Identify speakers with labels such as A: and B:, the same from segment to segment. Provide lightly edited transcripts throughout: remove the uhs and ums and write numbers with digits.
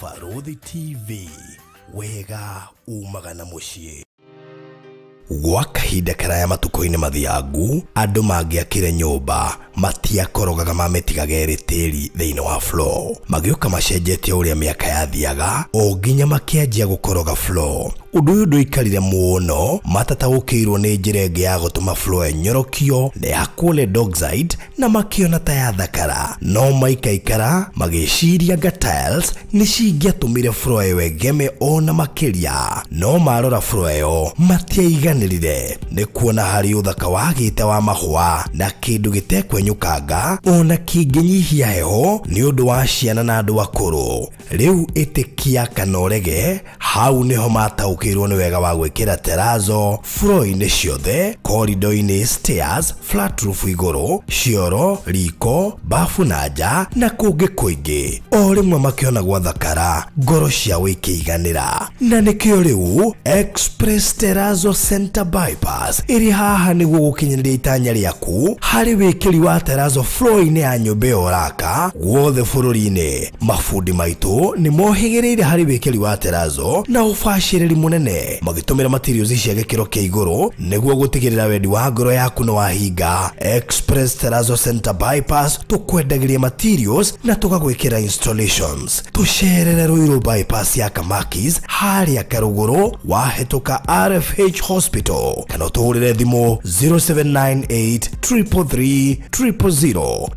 A: Farodhi TV, wega umagana muciĩ. Gwa kahinda karaya matuko-inĩ mathiangu, andũ mangĩakire nyũmba matiakorogaga mamĩtigaga ĩrĩ tĩri thĩinĩ wa floor. Magĩũka macenjetie ũrĩa mĩaka yathiaga, o nginya makĩanjia gũkoroga floor. Ũndũ ũyũ ndũikarire mũno, matataũkĩirwo nĩ njĩra ĩngĩ ya gũtũma floor ĩnyorokio na yakwo dockside na makĩona ta yathakara. No maikaikara magĩciria anga tiles nĩ cingĩatũmire floor ĩyo ĩgeme ona makĩria. No marora floor ĩyo matiaiganĩrire, nĩ kuona harĩ ũthaka wagĩte wa mahũa na kĩndũ gĩtekwenyũkanga ona kĩngĩnyihia heho nĩ ũndũ wa ciana na andũ akũrũ. Rĩu ĩtĩkia kana ũrege, hau nĩho mataũkĩirwo nĩ wega wa gwĩkĩra terrazzo floor-inĩ ciothe, corridor-inĩ, stairs, flat roof igũrũ, cioro, riko, bafu na nja na kũngĩ kũingĩ. O rĩmwe makĩona gwathakara, ngoro ciao ikĩiganĩra. Na nĩkĩo rĩu Express Terrazzo Center Bypass ĩrĩ haha nĩguo gũkinyĩria itanya rĩaku harĩ wĩkĩri wa terrazzo floor-inĩ ya nyũmba ĩyo ũraka guothe bũrũri-inĩ. Mafundi maitũ nĩ mohĩgĩrĩire harĩ wĩkĩri wa terrazzo na ũbacĩrĩri mũnene, magĩtũmĩra materials cia gĩkĩro kĩa igũrũ nĩguo gũtigĩrĩra wendi wa ngoro yaku nĩ wahinga. Express Terrazzo Center Bypass tũkwendagĩria materials na tũgagwĩkĩra installations. Tũcerere Ruiru bypass ya Kamakis harĩa Karũgũrũ wahĩtũka RFH Hospital, kana ũtũhũrĩre thimũ 0798 333 000.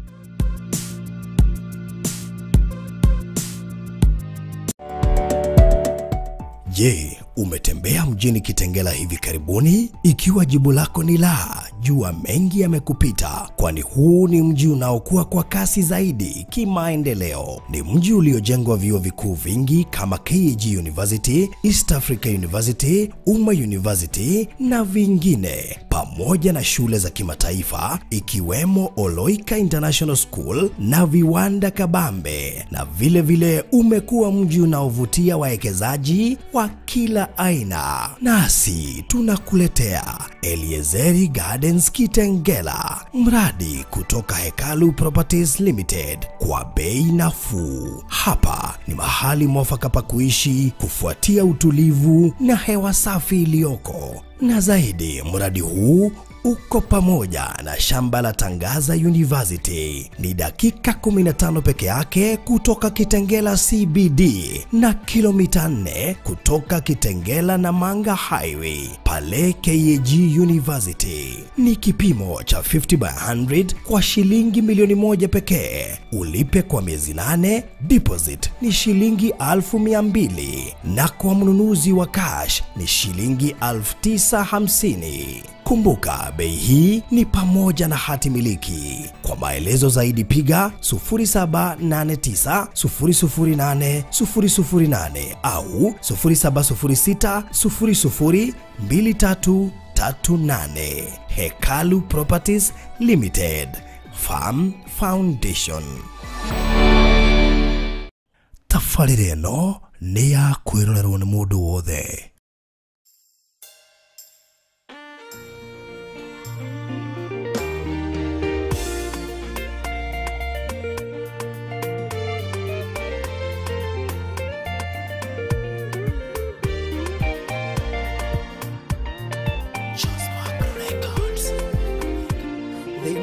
A: Je, umetembea mjini Kitengela hivi karibuni? Ikiwa jibu lako ni la, jua mengi yamekupita, kwani huu ni mji unaokuwa kwa kasi zaidi kimaendeleo. Ni mji uliojengwa vyuo vikuu vingi kama KAG University, East Africa University, Uma University na vingine, pamoja na shule za kimataifa ikiwemo Oloika International School na viwanda kabambe. Na vile vile umekuwa mji unaovutia wawekezaji wa kila aina. Nasi tunakuletea Eliezeri Gardens Kitengela, mradi kutoka Hekalu Properties Limited kwa bei nafuu. Hapa ni mahali mwafaka pa kuishi kufuatia utulivu na hewa safi iliyoko. Na zaidi, mradi huu uko pamoja na shamba la Tangaza University. Ni dakika 15 peke yake kutoka Kitengela CBD na kilomita 4 kutoka Kitengela na Manga Highway pale KAG University. Ni kipimo cha 50 by 100 kwa shilingi milioni 1 pekee. Ulipe kwa miezi 8, deposit ni shilingi 1200 na kwa mnunuzi wa cash ni shilingi 950. Kumbuka, bei hii ni pamoja na hati miliki. Kwa maelezo zaidi piga 0789 008 008 au 0706 00 2338. Hekalu Properties Limited, Farm Foundation. Tafarĩra ĩno nĩ ya kwĩrorerwo nĩ mũndũ wothe.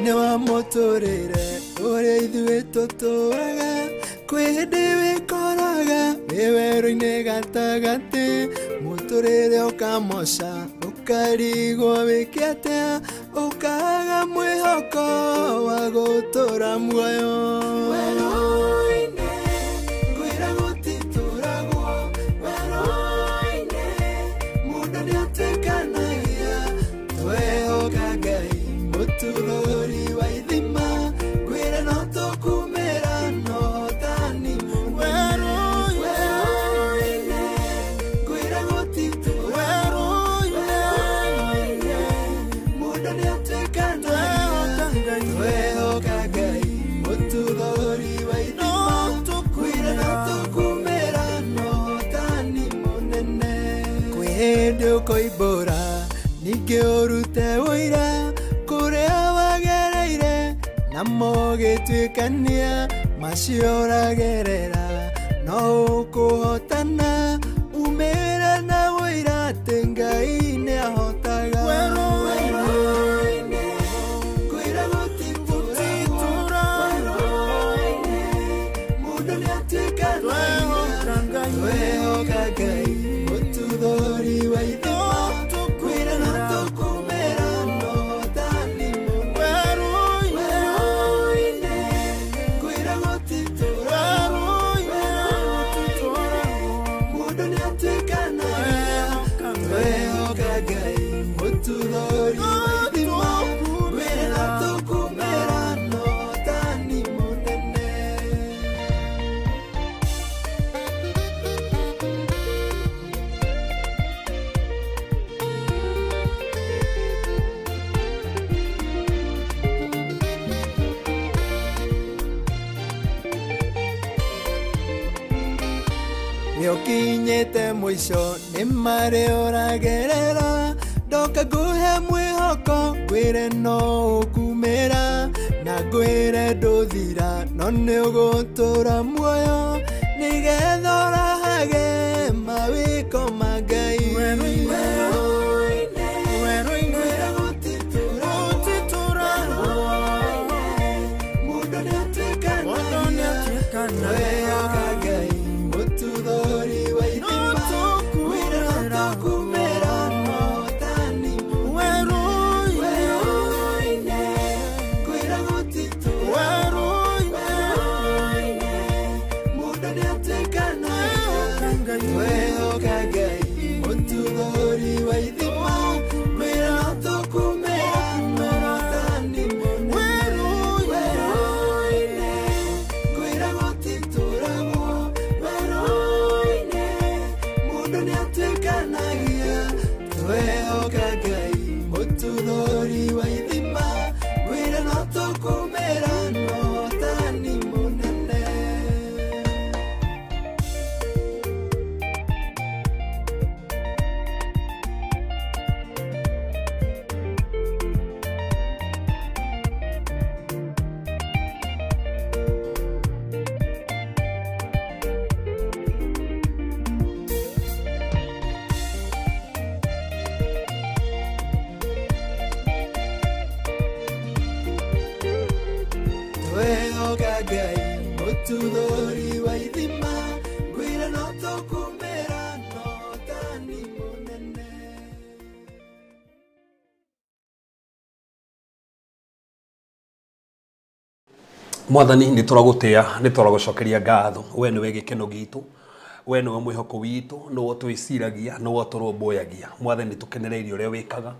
B: Newa motorere ore idue toturaga kwede we koraga bewero inegantagante motorere okamosa okarigo bekiate okaga mwehoko wagotora mwayo weroine kwera gotiturago weroine muda nyatekanaia tweo kagai motorori waithima kwera no tokumera no tani weroine kwera gotiturago weroine muda nyatekanaia tweo kagai motorori waithima kwera no tokumera no tani monene kwende koibora nige orute oira kurea wagereire namo gĩtuĩkania macio ũragerera no kuhotana umera na wira tengai ne ahotaga weroine kwira gutitura weroine mundo ne atikana wehokagai mutudori waithima kwira na tokumera no hotani weroine kwira gutitura mundo ne atikana wehokagai mutudori waithima kwira na tokumera no hotani munene. Niokinyete mwisho ni mare oragerera ndoka nguhe mwihoko ngwire no ukumira na ngwire nduthira no ni ugutura muoyo nigetha urahage mawiko ma Ngai mundo ni atikana mutudori waithima kwira na tokumera no hotani weroine kwira gutitura weroine mundo ni atikana wehokagai mutudori waithima kwira na tokumera no hotani weroine kwira gutitura weroine mundo ni atikanagia wehokagai mutudori waithima kwira na tokumera no hotani munene. Wehokagai mutudori waithima kwira na tokumera no hotani munene.
C: Mwathani ni turagutia ni turagucokeria ngatho we ni we gikeno gitu we ni we mwihoko witu ni wo twiciragia ni wo turumbuyagia Mwathani tukenereirie uria wikaga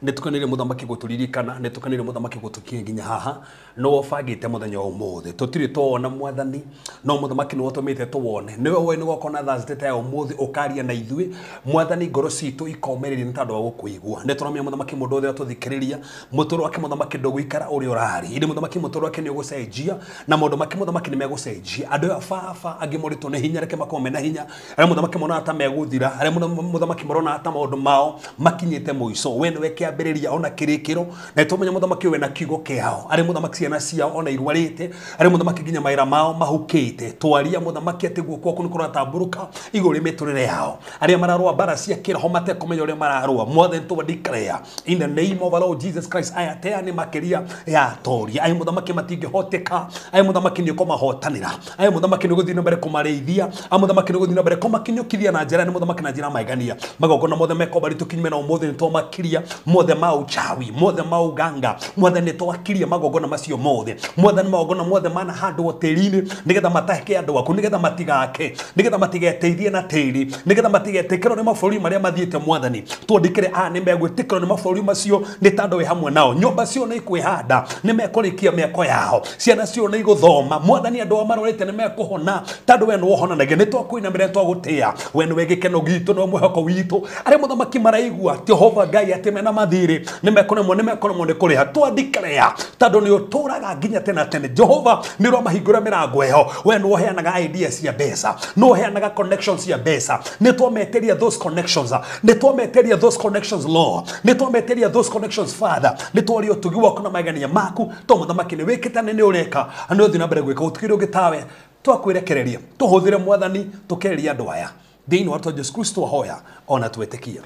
C: ni tukenereirie muthamaki guturirikana ni tukenereirie muthamaki gutukia nginya haha no wabangite muthenya umuthi tutiri tuona Mwathani no muthamaki ni wotumite tuwone ni we ni gokona Thursday ta umuthi ukaria na ithui Mwathani ngoro citu ikomereria ni tondu wa gukuigua ni turamia muthamaki mundu othe tuthikiriria muturo wake muthamaki nduguikara uri urari indi muthamaki muturo wake ni ugucenjia na mundu muthamaki ni megucenjia andu a baba angi muritu ni hinya reke makome na hinya ari muthamaki mona ata meguthira ari muthamaki morona ata maundu mao makinyite muico we ni we kiambiriria ona kirikiro na tumenya muthamaki we na kigo kiao ari muthamaki ciana ciao ona irwarite ari muthamaki ginya maira mao mahukite twaria muthamaki ati guoko kuni kuratamburuka iguri miturire yao ari mararwa bara cia kiroho mate kumenya uri mararwa Mwathani tu declare in the name of our Lord Jesus Christ aya ni makiria ya toria ai muthamaki matingihoteka ai muthamaki ni kumahotanira ai muthamaki ni guthina mbere kumareithia ai muthamaki ni guthina mbere kumakinyukithia na njira ni muthamaki na njira maigania magogona mothe meko bari tukinyime na umuthi ni to makiria mothe mau chawi mothe mau ganga Mwathani ni to akiria magogona macio mothe Mwathani magogona mothe mana handu hotelini nigetha mataheke andu aku nigetha matigake nigetha matigeteithie na tiri nigetha matigetekero ni maburi maria mathiete Mwathani twandikire ni megwitikiro ni maburi macio ni tando we hamwe nao nyumba cio ni kwihanda ni mekurikia meko yao ciana cio ni guthoma Mwathani andu amarorete ni mekuhona tando we no honanagia ni twakuina mbere twagutia we ni wegikeno gitu no mwehoko witu ari muthamaki maraigua Jehova Ngai atemena mathiri ni mekono ni kuriha twandikire tando ni uturaga nginya tena tene Jehova ni ro mahingura mirango eho we no heanaga ideas cia besa no heanaga connections cia besa ni twameteria those connections ni twameteria those connections Lord ni twameteria those connections Father ni twario tugiwa kuna magania maku to muthamaki ni wikitane ni ureka ani uthi na mbere gwika utukire ugitawe twakwirekereria tuhuthire mwathani tukereria andu aya thiini wa Jesu Kristo hoya ona twetikia.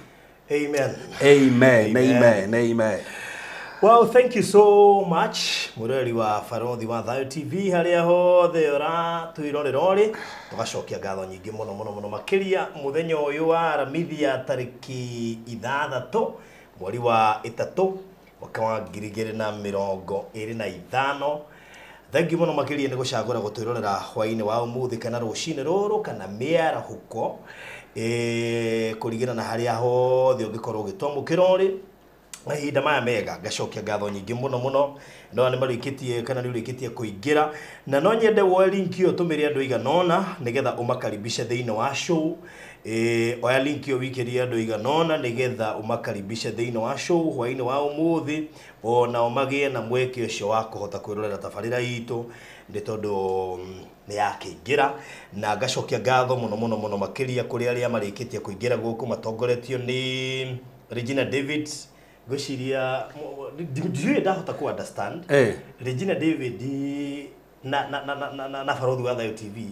A: Amen.
C: Amen. Amen. Amen.
A: Well, thank you so much. Mureri wa Farothi wa Thayo TV haria hothe ora twirorera ori tugacokia ngatho nyingi muno makiria muthenya uyu wa Aramithia tariki 6 mweri wa 3 mwaka wa 2025. Thank you muno makiria ni gucagura gutwirorera hwaini wa umuthi kana rucine ruru kana miara huko kurigina na haria hothe ungikorwo gitwamukira ori mahinda maya mega ngacokia ngatho nyingi muno no ni marikitie kana ni urikitie kuingira na no nyende wo link yo tumire andu iganona nigetha umakaribishe thiini wa show oya link yo wikiria andu iganona nigetha umakaribishe thiini wa show hwaini wa umuthi ona umagie na mweke ucio wa kuhota kwirorera tabarira itu ndi tondu ni yakingira na ngacokia ngatho muno makiria kuri aria marikitie kuingira guku matongoretio ni Regina David Goshiria ndiye ndahota ku understand Regina David na Farothi wa Thayo TV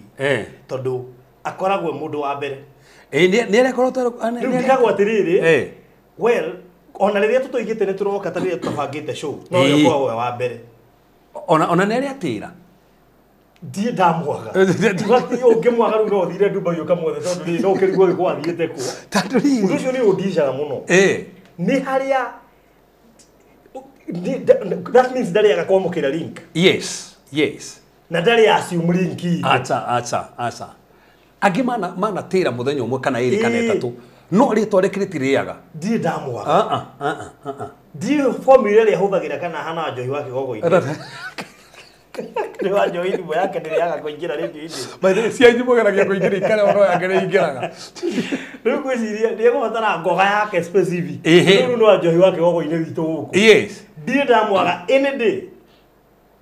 A: tondu akoragwe mundu wa mbere
C: ni rekorwo
A: ndikagwo atiriri well ona riria tutoigite ni turoka tarire tubangite show no yo kwa wa mbere
C: ona neri atira
A: ndiye ndamwaga ndikati ungimwaga ru no thire nduba yo kamwethe tondu ri no kirigwo giko athiite ku
C: tandu ri
A: ucio ni udishaga muno ni haria that means ndari agakwamukira link.
C: Yes.
A: Na ndari assume link.
C: Acha. Agi mana tira muthenya umwe kana iri kana etatu. No ritwa rekritiriaga.
A: Ndiye ndamwaga. Ndiye formula ile huthagira kana hana njohi wake gogo-ini. Ni wa njohi ni yake ndiriaga kuingira radio-ini.
C: By the way, si anjimogeragia kuingira ikana ono yake ni ingiraga.
A: Riu gwiciria ndiye gubatara ngoga yake specific. Riu no njohi wake gogo-ini witu guku.
C: Yes.
A: Ndiye ndamwaga any day.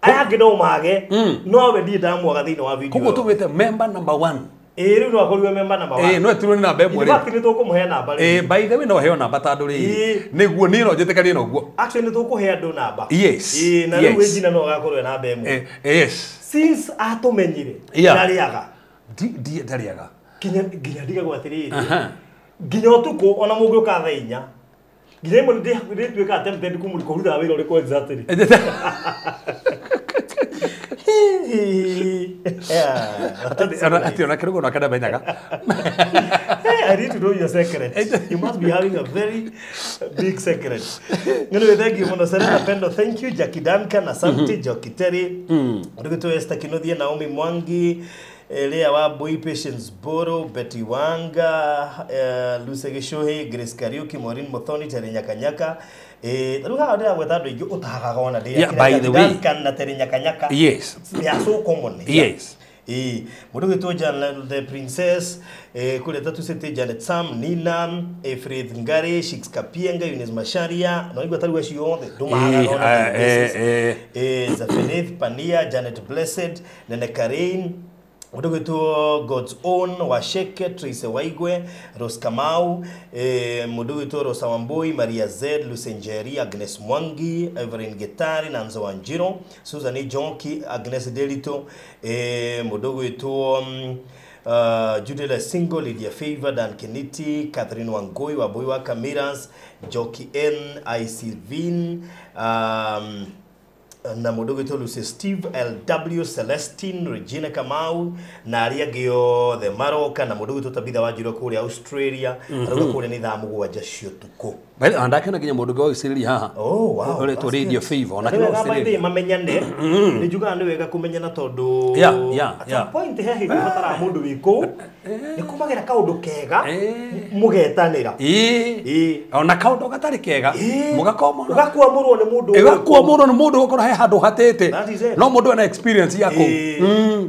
A: Aya ngindo mage no we ndiye ndamwaga thiini wa video.
C: Kuko tumite member number 1.
A: Riu no akorwo member number 1.
C: No etirwo ni namba emwe ri.
A: Bakini tukumuhe namba ri.
C: By the way no heo namba tandu ri. Niguo ni no njitikanie no guo.
A: Actually tukuhe andu namba.
C: Yes.
A: Na riu Regina no gakorwo namba emwe.
C: Yes.
A: Since atumenyire ndariaga.
C: Ndiye ndariaga.
A: Kinya ndiga gwatiriri. Nginya utuko ona mugioka thaa 4. Nginya imwe ndi twika attempted kumurika rutha wira uri ko exactly.
C: Ationa kirugo na kada benyaga.
A: I need to know your secret. You must be having a very big secret. Thank you muno Serena Pendo. Thank you Jackie Duncan, asante Joki Terry. Ndugu Esther Kinothia, Naomi Mwangi, Lea Wabui, Patience Boro, Betty Wanga, Luce Gishohe, Grace Kariuki, Maureen Muthoni, Terry Nyakanyaka. Ruha ndia gwetha ndu utahaga ona ndia.
C: By the way,
A: kana Terry Nyakanyaka.
C: Yes.
A: Ya so common.
C: Yes.
A: Mundu gitwo the Princess kule tatu sete Janet Sam Nina Efred Ngare Shix Kapienga Yunes Masharia no igwa taruwa ciothe ndumaga ona Zafeneth Pania Janet Blessed Nene Karen mundu gitwo God's Own Washeke Trace Waigwe Rose Kamau mundu gitwo Rosa Wambui Maria Z Lucenjeri Agnes Mwangi Evelyn Getari Nanzo Wanjiro Susan Jonki Agnes Delito mundu gitwo Judela Single Lydia Favor Dan Keniti Catherine Wangoi Wabui wa Kamiras Joki N ICVin na mudogo to Lucy Steve LW Celestine Regina Kamau na aria gio the Maroka na mudogo to Tabitha Wanjiro kuri Australia aruga kuri ni thamu gwaja cio tuko
C: bali andake na ginya mudogo wa Australia haha
A: wow
C: ore to Radio Favor na
A: kuri Australia mamenyane ni juga ndu wega kumenyana tondu
C: yeah
A: point he hivi fatara mundu wiko ni kumagira kaundu kega mugetanira
C: ona kaundu gatari kega mugakoma
A: ugakwamurwo ni mundu
C: ugakwamurwo ni mundu ukora he handu hatete no mundu ana experience yako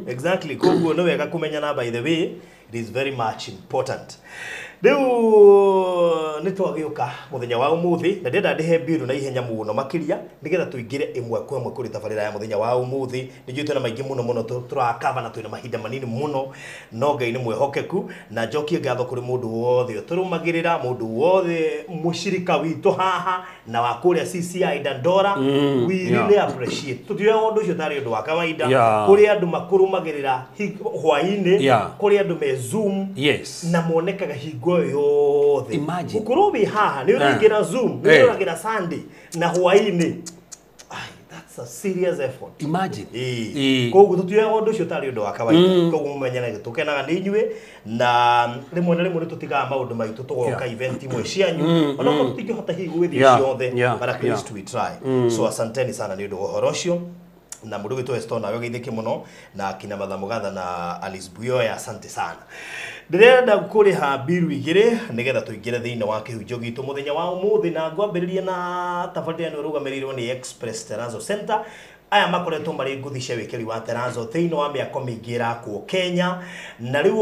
A: exactly koguo no wega kumenyana by the way it is very much important Riu nitwagioka muthenya wa umuthi na ndenda ndihe biru na ihenya muno makiria nigetha tuingire imwe kwa imwe kuri tabarira ya muthenya wa umuthi nijui na maingi muno turakava na twina mahinda manini muno no Ngai ni mwehokeku na njokie ngatho kuri mundu wothe turumagirira mundu wothe mushirika witu haha na wa kuria CCI Dandora we really appreciate tutio undu ucio tari undu wa kawaida kuri andu makurumagirira hwaini kuri andu me Zoom na monekaga hingo yothe
C: imagine
A: ukurubi haha ni uringira Zoom ni uringira Sunday na hwaini that's a serious effort
C: imagine
A: koguo tutio undu ucio tari undu wa kawaida koguo mumenyana gitukenaga ni inyue na rimwe na rimwe tutikaga maundu maitu tugoka event imwe cianyu ona tutikihota hihi gwithie ciothe but at least we try so asanteni sana ni undu uhoro ucio na mundu witu Estona nawe geithike muno na kina Mathamugatha na Alice Buyoya asante sana ndirenda kuriha biru igire nigetha tuingire thiine wa kihunjo gitu muthenya wa umuthi na ngwambiriria na tabarira ni rugamiriro ni Express Terrazzo Center aya makoretwo mari nguthi cia wikiri wa Terrazzo thiine wa miako mingira ku Kenya na riu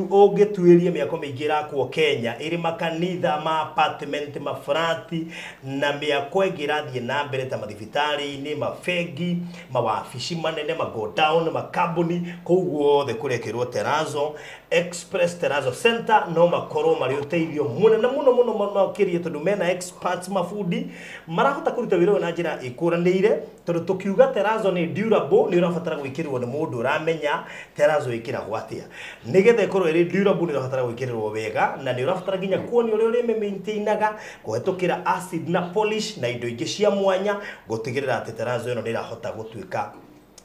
A: ugituirie miako mingira ku Kenya iri makanitha ma apartment ma frati na miako ingirathie na mbere ta mathibitari ni mafegi mawafici manene ma go down makambuni koguo the kurekirwo Terrazzo Express Terrazzo Center no makoro mari uteithio munene muno makirie tondu mena experts mafudi marahota kuruta wira na njira ikuranire tondu tukiuga Terrazzo ni durable ni urabatara gwikirwo ni mundu uramenya Terrazzo ikiragwo atia nigetha ikorwo iri durable ni urabatara gwikirwo wega na ni urabatara ginya kuoni uri maintainaga kuhetukira acid na polish na indo ingi cia mwanya gutigirira ati Terrazzo ino ni irahota gutuika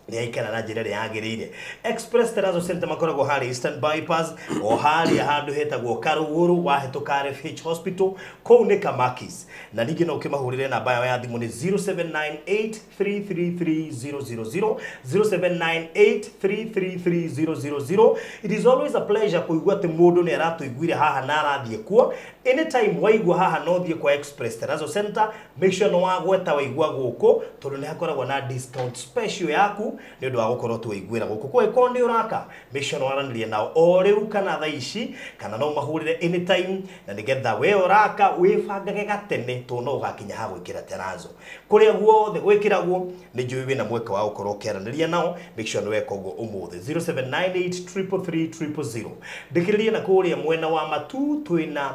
A: ni aikara na njira yagirire Express Terrazzo Center makoragwo hari Eastern Bypass o hari handu hetagwo Karuguru wahetuka RFH Hospital kou ni Kamakis na ningi no ukimahurire namba yao ya thimu ni 0798333000 0798333000 it is always a pleasure kuigua ati mundu ni aratuiguire haha na arathie kuo anytime waigua haha no thie kwa Express Terrazzo Center make sure no wagweta waigua guku tondu ni hakoragwo na discount special yaku ni undu wa gukorwo tuiguira guku kwa ikondi uraka mission waranirie nao o riu kana thaa ici kana no mahurire anytime na nigetha we uraka wifangage gatene to no gakinya ha gwikira Terrazzo kuria guothe gwikiragwo ni njui wina mweka wa gukorwo kiaraniria nao make sure we kogo umuthi 0798333000 ndikiririe na kuria mwena wa Matu twina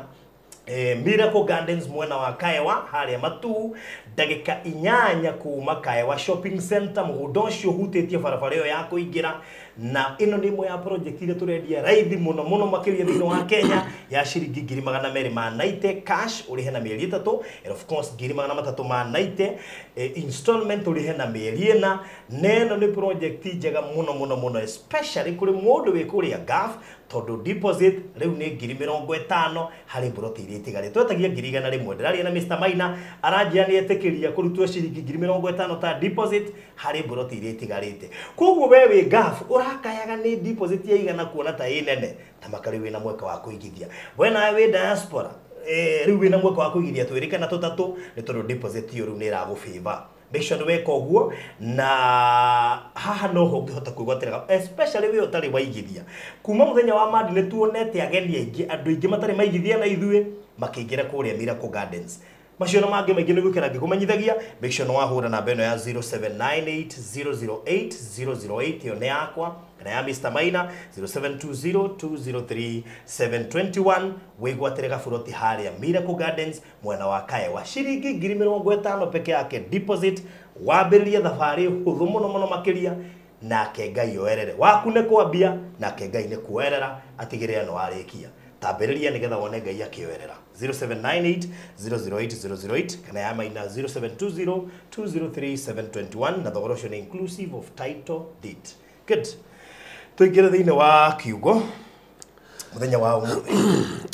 A: Miracle Gardens mwena wa Kaewa haria Matu ndagika 8 kuma Kaewa Shopping Center mugundo cio hutetie barabara yo ya kuingira na ino ni imwe ya project ile turendia raithi muno makiria thino wa Kenya ya shiringi 290 cash urihe na mieri 3 and of course 300 ma 90 installment urihe na mieri ena neno ni project njega muno especially kuri mundu wikuria gaf tondu deposit riu ni 50 hari broti ile tigari twetagia 100 ndiraria na Mr Maina aranjia ni etekiria kurutwa shiringi 50 ta deposit hari broti ile tigarite koguo wewe gaf urakayaga ni deposit ya igana kuona ta inene tamakari wina mweka wa kuigithia wena we diaspora riu wina mweka wa kuigithia twirikana tutatu ni tondu deposit yo riu ni iragufeva make sure we koguo na haha no hongihota kwigwatira especially we utari waigithia kuma muthenya wa madi ni tuonete ageni aingi andu aingi matari maigithia na ithuĩ makiingira kuria Miracle Gardens macio mangi maingi nigukira ngikumenyithagia make sure no wahura namba ino ya 0798008008 yo ne yakwa kana ya Mr Maina 0720203721 wigwatire gaburoti haria Miracle Gardens mwena wa Kaewa shiringi 50 peke yake deposit wambiriria thabari huthu muno makiria nake Ngai yoerere waku ne kwambia nake Ngai ne kuerera atigirira no arikia tabiriria nigetha wone Ngai akioerera 0798008008 kana ya Maina 0720203721 na thogora ucio ni inclusive of title deed good tuingire thiine wa kiugo muthenya wa umuthi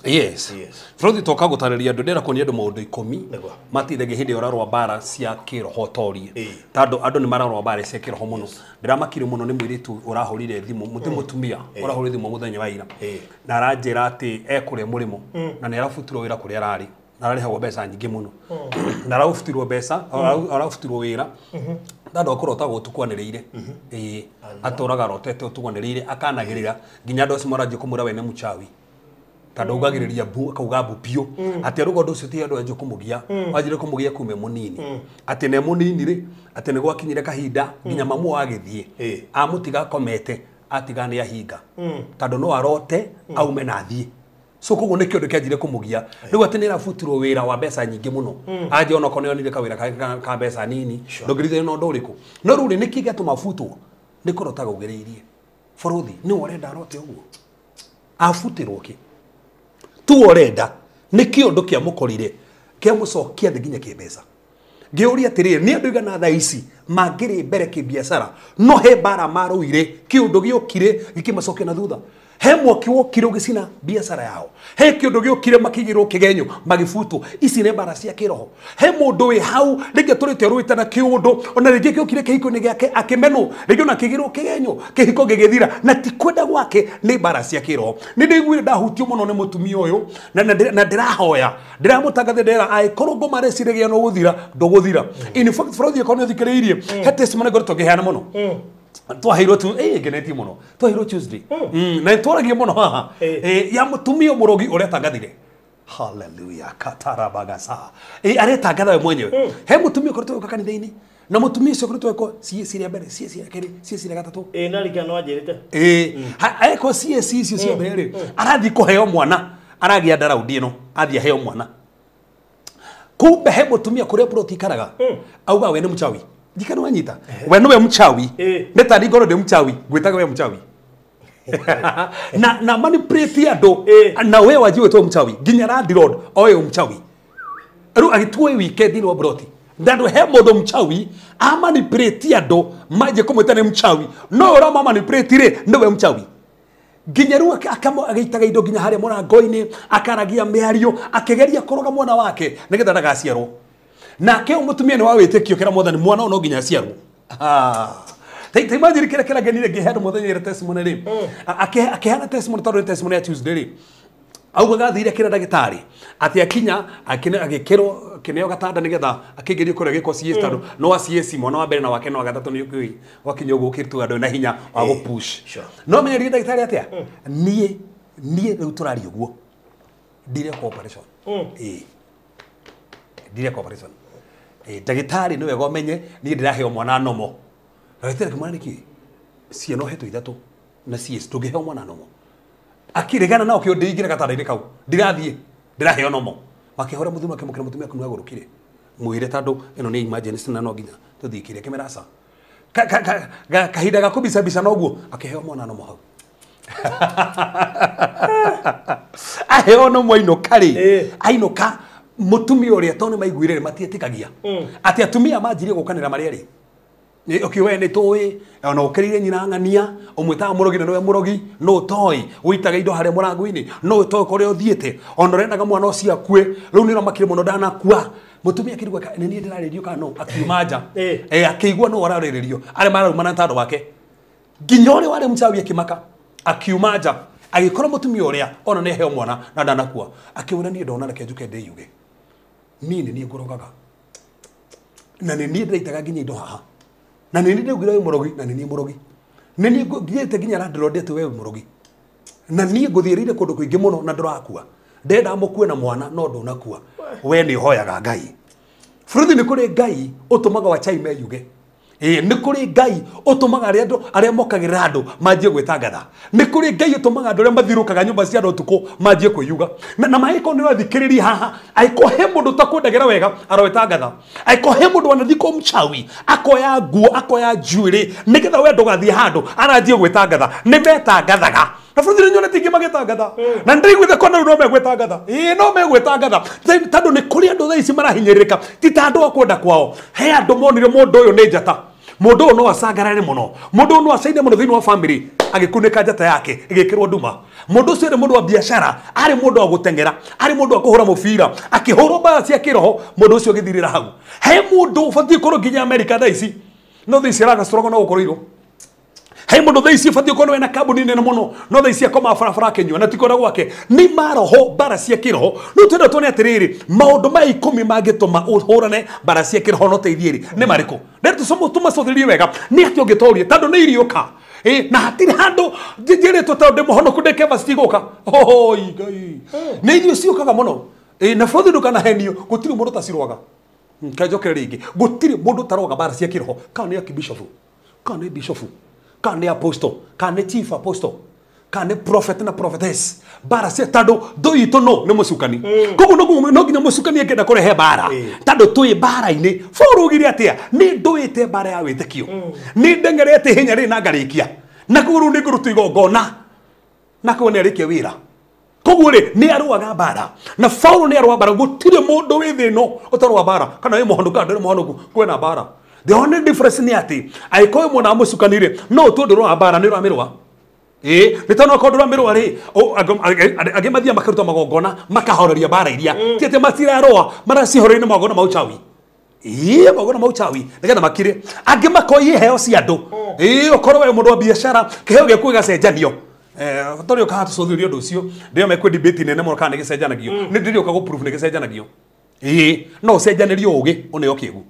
C: yes Frodi toka gutariria andu ndera kunia andu maundu 10 matithagia hindi urarwa bara cia kiroho tori tando andu ni mararwa bara cia kiroho muno ndiramakire muno ni mwiritu urahurire thimu mutumia urahurire thimu muthenya wa ira na aranjira ati ekure murimo na ni arafutirwo wira kuria arari na ararihagwo mbeca nyingi muno na arafutirwo mbeca arafutirwo wira ndado akorota gutukwaniriire aturaga rotete utukwaniriire akanagirira nginya ndo cimaraje kumura wene muchawi tando ugagiriria bu akauga bu pio ati rugo ndu cio ti andu enjo kumugia wajire kumugia kume munini ati ne munini ri ati ne gwakinyire kahinda nginya mamu agithie amutiga komete atiga ni ahinga tando no arote aume na thie so koguo nä kä å ndå kä anjire kå må gia rä u atä nä rabutirwo wä ra wa mbeca nyingä må no anje ona ko nä onire kawä ra ka mbeca nini ndå ngä rithä no ndå rä kå no rä u nä kä gatå mabutwo nä kå rota gaugä rä irie borothi nä warenda arote å guo abutä rwo kä tu orenda nä kä å ndå kä amå korire kä amå cokia thä nginya kä mbeca ngä å ria atä rä nä andå igana tha ici mangä rä mbere kä biacara no he mbara marå ire kä å ndå gä å kire gä kä macokia na thutha he mwaki wokire ugicina biacara yao he kiundu giukire makigirwo kigenyo magifutwo ici ne mbara cia kiroho he mundu wi hau ringi turite ruite na kiundu ona ringi giukire kihiko ni giake akimeno ringi ona kigirwo kigenyo kihiko gigithira na ti kwenda gwake ni mbara cia kiroho ni ndigwire ndahutio muno ni mutumia uyu na ndirahoya ndiramutangathe ndera ai korongo mareciragia no guthira nduguthira in fact borothi kono thikiriirie he testimony ngoretwo ngiheana muno twahirwo tu ngenetie muno twahirwo Tuesday na twaragie muno haha ya mutumia murogi uria tangathire hallelujah katarabagasa aretangatha we mwenyewe he mutumia koretwo kanitha-ini na mutumia ucio koretwo eko CAC ria mbere CAC ria keri CAC ria gatatu
D: na rikano anjirite
C: eko CAC icio cia mbere arathi kuheo mwana aragia ndaraudi ino athia heo mwana kumbe he mutumia kuria proti karaga auga we ni mchawi jikano wanyita we no we mchawi neta ngoro de mchawi gwetaga we mchawi na manipulate ando na we wajiwe to mchawi ginya rad road oye mchawi ru agitwe weekend ni obroti ndando he modo mchawi amanipulate ando maje kometa ne mchawi no ora manipulate re no we mchawi ginya ru akamo agaitaga indo ginya hare murango-ini akaragia miario akegeria koroga mwana wake nigetha ndagaciarwo na ke umutumia ni wawitikio kira mwathani mwana no nginya ciarwo taimajiri kira genire ngiheana muthenya ira testimony ri akihana testimony tondu testimony ya Tuesday ri augaga thire kira ndagitari ati akinya agikirwo kineo gatanda nigetha akigeria kuria giko CAC tondu no CAC mwana wa mbere na wake no gatatu ni ukui wakinya ugo ukirtu andu na hinya wa go push no menya ri ndagitari atia nie riu turari uguo dire cooperation dire cooperation ndagitari niwe gomenye ni ndiraheo mwana nomo ndagitari kumana niki cieno hetu ithatu na CAC tungiheo mwana nomo akiregana nao kio ndigire gatanda-ini kau ndirathie ndiraheo nomo makihora muthuma akimukira mutumia kunu agurukire mwire tandu ino ni emergency na no nginya tuthikire kimerasa kahinda gakubisa bisa noguo akiheo mwana nomo hau aheo no mwaino kari ainoka mutumia uria tone maiguire matietikagia ati atumia manjirie gukanira maria ri okiwe ni toyi ona ukirire nyina ngania umwitaga murogi na we murogi no toyi uitaga indo hare murango-ini no toyi kore othiete ona rendaga mwana ucio akue riu ni ramakire muno ndanakua mutumia kirigwa ni nie ndiraririo kana no akiumanja akigwa no araririo ari mararuma na ntando wake nginya uri wari mchawi akimaka akiumanja agikora mutumia uria ona ni heo mwana na ndanakua akiura ni ndona reke njuke ndiyuge nini ni ngorogaga na ni nie ndaitaga nginya indo haha na ni ndaugira we murogi na ni murogi ni ni ngiete nginya randrodete we murogi na ni nguthirire kundu kuingi muno na ndurakua ndenda mukue na mwana no ndunakua we ni hoyaga ngai furuthi ni kuri ngai utumaga wa chai meyuge ni kuri ngai utumaga aria mokagirira andu manjie gwitangatha ni kuri ngai utumaga andu aria mathirukaga nyumba cia andu tuku manjie kwiyuga na maiko ni rathikiriri haha aiko he mundu takundagira wega aroitangatha aiko he mundu anathiko mchawi akoya nguo akoya njuiri nigetha we ndugathie handu aranjie gwitangatha ni metangathaga na futhi nyone tingi magitangatha na ndigwithe kona no megwitangatha no megwitangatha tandu ni kuri andu thaici marahinyirika ti tandu akwenda kwao he andu monire mundu uyu ni njata mundu no asangarare muno mundu no asaide muno thini wa family agikunika njata yake igikirwo nduma mundu ucio ni mundu wa biashara ari mundu wa gutengera ari mundu wa kuhura mubira akihurwo mbara cia kiroho mundu ucio githirira hau he mundu ubatie kuru nginya America thaici no thaici araga strogo no gukorirwo he mundu thaici ubatie kuru wena kambuni nene muno no thaici akoma barabara kenywa na tikora gwake ni maroho mbara cia kiroho no twenda tuone atiriri maundu ma 10 mangituma uhurane mbara cia kiroho no teithieri ni mariko ndeto somo tuma sothirie wega ni atio ngitorie tandu ni irioka na hatire handu njĩrĩtwo ta ndĩ mũhonoku ndĩ kĩba citigoka oi ngai nĩ irio ciũkaga mũno na bũthi ndũkanahenio gũtirĩ mũndũ tacirwaga kanjokere rĩngĩ gũtirĩ mũndũ taroga bara cia kĩroho kana nĩ akibishofu kana nĩ bishofu kana nĩ apostle kana nĩ chief apostle kana nĩ prophet na prophetess bara cia tandũ ndũitũ no nĩ mũcukani koguo no nginya mũcukani angĩenda kũrehe bara tandũ twĩ bara-inĩ bũrũgire atĩa nĩ ndũĩte bara ya wĩtĩkio nĩ ndengerete hinya rĩ na ngarĩkia na koguo rĩu nĩ ngũruta igongona na koguo nĩ arĩkia wĩra koguo rĩ nĩ arũaga bara na Paulo nĩ arũa bara gũtirĩ mũndũ wĩ thĩ ĩno ũtarũa bara kana wĩ mũhonoku kana ndũrĩ mũhonoku kwĩna bara the only difference nĩ atĩ angĩkorwo mwena wa mũcukani rĩ no ũtũ ndũrũa bara nĩ ũramĩrũa nĩ tondũ okorwo ndũramĩrũa rĩ angĩ mathiaga makaruta magongona makahoreria bara iria ti atĩ matirarũa maracihoreri na magongona ma ũchawi magongona ma ũchawi nĩgetha makire angĩ makoia iheo cia andũ ũkorwo wĩ mũndũ wa biacara kĩheo gĩaku gĩgacenjanio tondũ ũkaha tũcũthĩrie ũndũ ũcio rĩrĩa mekwe debate nene mũno kana nĩ gĩcenjanagio nĩ ndĩrĩ ũka gũprove nĩ gĩcenjanagio no ũcenjanĩrio ũgĩ ũneo kĩgu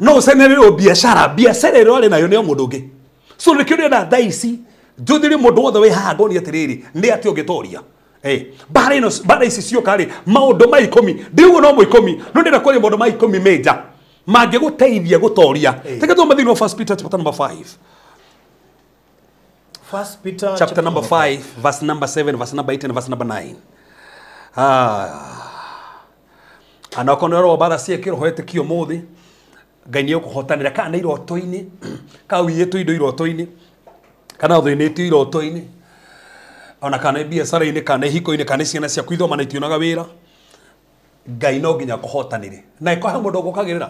C: no ũcenjanĩrio biacara ĩrĩa arĩ nayo nĩyo mũndũ ũngĩ so nĩkĩo ndĩrenda thaa ici njũthĩrie mũndũ wothe wĩ haha ngoni atĩrĩrĩ nĩ atĩ ũngĩtoria bara ici cioka rĩ maũndũ ma ikũmi ndiugo no mũikũmi no ndĩrenda kwaria maũndũ ma ikũmi menja mangĩgũteithia gũtoria teke tũma thĩinĩ wa 1 Peter chapter number 5
A: 1 Peter
C: chapter number 5 verse number 7 verse number 8 and verse number 9 anakonero bara cia kĩroho etĩkio mũthĩ Ngai nĩ ũkũhotanĩra kana nĩ iroto-inĩ kana wĩyĩtwo indo iroto-inĩ kana ũthĩnĩtio iroto-inĩ ona kana biacara-inĩ kana ihiko-inĩ kana ciana ciaku ithomanĩtio wĩra Ngai no nginya kũhotanĩre na ĩko he mũndũ ũgũkagĩrĩra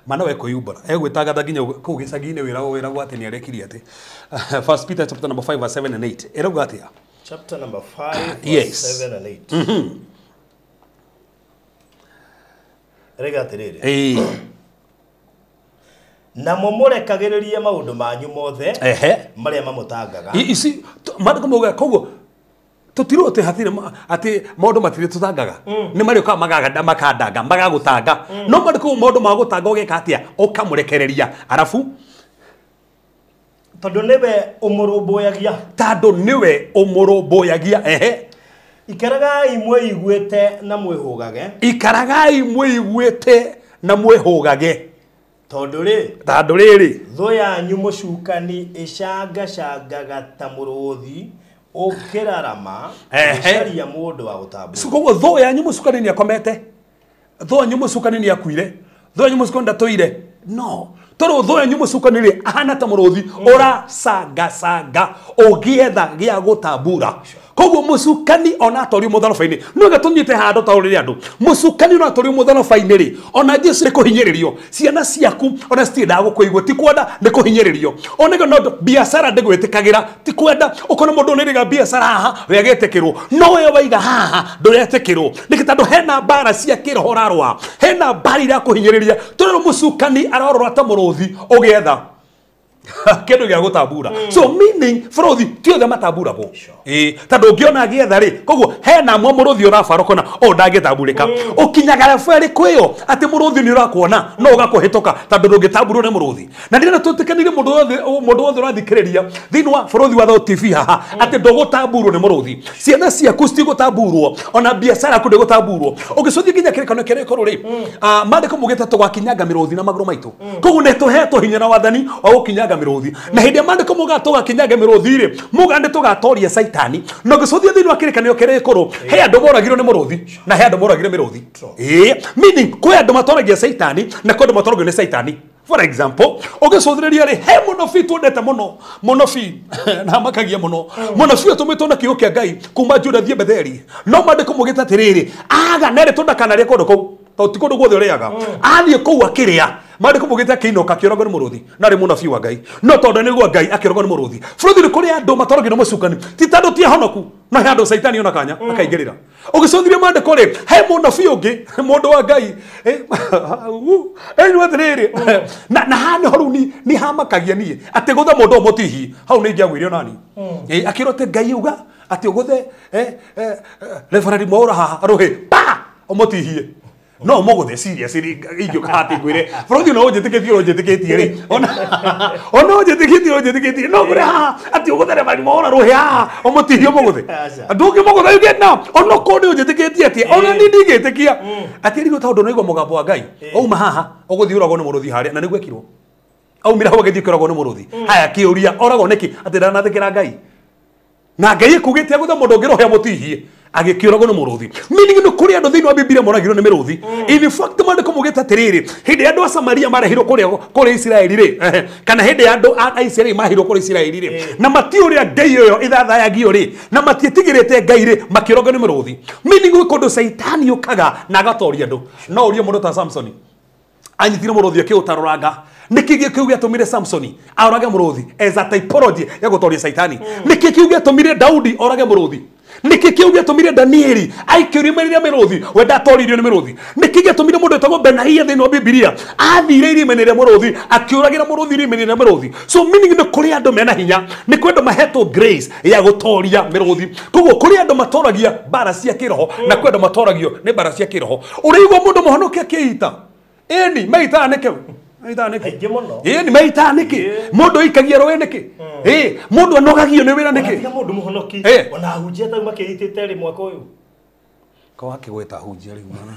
C: mana we kũyumbũra egwĩtangatha nginya kũu gĩcagi-inĩ wĩragwo atĩ nĩ arekirie atĩ 1 Peter chapter number 5 verse 7 and 8 erauga atĩa
A: chapter number 5 verse 7 and 8 erauga atĩrĩrĩ na mũmũrekagĩrĩrie maũndũ manyu mothe marĩa mamũtangaga
C: ici maandĩko mauga koguo tũtirwo atĩ maũndũ matirĩ tũtangaga nĩ marĩ ũkaga makandanga magagũtanga no maandĩko maũndũ ma gũtanga ũgeka atĩa ũkamũrekereria arabu
A: tondũ
C: nĩwe ũmũrũmbũyagia
A: ikaragai mwĩiguĩte na mwĩhũgage tondũ
C: rĩrĩ
A: thũ yanyu mũcukani ĩcangacangaga ta mũrũthi ũkĩrarama gũcaria mũndũ wa gũtambũra
C: koguo thũ yanyu mũcukani nĩ akomete thũ yanyu mũcukani nĩ akuire thũ yanyu mũcukani ndatũire no tondũ thũ yanyu mũcukani rĩ ahana ta mũrũthi ũracangacanga ũgĩetha gĩa gũtambũra koguo mũcukani ona atorio mũtharabai-inĩ no gatũnyite handũ ta ũrĩa andũ mũcukani no atorio mũtharabai-inĩ rĩ ona Jesũ nĩ kũhinyĩrĩrio ciana ciaku ona citindaga gũkũigua ti kwenda nĩ kũhinyĩrĩrio onego no biacara ndĩgwĩtĩkagĩra ti kwenda ũkona mũndũ nĩrĩga biacara haha wegetĩkĩrwo no we waiga haha ndũretĩkĩrwo nĩkĩ tondũ hena bara cia kĩroho ũrarũa hena bara iria kũhinyĩrĩria tondũ mũcukani arorora ta mũrũthi ũgĩetha kĩndũ gĩa gũtambura so meaning bũrũthi ti othe matamburagwo tondũ ũngĩona agĩetha rĩ koguo hena mwe mũrũthi ũrabarũkona ndangĩtamburĩka ũkinyaga level ĩrĩkũ ĩyo atĩ mũrũthi nĩ ũrakuona no ũgakũhĩtũka tondũ ndũngĩtamburwo nĩ mũrũthi na ndĩrenda twĩtĩkanĩrie mũndũ wothe ũrathikĩrĩria thĩinĩ wa bũrũri wa TV haha atĩ ndũgũtamburwo nĩ mũrũthi ciana ciaku citigũtamburwo ona biacara yaku ndĩgũtamburwo ũngĩcũthia nginya kĩrĩkanĩro kĩrĩa igũrũ rĩ maandĩko maugĩte tũgakinyanga mĩrũthi na magũrũ maitũ koguo nĩ tũhetwo hinya na wathani wa gũkinyanga mĩrũthi na hĩndĩ maandĩko muga tũgakinyanga mĩrũthi rĩ muga nĩ tũgatoria Saitani no gĩcũthia thĩinĩ wa kĩrĩkanĩro kĩrĩa igũrũ he andũ moragirwo nĩ mũrũthi na he andũ moragire mĩrũthi meaning kwĩ andũ matoragia Saitani na kwĩ andũ matoragio nĩ Saitani for example ũgĩcũthĩrĩria rĩ he mũnabii twendete mũno mũnabii na makagia mũno mũnabii ũtũmĩtwo na kiugo kĩa Ngai kuma Juda thiĩ Betheli no maandĩko mugĩte atĩrĩrĩ aga nerĩ tũndakanarĩa kũndũ kũu tondũ ti kũndũ guothe ũrĩaga athiĩ kũu akĩrĩa maandĩko mugĩte akĩinũka akĩũragwo nĩ mũrũthi na rĩ mũnabii wa Ngai no tondũ nĩguo Ngai akĩũragwo nĩ mũrũthi bũrũri nĩ kũrĩ andũ matoragio nĩ mũcukani ti tondũ ti ahonoku no he andũ Saitani ona kanya akaingĩrĩra ũgĩcũthĩria maandĩko rĩ he mũnabii ũngĩ mũndũ wa Ngai atĩrĩrĩ na hano hau nĩ hamakagia niĩ atĩ gũthe mũndũ mũtihi hau nĩ ingĩagwĩire onani akĩrwo atĩ Ngai uga atĩ ũgũthe Reverend Mwaũra haha rũhĩ pa ũmũtihie no mogothe serious ingio kahati ngwire bro no njetikitie ri ona njetikitie no ngure ha ati ugothere mari mona ruhia omutihio mogothe ndungi mogothe you get now ona kodi njetikitie ati ona ni ndigitikia ati rigo tondu no igwa mugambo wa Ngai ouma haha uguthi uragwo ni muruthi haria na niguo ekirwo aumira ho gethi kiragwo ni muruthi haya kiuria oragwo niki ati ndanathikira Ngai na Ngai ekugite agutha mundu ngirohia mutihie agikioragwo ni muruthi meaning no kuri andu thiini wa Biblia moragirwo ni miruthi in fact mandiko mugita tiriri hindi andu a Samaria marehirwo kuri Israeli ri kana hindi andu a Israeli mahirwo kuri Israeli ri na matiuria Ngai yo ithathayagio ri na matietigirite Ngai ri makioragwo ni miruthi meaning kundu Saitani ukaga na agatoria andu no urie mundu ta Samson anyitire muruthi akiutaruranga niki kiu giatumire Samson aurage muruthi as a typology ya gutoria Saitani niki kiu giatumire Daudi orage muruthi niki kiu giatumire Danieli aikirimeria miruthi we ndatoririo ni miruthi niki giatumire mundu etagwo Benahia thiini wa Biblia athire irimeneria muruthi akiuragira muruthi irimeneria muruthi so meaning ni kuri andu mena hinya ni kwenda mahetwo grace ya gutoria miruthi koguo kuri andu matoragia bara cia kiroho na kwenda matoragio ni bara cia kiroho urigwo mundu muhonokia kiita eni maita neke ni maita niki mundu ikagia roe niki mundu anogagio ni wira niki
D: mundu muhonoki ona hujia ta makitite ri mwaka uyu
C: ko akigweta hujia ri mwana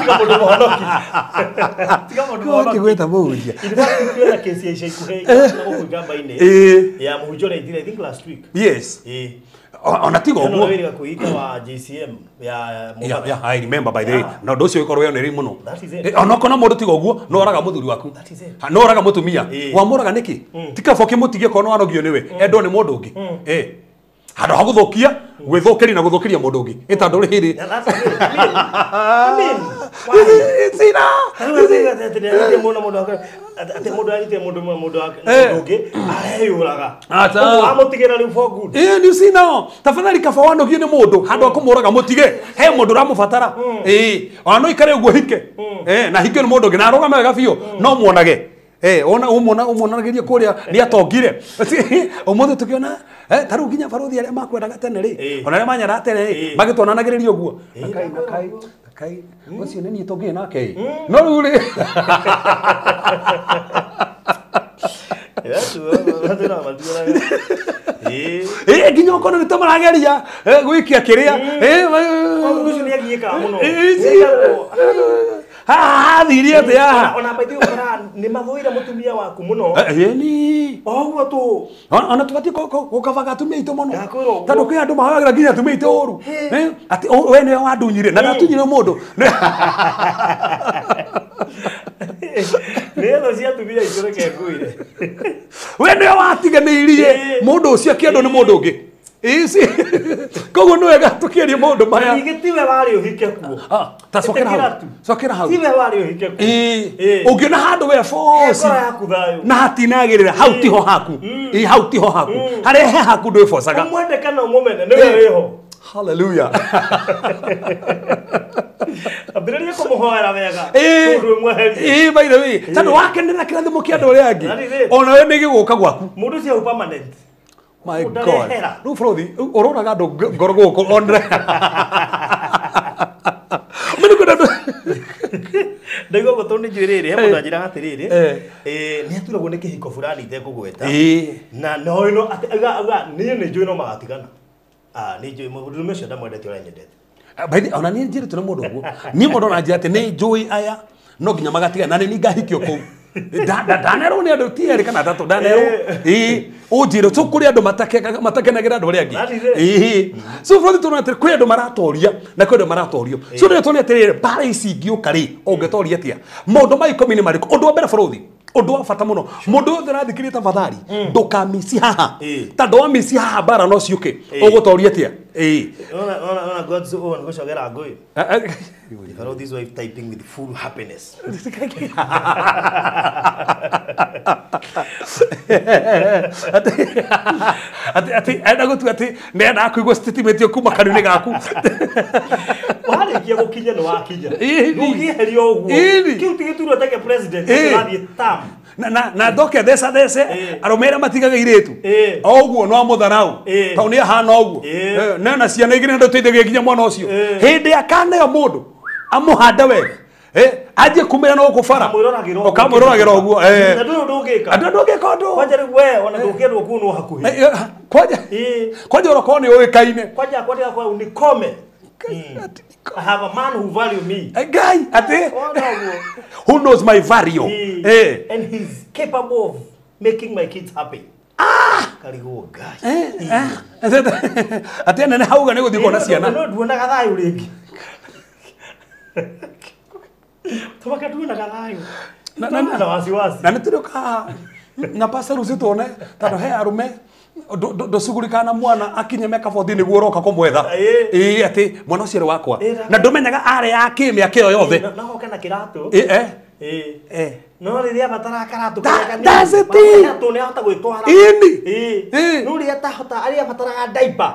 D: tiga mundu muhonoki tiga mundu muhonoki
C: akigweta hujia
D: ilikuwa na kesi ya Sheikh na kugamba ine ya muhujio I think last week
C: yes ona tigo
D: guo no kuita wa JCM ya
C: I remember by the way no docio ikorwo yo neri muno ona kona mundu tigo guo no oraga muthuri waku no oraga mutumia wa muraga niki tikaboke mutigie kono anogio niwe endo ni mundu ungi hado haguthokia gwithokeri na guthokeria mundu ungi itandu rihiri sina
D: ate mundu arite mundu ungi areyuraga ata amutigera ni for good
C: ni sina tafadhali kaba wanogio ni mundu hado akumuraga mutige he mundu ramubatara ona no ikare guo hike na hike ni mundu ungi na aroga mega biu no muonage ona umonageria kuria ni atongire umuthi tukiona taru ginya baruthi aria makwendaga tene ri ona aria manyara tene ri magitonanagereria uguo kai ucio ni nitongie nake no ruri ginya okona nitomarageria gwikia kiria
D: ucio ni agieka muno
C: thiria atia
D: ona baidhi ukora ni mathoira mutumia waku muno
C: ni
D: oguo tu
C: ona tubati gukavaga atumia itu muno tondu kwi andu mahoyagira nginya atumia itu uru ati we niwe wandunyire na ndatunyire mundu
D: nero cia atumia itu reke nguire
C: we niwe watiganirie mundu ucio kiendo ni mundu ungi isi kogo no ega tukiria mundu maya
D: igitiwe wari uhike kuo
C: ta sokera hau
D: tiwe wari uhike
C: kuo ungiona handu we force na hatinagirira hau tiho haku hau tiho haku hare he haku ndwe forcaga
D: umwende kana umumene niwe wiho
C: hallelujah
D: abiriria kumuhoera wega tundu mweheri
C: by the way tandu wakenera kirathimo kia andu aria angi ona we nigiguka gwaku
D: mundu cia permanent
C: my god no frothi ororaga andu ngorogo onre mimi kuna
D: ndaigo gutoni njiriri he mundu anjira atiriri ni aturagwo ni kihiko fulani itekugweta na no ino aga ni njui no magatigana ni njui mundu mecio ndamwendete ora nyendete
C: baidi ona ni njiri tuna mundu guo ni mundu na njira ati ni njui aya no nginya magatigana na ni ngahikio kou danero ni andu tieri kana tatu danero ujiro so kuri andu matakenagira andu aria angi so frothi tuna ati kuri andu maratoria na kuri andu maratorio so ni tuna ati bara ici ngiuka ri ungetoria atia mundu mai komini mariko undu wa mbere frothi undu wa bata muno mundu othe rathikirie tafadhali ndukamisi haha tondu wa misi haha bara no ciuke ugutoria atia
D: ona God's own gucogera ngui Follow this wife typing with full happiness.
C: ati enda gutu ati nenda akuigwa statement yo kuma kanune gaku
D: warikia gukinya no wakinya ndugiherio uguo kiu tigituro take president rathie tam
C: na ndoke thesa these aromera matigaga iretu oguo no amutharau tau ni hana oguo na ciana igire ndo teithagia nginya mwana ucio hindi akana yo mundu amuhanda we aje kumira no gukubara ukamuroragera uguo
D: na ndu ndungika
C: andu ndungika ndu
D: kwanja ri we ona ndungirwo kuno hakuhi
C: kwanja uroko ni uikaine
D: kwanja kwa unikome I have a man who value me.
C: A guy,
D: oh, no.
C: Who knows my value.
D: And he's capable of making my kids happy. Karigo guy.
C: Ate nene hauga nego dikona ciana.
D: No duonaga thayu ringi. Tumaka tuonaga thayu. Na wasiwasi.
C: Na nituruka na pastor usitone tano he arume ndocugurikana mwana akinye meka 14 niguo roka kumwetha ati mwana ucio wakwa na ndumenyaga are yake miaka iyo yothe
D: na hoka na kiratu no riria batara karatu karatu ni ahota gwitwara ini no riria tahota aria bataraga diaper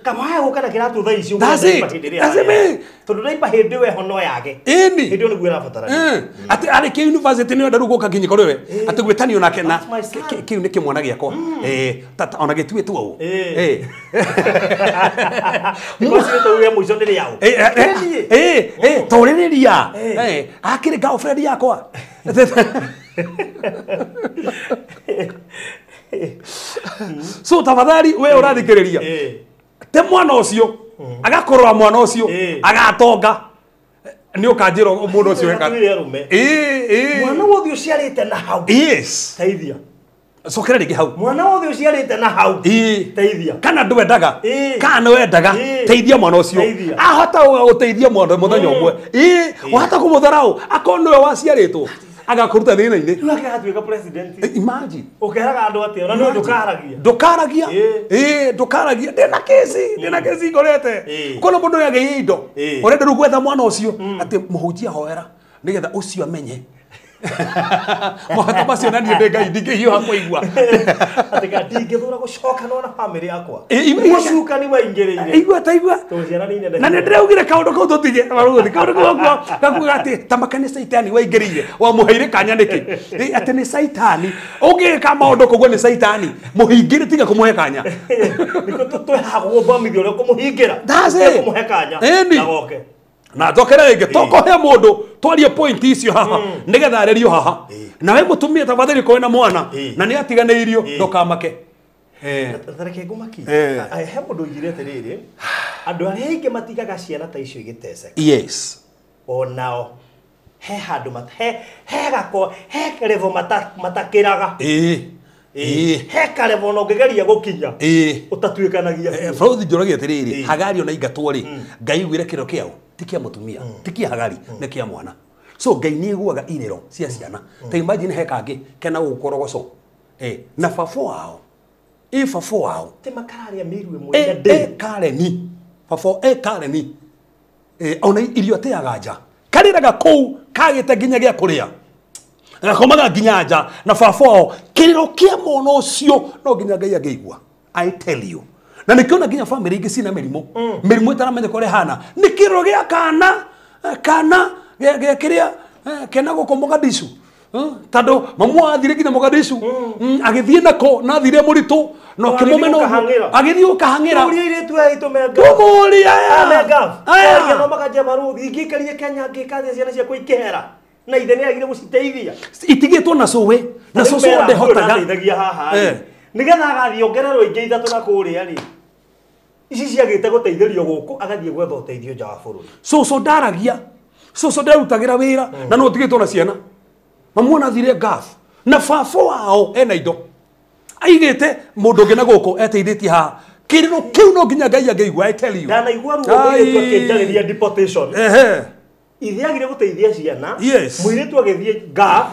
D: kama haya hoka na kiratu thaa icio tondu diaper hindi we hono yake
C: ini
D: hindi ni gwira batara
C: ati ari ki university ni ndaru guka kinyiko riwe ati gwitanio nake na kiu ni kimwana giakwa tata ona gitue tu au
D: mwasi to we muico ndiri yao
C: toririria akiri girlfriend yakwa so tafadhali we urathikiriria te mwana ucio agakorwa mwana ucio agatonga ni ukanjira mundu ucio weka
D: mwana wothe uciarite na hau
C: yes
D: teithia
C: sokera rigi hau
D: mwana wothe uciarite na hau teithia
C: kana ndwendaga kana wendaga teithia mwana ucio ahota guteithia mwana muthenya umwe wahota kumutharau akonwe waciaritwo agakuruta thina-ini
D: nagatuika president
C: imagine
D: ukeraga andu atia na no
C: ndukaragia ndina kesi ngorete kono mundu yage indo urenda rugwetha mwana ucio ati muhunjia hoera nigetha ucio amenye mohata macio nani ndengai ndingihio hakuigua
D: atika ndingithura gucoka no na family yakwa mucuka ni waingiriire
C: igua taigua
D: tuciaranine
C: na nindiraugire kaundu kau tutige baruthi kaundu kau gakuga ati tamakane saitani waingiriire wa muhaire kanya niki ati ni saitani ungika maundu kugwa ni saitani muhingire tiga kumuhe kanya
D: niko tutwehagwo thomithio ria kumuhingira kumuhe kanya na goke
C: na tokera ige tokohe mundu twarie point icio haha nigetha arerio haha na we mutumia tafadhali koe na mwana na ni atiganeirio ndokamake
D: tareke ngumaki he mundu ngirete riri andu aria ingi matigaga ciana ta icio igiteceka
C: yes
D: onao he handu he gako he level matakiraga he karevo no ngegeria gukinya utatuikanagia
C: Frauthi njuragia atiriri hagari ona ingatwo ri ngai gwire kiro kiao tikia mutumia tikia hagari ne kia mwana so ngai ni guaga irero cia ciana ta imagine he kangi kena gukorogoco na fafo wao fafo wao
D: te makararia miru imwe
C: kareni fafo kareni ona irio teaga nja kariraga kou kagite nginya gia kuria gakomaga nginya nja na fafo wao kiriro kia mwana ucio no nginya ngai angeigua I tell you na nikiona nginya family ingi cina mirimu itaramenya kore hana nikiro gia kana gia kiria kena guko Mogadishu tando mamu athire nginya Mogadishu agithie nako na thire muritu no kimomeno agithie ukahangira
D: uri ire tu aitu mega
C: tumuri
D: aya no makaje baru igikarie Kenya ngikaze ciana cia kuikehera na ithene agire guciteithia
C: itigitwo na sowe na soso de hotaga
D: ndeithagia haha nigetha agathie ongererwo ingi ithatu na kuria ri ici ciagite guteithĩrio guku agathie gwetha uteithio nja wa bururi
C: soso ndaragia soso ndarutagira wira na no tigitwo na ciana mamuona thire gaf na fafo wao ena indo aigite mundu ngina guku eteithĩtie ha kiriro kiu no nginya ngai angeigua I tell you
D: ndana igua ruo tukienjariria deportation ithiagire guteithia ciana muiritu agithie gaf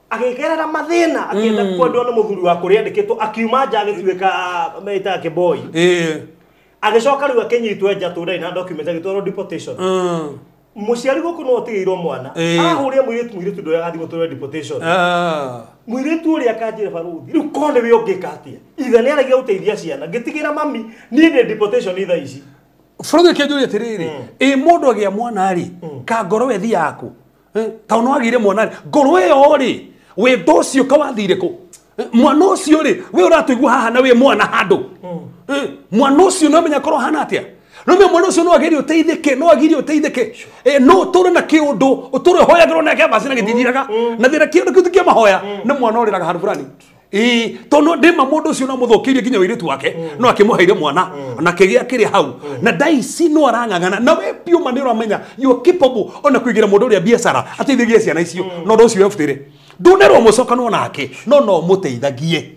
D: agikerera mathina akienda kwendwo na muthuri wa kuria ndikitwo akiuma nja agituika meita kiboi agicoka riu akinyitwo nja turai na document agitwaro deportation muciari guku no tigirwo mwana ahuria muiritu ndo yagathi gutwara deportation muiritu uri akanjira baruthi riu konde we ungika atia ithe ni aragia guteithia ciana ngitigira mami ni deportation itha ici
C: Frauthi kenjuri atiriri mundu agia mwana ri ka ngoro we thi yaku ta no agire mwana ri ngoro yo ri we ndocio kawathire ku mwana ucio ri we uratuigua haha na we mwana handu mwana ucio no menya korwo hana atia no me mwana ucio no agerio teithike no agirio teithike no tore na kiundu utore hoya gero na kaba sina githiraga na thira kiundu kitu kia mahoya ni mwana uriraga handu fulani tono ndima mundu ucio no muthukirie kinya wiritu wake no akimuheire mwana na kigia kiri hau na daisi no arang'ang'ana na we pio maniro amenya you are capable ona kuigira mundu uria biashara ateithagie ciana icio no ndo ucio efutire ndunero mucoka no nake no muteithagie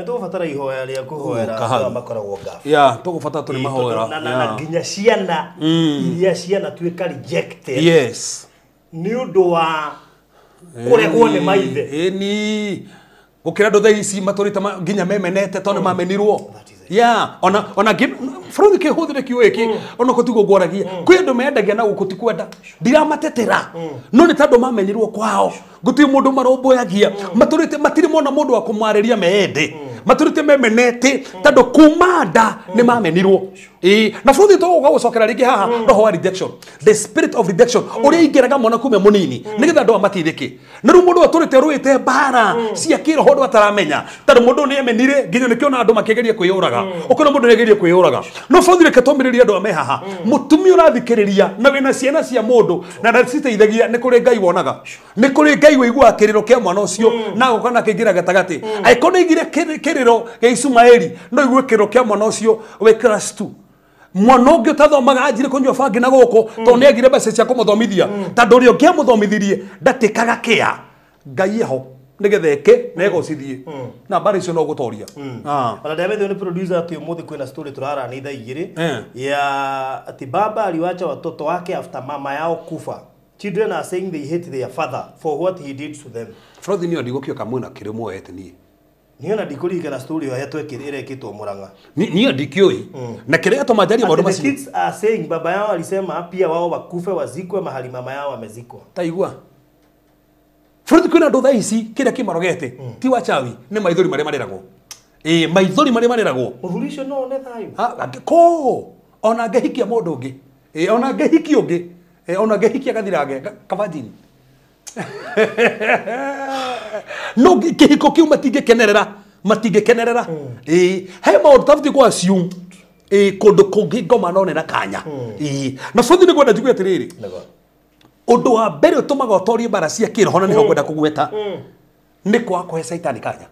D: Ito fatara ihoya ria kuhoera makoragwo ngafu.
C: Ya, tugufata tuli mahoera.
D: Na nginya ciana iria ciana tuika rejected.
C: Yes.
D: Ni undu wa kuregwo ni maithe.
C: Ni gukira ndo thaisi maturita nginya memenete tone mamenirwo. Ya, ona fruthi ke huthire kiu iki ona kutigo gwaragia. Kwi ndo mendagia na gukutikwenda. Ndiramattetera. No ni tando mamenirwo kwao. Guti mundu maromboyagia. Maturite matiri mona mundu wa kumwareria meende. Maturite memenete tando kumanda ni mamenirwo. Na fruthi to gugocokera ringi haha roho wa rejection. The spirit of rejection. Uri ingeraga mona kume munini. Nigetha ndo amatithike. Na ru mundu aturite ruite bara cia kiroho ndo ataramenya. Tando mundu ni emenire nginya nikiona andu makegeria kwiyuraga. Ukona mundu negeria kwiyuraga. No fruthi reke tomiriria andu ame haha. Mutumi urathikiriria na wina ciana cia mundu na ndaciteithagia ni kuri Ngai wonaga. Ni kuri Ngai weigua kiriro kia mwana ucio na gukana kigira gatagati. Aikona igire kiriro ge Ismaeli no igwe kiriro kia mwana ucio we Christ. Mwana ungi utathomaga ajire kunywa bangi na guku to ni agire mbeca cia kumuthomithia tando ri ungia muthomithirie ndatikaga kia Ngai eho nigetheke nego cithie na bari cio no gutoria
D: ona David ni producer ati umuthi kwina story turara ni thaa igiri ya ati baba aliwacha watoto wake after mama yao kufa. Children are saying they hate their father for what he did to them.
C: Frothi ni ndigukio kamwena kirimo ete ni
D: niona ndikurika na story ya twekirire kitwa Murang'a
C: ni ndikioi na kile ato majari maundu
D: macio. The kids are saying baba yao alisema pia wao wakufe wazikwe mahali mama yao amezikwa.
C: Taigua Frothi kwina ndo thaisi kile kimarogete ti wachawi ni maithori mari mareragwo maithori mari mareragwo
D: muhurisho no ne thayu
C: ko ona ngehikia mundu ungi ona ngehiki ungi ona ngehikia gathirage kavajini no kihiko kiu matingekenerera he maundu tafuti kwa assume kundu kungi ngoma none na kanya na Frothi ni gwenda njigwe atiriri undu wa mbere utumaga utorie bara cia kiroho na niho gwenda kugweta ni kwa kohe Saitani kanya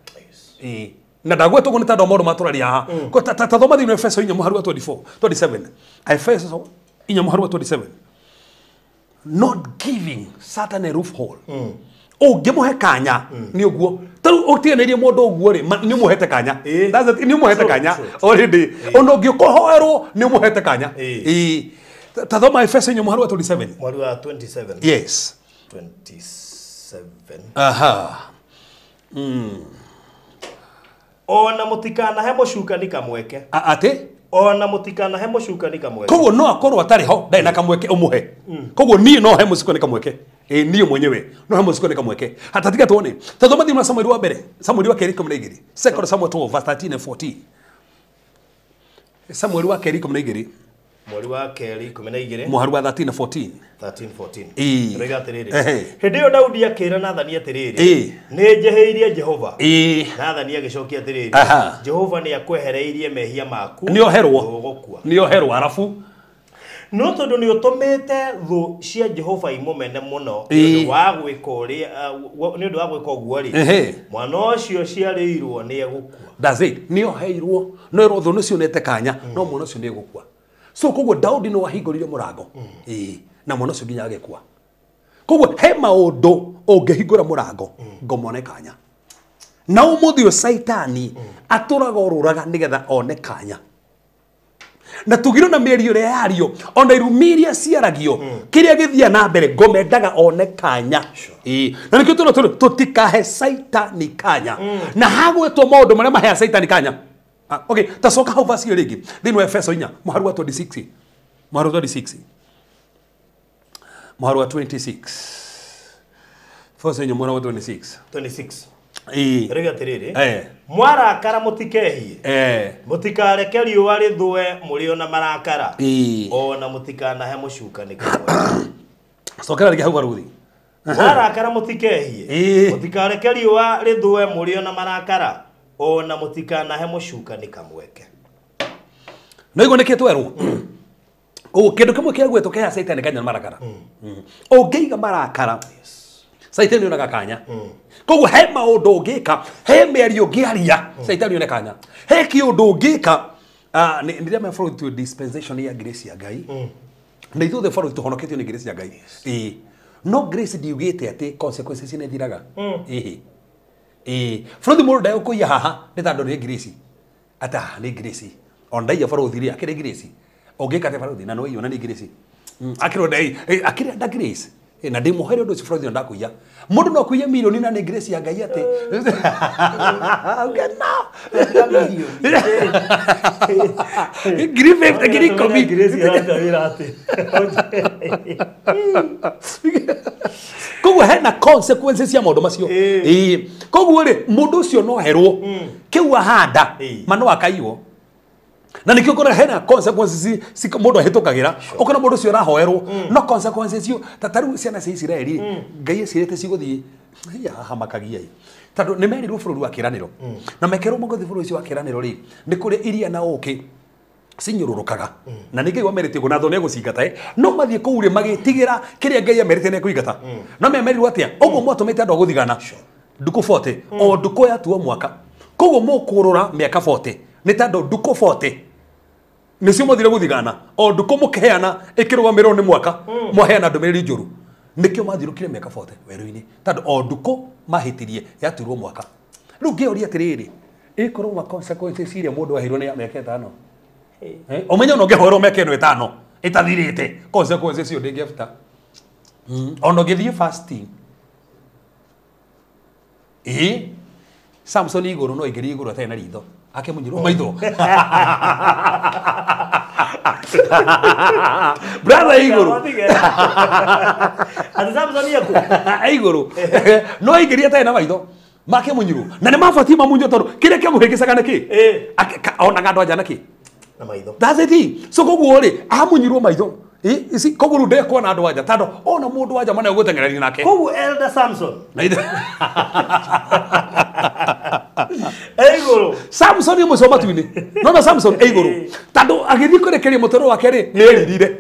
C: na ndagwetwo go ni tando maundu maturaria haha ko tathoma thini Efeso 4:24-27 Efeso 4:27 not giving Satan a roof hole ungimuhe kanya ni uguo taru utianirie mundu uguo ri ni muhete kanya ni muhete kanya already ono ngikuhoerwo ni muhete kanya tathoma Efeso 4:27
D: mwari wa 27
C: yes
D: 27
C: aha
D: ona mutikana he mucukani kamweke
C: ate
D: ona mutikana he mucukani kamweke
C: koguo no akorwo atari ho ndai na kamweke umuhe koguo ni no he mucukani kamweke ni mwenyewe no he mucukani kamweke hata tiga tuone tathoma thima Samueli wa mbere Samueli wa 2:12 2 Samuel 12:13-14 Samueli wa 2:12
D: mwari wa keri 12
C: muharu wa 13-14
D: rega atiriri hindi yo Daudi akira Nathani atiriri ni njeheirie Jehova Nathani agicokia atiriri Jehova ni akwehereirie mehia maku ni oherwo arafu no tondu ni utumite thu cia Jehova imumene muno ni wa gwika uria ni undu wa gwika uguo ri mwana ucio ciarirwo ni egukua
C: that's it ni oheirwo no ro thu no cionete kanya no mwana ucio ni egukua so koguo Daudi no wahingurire murango na mwana ucio nginya agekua koguo he maundu ungihingura murango ngomone kanya na umuthio Saitani aturaga ururaga nigetha one kanya na tugiro na mĩario ĩrĩa yario ona irumiria ciaragio kiria githia na mbere ngomendaga one kanya na nikio tutikahe Saitani kanya na hagwetwo maundu maria mahe Saitani kanya okay tacoka hau verse iyo ringi thini wa Efeso 4 muharu wa 26 muharu wa 26 muharu wa 26 Efeso 4 muharu wa 26
D: rega tiriri mwarakara mutikehie mutikareke riũa rĩthũe muri ona marakara ona mutikana he mucukani kamwe
C: cokera rigi hau baruthi
D: mwarakara mutikehie mutikareke riũa rĩthũe muri ona marakara ona mutikana he mucukani kamweke
C: no igo nä kä twerwo kä ndå kä mwe kä agwä tå kä hea caitani kanya marakara å ngä iga marakara caitani onaga kanya koguo he maå ndå å ngä ka he mä ario å ngä aria caitani one kanya he kä å ndå å ngä ka nä rä a mebå dispensation ya grace ya ngai na ithuothe bå tå honoketio nä grace ya ngai no grace ndiugä te atä consequences nä thiraga bå må ndå ndagå kå ia haha nä tandå nä grace ata nä grace ondaia bå thiri akä rä grace å ngä kate bå na no iona nä grace akä rå ndai akä rä anda grace na ndä må here å ndå å cio ndakå ia må ndå no kå ia milioni na nä grace ya ngai atä ngiri 50 ngiri 10 koguo hena consequences cia maundu macio koguo ri mundu ucio no herwo kiu ahanda mano akaiwo na nikio ngora hena consequences mundu ahitukagira ukona mundu ucio arahoerwo no consequences cio tataru ciana cia Israeli ngai ecirite ciguthie hamakagia tando ni merirwo bururi wa kiraniro na mekerwo mugothi bururi ucio wa kiraniro ri ni kuri iria na uki cinyururukaga na nä ngai wamerete gå natho nä egå cingata no mathiä kå u rä magä tigä kä rä a ngai amerite nä ekåingata no memerirwo atä a å guo mwatå mä te andå a gå thigana ndukå 40 o ndukå yatuo mwaka koguo må kå rå ra mä aka 40 nä tandå ndukå 40 nä cio mathire gå thigana o ndukå må kä heana ä kä rå gamä rwo nä mwaka mwaheana ndå mä rä ri njå ru nä kä o mathirå kire mä aka 40 werå-inä tandå o ndukå mahä tirie yaturwo mwaka rä u ngä oria atä rä rä ä korwo ma consequences iria må ndå ahä rwo nä mä aka 5 omenya no ngehoro meke no 5 itathirite consequences cio ndingefuta ono ngithie fasting Samson iguru no igiri iguru atena ritho ake munyiro maitho brother iguru
D: ati Samson yaku
C: iguru no igiri atena maitho make munyiro na ne mafati mamunyo tondo kire kya muhegecaga niki ona ngando anja niki
D: na maitho
C: that's it so koguo ri amunyirwo maitho isi koguo ru ndekwo na andu anja tando ona mundu anja mana gutengereria nake
D: koguo elder Samson Eiguru
C: Samson ni musoma tuini no Samson eiguru tando agithi kurekeria mutoro wake ri neririre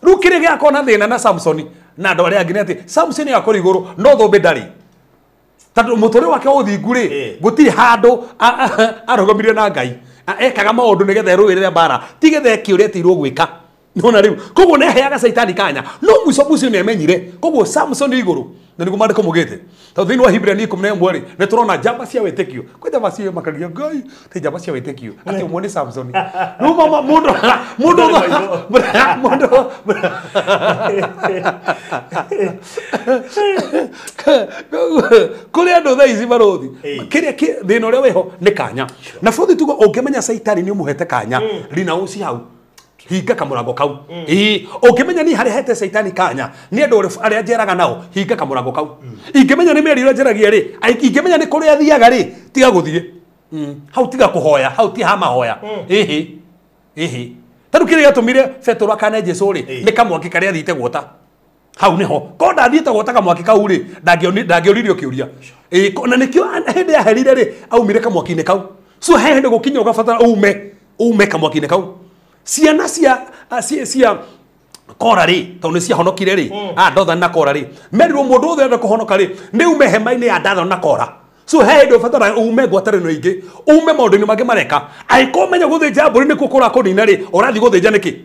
C: ru kire gya kona thina na Samson na andu aria angine ati Samson yakori iguru no thombe ndari tando mutoro wake uthingu ri gutiri handu arogomirie na ngai ekaga maundu nigetha erũĩrĩre mbara tigetha ekiuria tirwo gwika nona riu koguo ne heaga caitani kanya no muico mucio ni amenyire koguo Samson iguru na niguo mandiko mugite to thini wa Hibrania 11 ri ne turona njamba cia wetekio kwenda vacio makagia ngai te njamba cia wetekio ati umone Samson no mama mundu kuri andu tha ici barothi kiria thina uria weho ni kanya na bodi tugo ungemenya caitani ni umuhete kanya rina uci hau hinga kamurango kau ukimenya ni hari hete caitani kanya ni andu aria njeraga nao hinga kamurango kau ingimenya ni meri ira njeragia ri ingimenya ni kuri athiaga ri tiga guthie hau tiga kuhoya hau ti hama hoya tadu kire yatumire Petro akane Jesu ri ni kamwaki karia thite gwota hau niho ko ndathiite gwota kamwaki kau ri ndangĩoririo kiuria na nikio hindi ya herire ri aumire kamwaki-inĩ kau so he hindi gukinya ugabatara ume kamwaki-inĩ kau ciana cia kora ri tondu cia honokire ri Dathan na Kora ri merirwo mundu othe enda kuhonoka ri ni ume hema-inĩ ya Dathan na Kora so he ndo fatara ume gwatarino ingi ume maundu-inĩ mangĩ mareka aiko menya guthinja mburi nikuo kurakunina ri urathi guthinja niki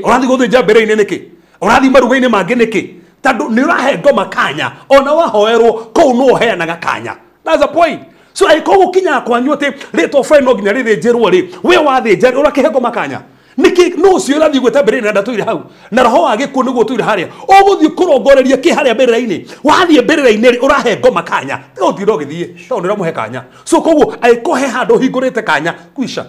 C: urathi guthinja mbere-inĩ niki urathi maruga-inĩ mangĩ niki tandu ni urahe ngoma kanya ona wahoerwo kou no uheanaga kanya that's the point so aiko gukinya kwanyu ati rito friend no nginya rithinjirwo ri we wathinja urakihe ngoma kanya niki no cio rathi gweta mbere na ndatuire hau na roho wa gikuo niguo tuire haria uguthii kurongoreria ki haria mbere-inĩ wathie mbere-inĩ ri urahe ngoma kanya utiro githie tondu uramuhe kanya so koguo aiko he handu hingurite kanya kwisha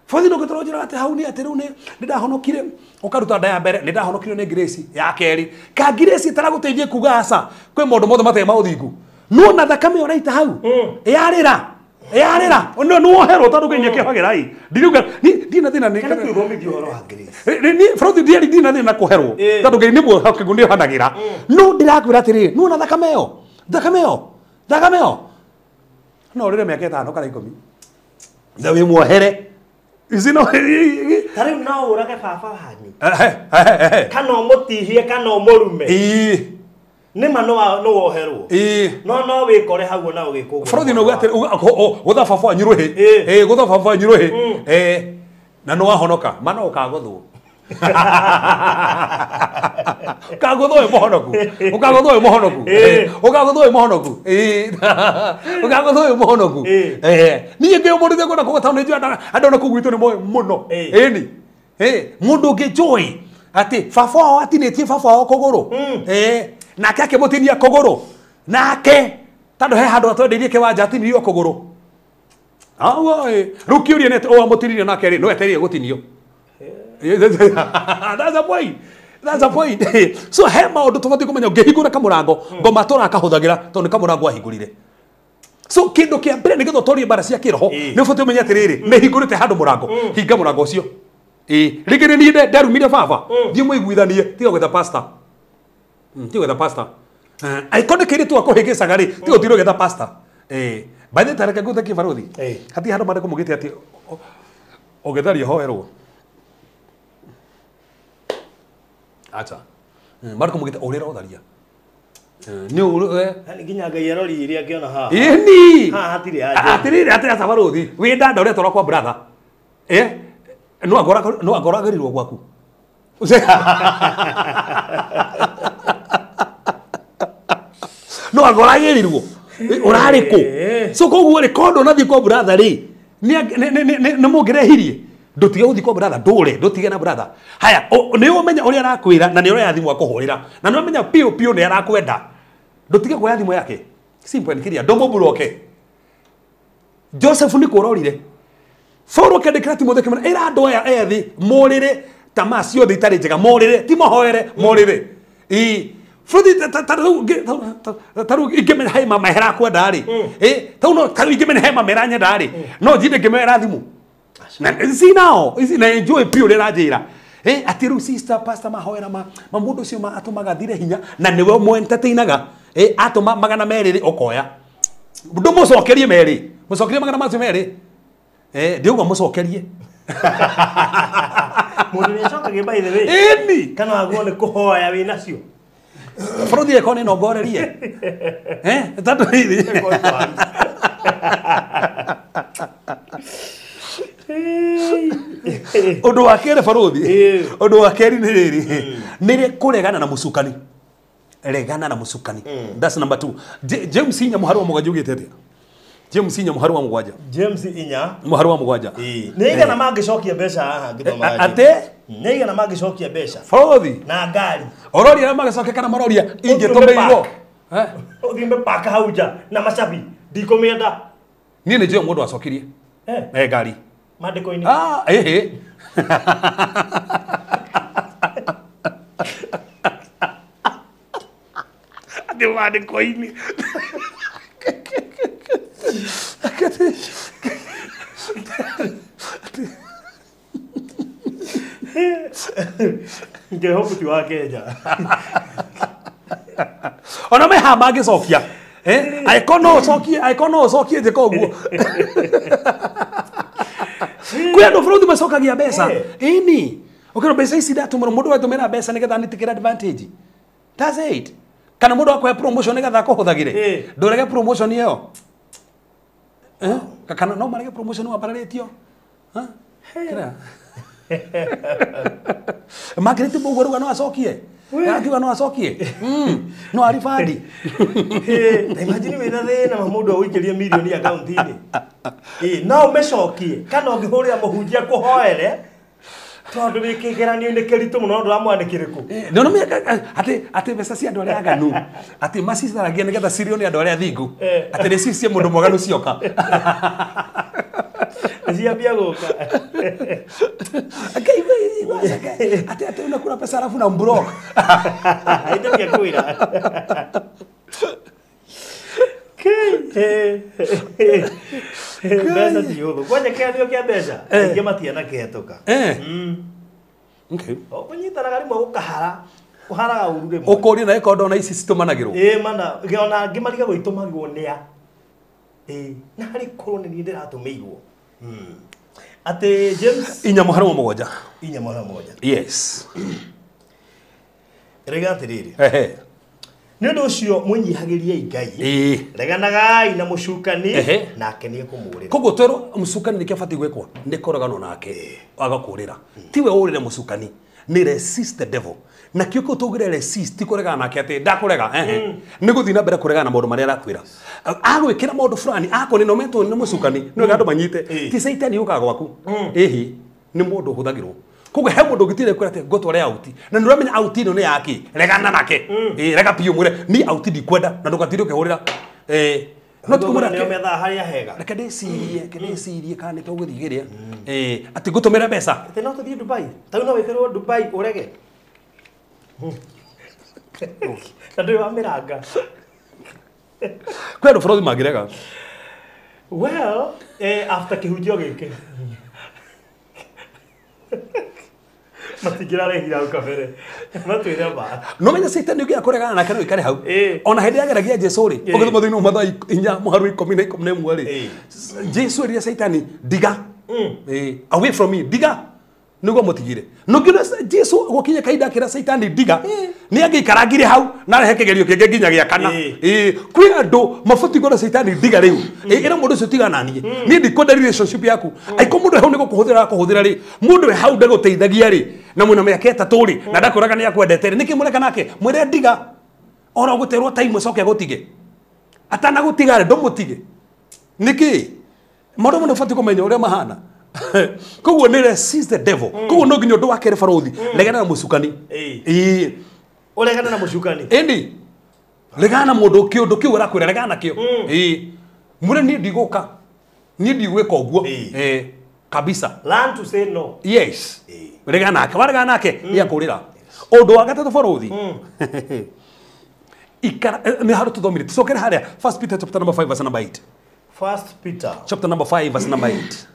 C: Fathi no gitoro njira ati hau ni ati riu ni ndahonokire ukaruta nda ya mbere ni ndahonokire ni grace ya keri ka grace itaraguteithie kuga aca kwi maundu mothe matee mauthingu no na thakame oraita hau yarira no woherwo tondu ngai niekihogerai ndiruga ndina thina ni
D: kana kwithomithio horo wa grace
C: ni Fathi ndiari ndina thina kuherwo tondu ngai niguo hakigunio hanagira no ndirakwira atiri no na thakame yo no rire miaka 5 kana 10 thawi muohere Isino.
D: Tari no urage baba wanyu. Kana umutihie kana umurume. Nima no woherwo. No wikore hau na ugikugwo.
C: Frodi no gate gutha baba wanyu ruhi. Gutha baba wanyu ruhi. Na no wahonoka mana ukagothwo. Ukagothwo mohonoku. Ukagothwo mohonoku. Ukagothwo mohonoku. Ukagothwo mohonoku. Niye nge umurithia kwenda kugota ne jwa andona kugwitwo ni moyo muno. Ni. Mundu ngejoy ati baba wao atinetie baba wao kuguru. Nake akimutinia kuguru. Nake tando he handu atwenderie kiwanja atinirio kuguru. Rukiurie net o amutiririo nake ri no eterie gutinio. That's a point. That's a point. So he maundu tubati kumenya ngehingura kamurango ngoma tora akahuthagira tondu kamurango ahingurire. So kindu kia mbere nigetho torie bara cia kiroho ni ubati umenya atiriri ni hingurite handu murango hinga murango ucio. Rigire ni ndarumire baba thie muiguithanie tiga gwetha pastor. Tiga gwetha pastor. Aikone kiri tu akuhigicaga ri tiga utiro gwetha pastor. By the time gutha kibaruthi hati handu mare kumugite ati ogetharia hoerwo. Acha. Marko mugite orera otharia. Ni
D: hani ginya ngai erori iria akiona ha.
C: Ni.
D: Ha hatiri aje.
C: Hatiri ati sabaruthi. We ndanda ore toro kwa brother. No agora gerirwo gwaku. No agora gerirwo. Urariko. So koguo ri kondo nathi kwa brother ri. Ni mugirehirie. Ndutige guthi kwa brother ndutige na brother. Haya ni umenya uri arakwira na ni uri yathimwo akuhurira. Na ni umenya pio ni arakwenda. Ndutige kwa yathimwo yake. Simple nikiria ndomo buroke. Joseph ni kurorire. Foro kendekira Timothy kimana era andu aya ethi murire tamasio thi tari njega murire ti mohoere murire. Frodi taru igeme hai mama hera kwenda ri. Tau no taru igeme hai mama hera nyenda ri. No jinde gemera thimu. Na sinao isi na enjoy pio le rajira atiru sister pastor mahoera mundu cio atumaga thire hinya na niwe mo entertainaga atuma magana meriri okoya ndu mucokerie meri mucokerie magana macio meri ndiuga mucokerie
D: mundu ni cokagie by the way
C: ni
D: kana aguo ni kuhoya wi nacio
C: Frodi ekone no gorerie tatu hivi Odo wakere Farodhi. Odo wakeri ni riri. Nire kuregana na musukani. Regana na musukani. That's number 2. James Inya muharu wa mugwaja ugete. James Inya muharu wa mugwaja.
D: James Inya
C: muharu wa mugwaja.
D: Niga na magicokia mbeca haha ngithoma.
C: Ate?
D: Niga na magicokia mbeca.
C: Farodhi.
D: Na ngari.
C: Ororia na magicokia kana maroria inge tomeiro.
D: Uthimbe paka hauja na macabi. Ndikomenda.
C: Ni ne jwe mundu acokirie. Ngari.
D: Mandiko-ini.
C: Ade mandiko-ini.
D: Ngehopu ti wa Kenya.
C: Ona me hama ngicokia. Aikono cokie je koguo. Kuya ndo Frodi macokagia mbeca. Ini. Ukiro mbeca ici ndatumura mundu watumira mbeca nigetha nitikira advantage. That's it. Kana mundu akwa promotion nigetha kuhuthagire. Ndurege promotion iyo. Kana no marege promotion wa pararetio. Kira. Magreti buguru no acokie. Akiwa no acokie. No arifadi.
D: Imagine wina thina mundu uikiria milioni account-ini. No mecokie kana ungihurira muhunjia kuhoere tondu wikigeranio-ini kiritu muno ndu amwandikiriku.
C: No me ati mbeca cia andu aria aganu. Ati macicaragia nigetha cirio ni andu aria thingu. Ati ni cicie mundu mwaganu cioka.
D: Ziambia guka.
C: Ati unakula pesa alafu na mbrock.
D: Haida pia kuira. Mbeca ti huthu. Kwanja kĩanio kĩa mbeca aingĩ matianakĩhetũka.
C: Okay.
D: Ũnyitanaga rĩmwe ũkahara. Ũharaga ũru rĩmwe.
C: Ũkũria na ikondo na ici citũmanagĩrwo.
D: Mana ona angĩ mariga gwĩtũmagĩrwo nĩa. Na harĩ korwo nĩ niĩ ndĩratũmĩirwo. ate James
C: inya muharamo moja
D: inya mwana moja
C: yes
D: rega atiriri
C: ehe
D: nendo cio munyihagiria Ngai reganagai na mucukani nake ni kumurira
C: kogo twero mucukani ni kibati gwekwa ni koragano nake agakurira tiwe urire mucukani ni resist the devil na kiuko tugire resist tikorega nake ati ndakurega ni guthina mbere kurega na maundu maria arakwira agwikira maundu fulani akoni no meto ni mucukani no gandu manyite ti saitani ukaga gwaku ehi ni mundu huthagirwo kogo he mundu gitire kwira ati ngotware out na nuramenya out ino ni yaki regana nake rega piyo mwire ni out di kwenda na ndukatire ukehurira no tukumura
D: ni metha haria hega
C: reke ndicirie kana to guthigiria ati gutumira mbeca
D: ati no tuthie Dubai tau no wikirwo Dubai urege ndio wa miranga
C: kwero frodi magirega
D: well after kihunjio giki matigira rehira ukabere matwire ba
C: no menya saitani ugia kuregana nake no ikare hau ona hindi ageragia Jesu ri ugithoma thino mathai inya muharu 11 ri Jesu ri saitani diga away from me diga niguo mutigire no ngino Jesu gukinya kaida kira saitani diga ni agikaragire hau na rehe kigerio kinge nginya gia kana kwi andu mafuti gora saitani diga riu ira mundu ucio tigana nie ni ndikunda relationship yaku aiko mundu hau niguo kuhuthira ri mundu we hau ndaguteithagia ri na muna miaka itatu ri na ndakuraga ni akwendete ri niki mureka nake mwire diga ora guterwo time coke gutige atana gutiga ri ndomutige niki maundu mundu fati kumenya uria mahana koguo ni resist the devil koguo no nginya ndu wakere farothi regana na mucukani
D: uregana na mucukani
C: endi regana na mundu kiundu kiu arakwira regana nakio mure ni ndiguka ni ndigweka uguo kabisa
D: learn to say no
C: yes regana nake warega nake ni akurira undu wa gatatu farothi ikara ni haru tuthomire tusokere haria 1 Peter chapter number 5 verse number 8
D: 1 Peter
C: chapter number 5 verse number 8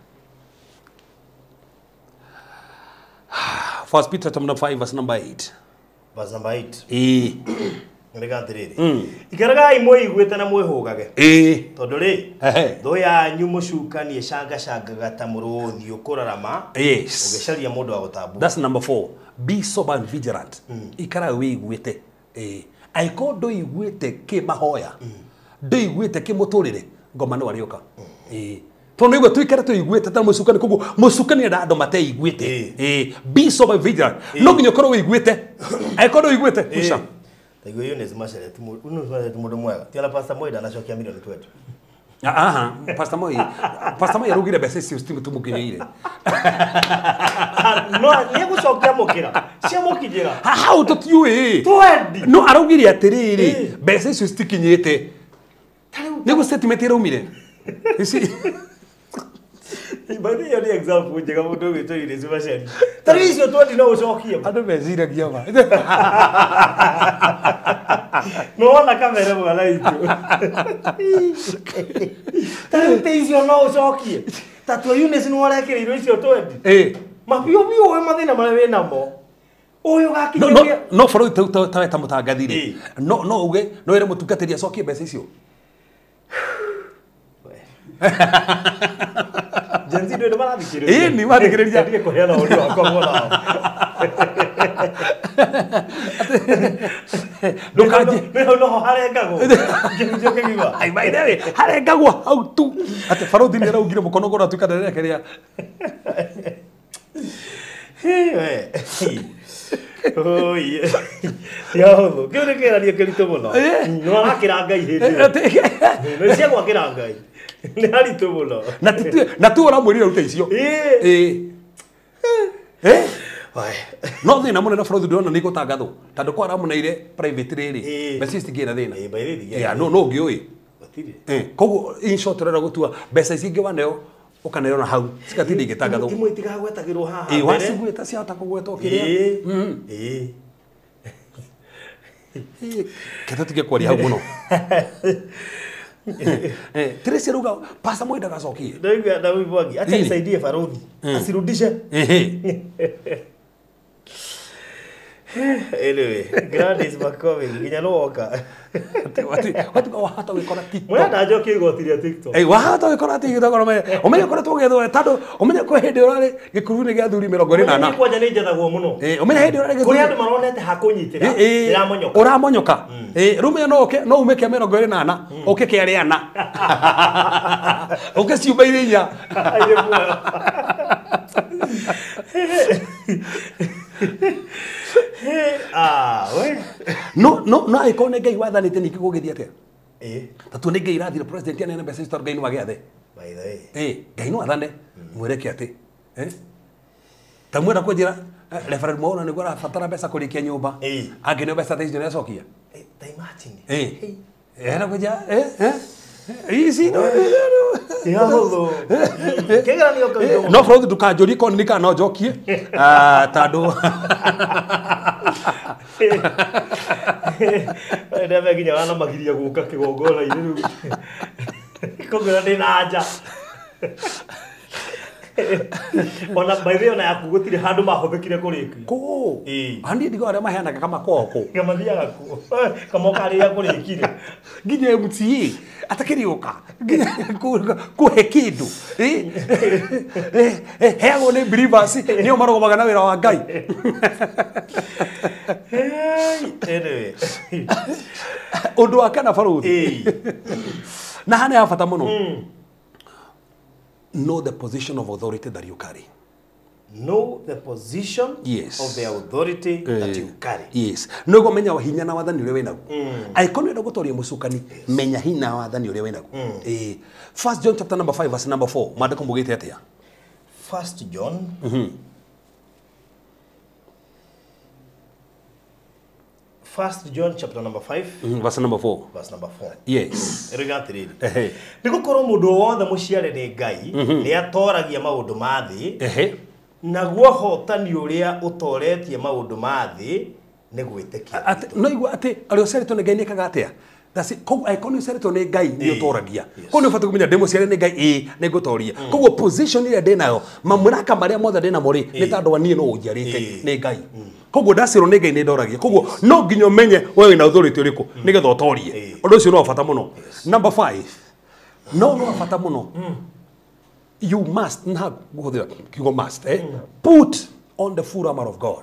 C: 1 Peter chapter number 5 verse number 8
D: verse number 8 rega atiriri ikaragai mwiguite na mwihugage tondu ri tho yanyu mucukani ecanga ta muruthi ukurarama ugicaria mundu wa gutambu
C: that's number 4 be sober and vigilant ikara wiguite aiko ndo iguite ki mahoya ndo iguite ki muturire ngoma no arioka tono igwe tuikara tu iguite ta mucukani koguo mucukani nda ando mate iguite be sober and vigilant no nginyo korwo iguite aiko ndo iguite kusha
D: Taigwe Eunice Mashere mundu mwega tiala Pastor Moida anacokia milioni 20
C: Pastor Moi arugire mbeca icio tumukinyeire
D: no ni gucokia mukira cia mukijira
C: how tutiui
D: 20
C: no arugire atiriri mbeca icio citikinyite nigu statement iraumire isi
D: Bani yo ni example njega mundu witu Eunice Mashere tari icio 20 no ucokie
C: andu meciragia ma
D: no ona kamera mwana itu tari icio no ucokie tatu Eunice no arekereirwo icio 20 mapio we mathina mara we namo uyu gakinya
C: no foro ta mutangathire no uge no ire mutungatiri acokie mbeca icio Jenzi ndio marathikiriria ni mathikiriria ndige kuheana audio akwa mwana ndukaje no harengagwo ngĩnjio kĩgiwa ai by the way harengagwo hau tu ate farothi nĩ raugire mũkono gora tuika nderekeria
D: we oi yao kĩone kĩrania kĩritũ mũno no arakĩra Ngai hĩndĩ no cia gwakĩra Ngai nĩ haritũ mũno
C: na tu ũramwĩrire rute icio no thina munene farothi ndona ni gutangathwo tondu kwa ramuneire private riri mbeca citingĩra thina no ngiũĩ koguo in short rera gutua mbeca ici ingĩ waneo ukanero na hau cigatinde igĩtangathwo
D: imwe itigagwetagĩrwo haha mbere
C: wacigwĩta ciahota kũgwetwo kĩrĩa ketha tige kwaria hau mũno Teresa ruga Pastor Moi ndagacokie
D: ndio ndio bwagi acha nisaidie farothi asirudishe Anyway, Gladys Makovi, nginya no woka.
C: Watu wahata wikora TikTok.
D: Mwana ndajoke igotiria TikTok.
C: Wahata wikora TikTok omenye kora tugethwo tando omenye ko hindi urari gikuruini gya thuri 28.
D: Kwanja ni njethagwo muno.
C: Omenye hindi urari
D: kuri andu maronete hakunyitira iramonyoka.
C: Uramonyoka. Rume no umeke 28 oke kiariana. Oke ciumba irinya. No aikone ngai wathanite niki gugithia atia tatu ni ngai irathire president ane mbeca citor ngai no agiathe
D: by the way
C: ngai no athane mwireke ati tamwira kujira referendum ona ni gora fatara mbeca kurikia nyumba angine mbeca taicio ne cokia
D: imagine
C: era kuja easy no
D: ya hodo kega ni okayo
C: no fraud dukanjuri kon ni kana jokie tando
D: nda meginya wana magiria guka kigongona iri kogora ndi naja ona baithio na yaku gutire handu mahuthikire kuriki
C: ko andi ndigo aria maheanaga kama koko
D: kama thiaga ku kama karia kurikire
C: nginya MCA atakiriuka kuhe kindu heagwo ni believers nio marogomaga na wira wa ngai
D: anyway
C: undu wa kana baruthi na hana ya bata muno know the position of authority that you carry.
D: Know the position of the authority that you carry.
C: Yes. Nugo menya wa hinya na wathani ule wenagu. Aikoni ndo gutoria musukani menya hinya wathani ule wenagu. 1 John chapter number 5 verse number 4. Madako mugite atia.
D: 1 John 1 John chapter number 5
C: verse number 4.
D: Verse number 4.
C: Yes.
D: Erigatiriri. Nigukorwo mundu wothe muciare ni Ngai ni atoragia maundu ma thi. Naguo hotani uria utoretie maundu ma thi ni gwitikia.
C: No igua ati ari uciaritwo ni Ngai ni kagatia. That's it. Ko aikoni uciaritwo ni Ngai ni utoragia. Ko ni ufatu kumenya demo ciare ni Ngai ni gutoria. Koguo position ile ndinayo mamuraka maria mothe ndina muri ni tandu wanie no unjiarite ni Ngai. Koguo ndaciro ni Ngai ni ndoragia. Koguo no nginyo menye wewe na authority uriku nigetha utorie. Undu ucio no bata muno. Number 5. No bata muno. You must you must put on the full armor of God.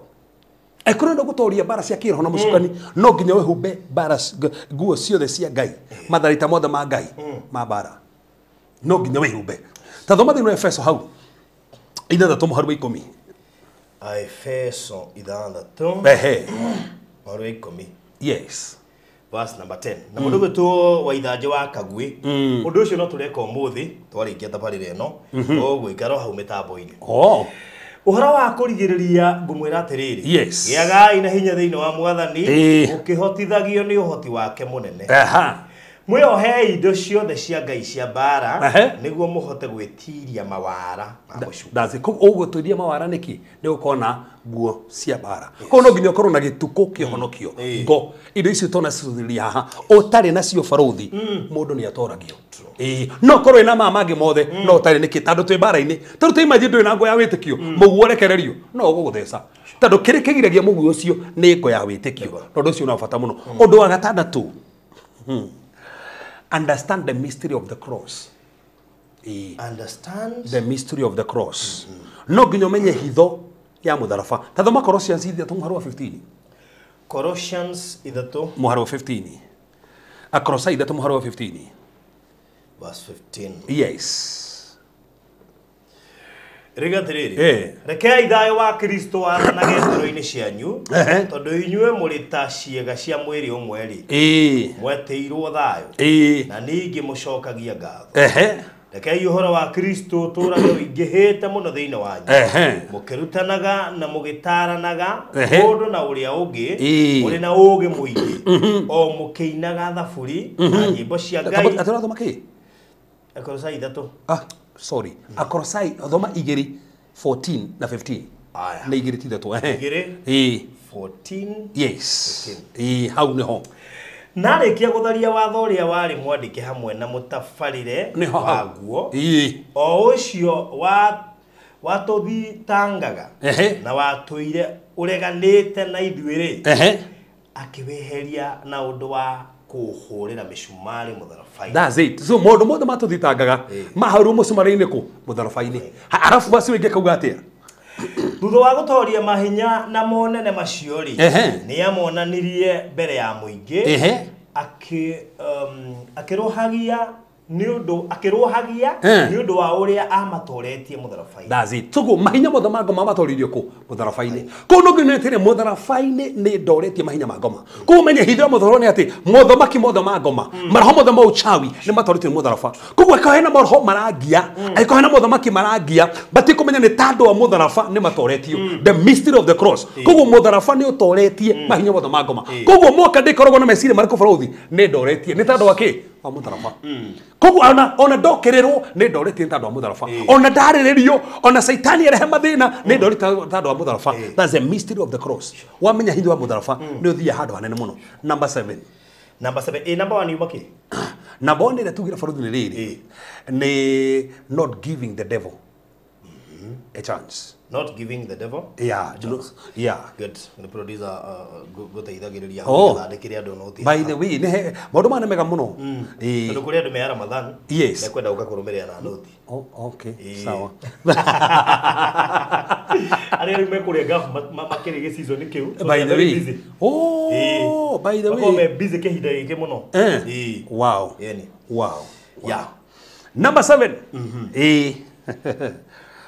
C: Ekono gutoria bara cia kiroho na musukani no nginya wehumbe bara nguo ciothe cia Ngai matharita mothe ma Ngai ma bara no nginya wehumbe ta thoma thino Efeso hau ithathatũ mũhari wa 10
D: Efeso ithathatũ mũhari wa 10 yes verse number 10 na mundu gwitu wa ithanje wa kagwi undu ucio no tureka umuthi twarikia tabarire no ogwikara hau mitambo-ini uhoro wa kurigiriria ngumwira atiriri giagai na hinya thiini wa mwathani ukihotithagio ni uhoti wake munene mwiyohe indo ciothe cia Ngai cia bara niguo muhote gwitiria mawara ma gucuka
C: ndazi ko ugutwiria mawara niki ni ukona nguo cia bara ko no nginya ukorwo na gituko kihonokio ngo indo icio tona cithiria haha utari nacio baruthi mundu ni atoragio no korwo ina mamangi mothe no utari niki tandu twi bara-ini tandu twi imagine ndwi na ngo ya witikio muguo rekererio no ugugutheca tandu kiri kigiragia muguo ucio ni ngo ya witikio tondu ucio na bata muno undu wa gatandatu understand the mystery of the cross.
D: Understand
C: the mystery of the cross. No nginya menye hitho ya mutharaba. Tathoma Colossians 3:15.
D: Colossians
C: 3:15. Across 3:15.
D: Verse 15.
C: Yes.
D: Rigatiriri. Rekei thayo wa Kristo wathanage ngoro-ini cianyu tondu inyue muri ta ciega cia mwiri umwe ri mweteirwo thayo na ningi mucokagia ngatho rekei uhoro wa Kristo turage uingihite muno thiini wanyu mukirutanaga na mugitaranaga mundu na uria ungi muri na ugi muingi o mukiinaga thaburi na nyimbo cia Ngai
C: atarathoma ki
D: Akolosai 3
C: sorry Akolosai thoma 2:14 na 15 na 2:3
D: 14
C: yes hau niho
D: narikia gutharia watho uria wari mwandike hamwe na mutafarire waguo o ucio watuthitangaga na watuire ureganite na ithuire
C: ehe
D: akiweheria na undu wa kuhurira mishumari mutharabai.
C: That's it. So modo modo matuthitangaga maharu musumari-ini ku mutharabai-ini. Arafu basi wenge kauga atia
D: thutha wa gutoria mahinya na monene macio ri ni amonanirie mbere ya muingi akirohagia ni undu wa uria amatoretie mutharabai.
C: That's it. Tugo mahinya mothe ma ngoma matoririo ku mutharabai-ini. Ko no nginetire mutharabai-ini ni ndoretie mahinya ma ngoma. Ko menye hithira mutharoni ati mothamaki mothe ma ngoma marho mothe ma uchawi ni matoretie mutharaba. Ko gwe kahena marho marangia ai kahena mothamaki marangia bati kumenya ni tando wa mutharaba ni matoretio. The mystery of the cross. Ko mutharaba ni utoretie mahinya mothe ma ngoma. Ko moka ndikoragwo na meciri mariko farothi ni ndoretie ni tando wa ki wa mutharaba. Kogu ona ndokererwo ni ndoretie tando wa mutharaba. Ona ndariririo ona saitani erehe mathina ni ndoretie tando wa mutharaba. That's the mystery of the cross. Wamenya hindu wa mutharaba ni uthia handu hanene muno. Number 7.
D: Number 7. Number 1 yubaki.
C: Number 1 ile tugira faruthi ni riri ni not giving the devil a chance.
D: Not giving the devil?
C: Yeah, yeah.
D: Good. The producer good idagiriria
C: andikire andu no. By the way, ne maundu mana mega muno.
D: Ndu kuri andu me Ramadan.
C: Yes.
D: Ne kwenda ugakurumiria na noti.
C: Oh, okay. Sawa.
D: Ari me kuri gafu makiri ge season kiu.
C: By the way. Oh, by the way.
D: Ko me busy ke hida ke muno.
C: Wow.
D: Yani.
C: Wow.
D: Yeah.
C: Number 7.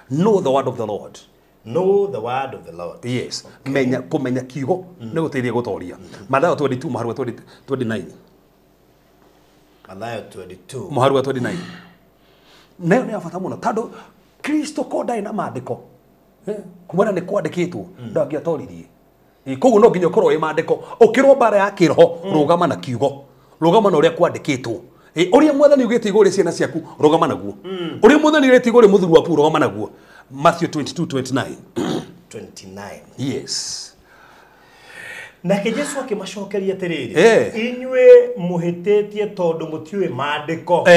C: Know the word of the Lord.
D: Know the word of the Lord.
C: Yes. Okay. Kumenya kiugo ni guteithia gutoria. Mathayo 22 muharu 29.
D: Mathayo 22
C: muharu 29. Nayo ni afata muno tando Kristo kodai na maandiko. Kumana ni kwandikitwo ndangiatoririe. Koguo no nginya korwo i maandiko ukirwo bara ya kiroho rugama na kiugo. Rugama na uria kwandikitwo. Uria mwathani ugite igore ciana ciaku rugama naguo. Uria mwathani ugite igore muthuru waku rugama naguo. Matthew 22:29.
D: 29.
C: Yes.
D: Nake Jesu akimacokeria atiriri inywe muhitetie tondu mutiwe maandiko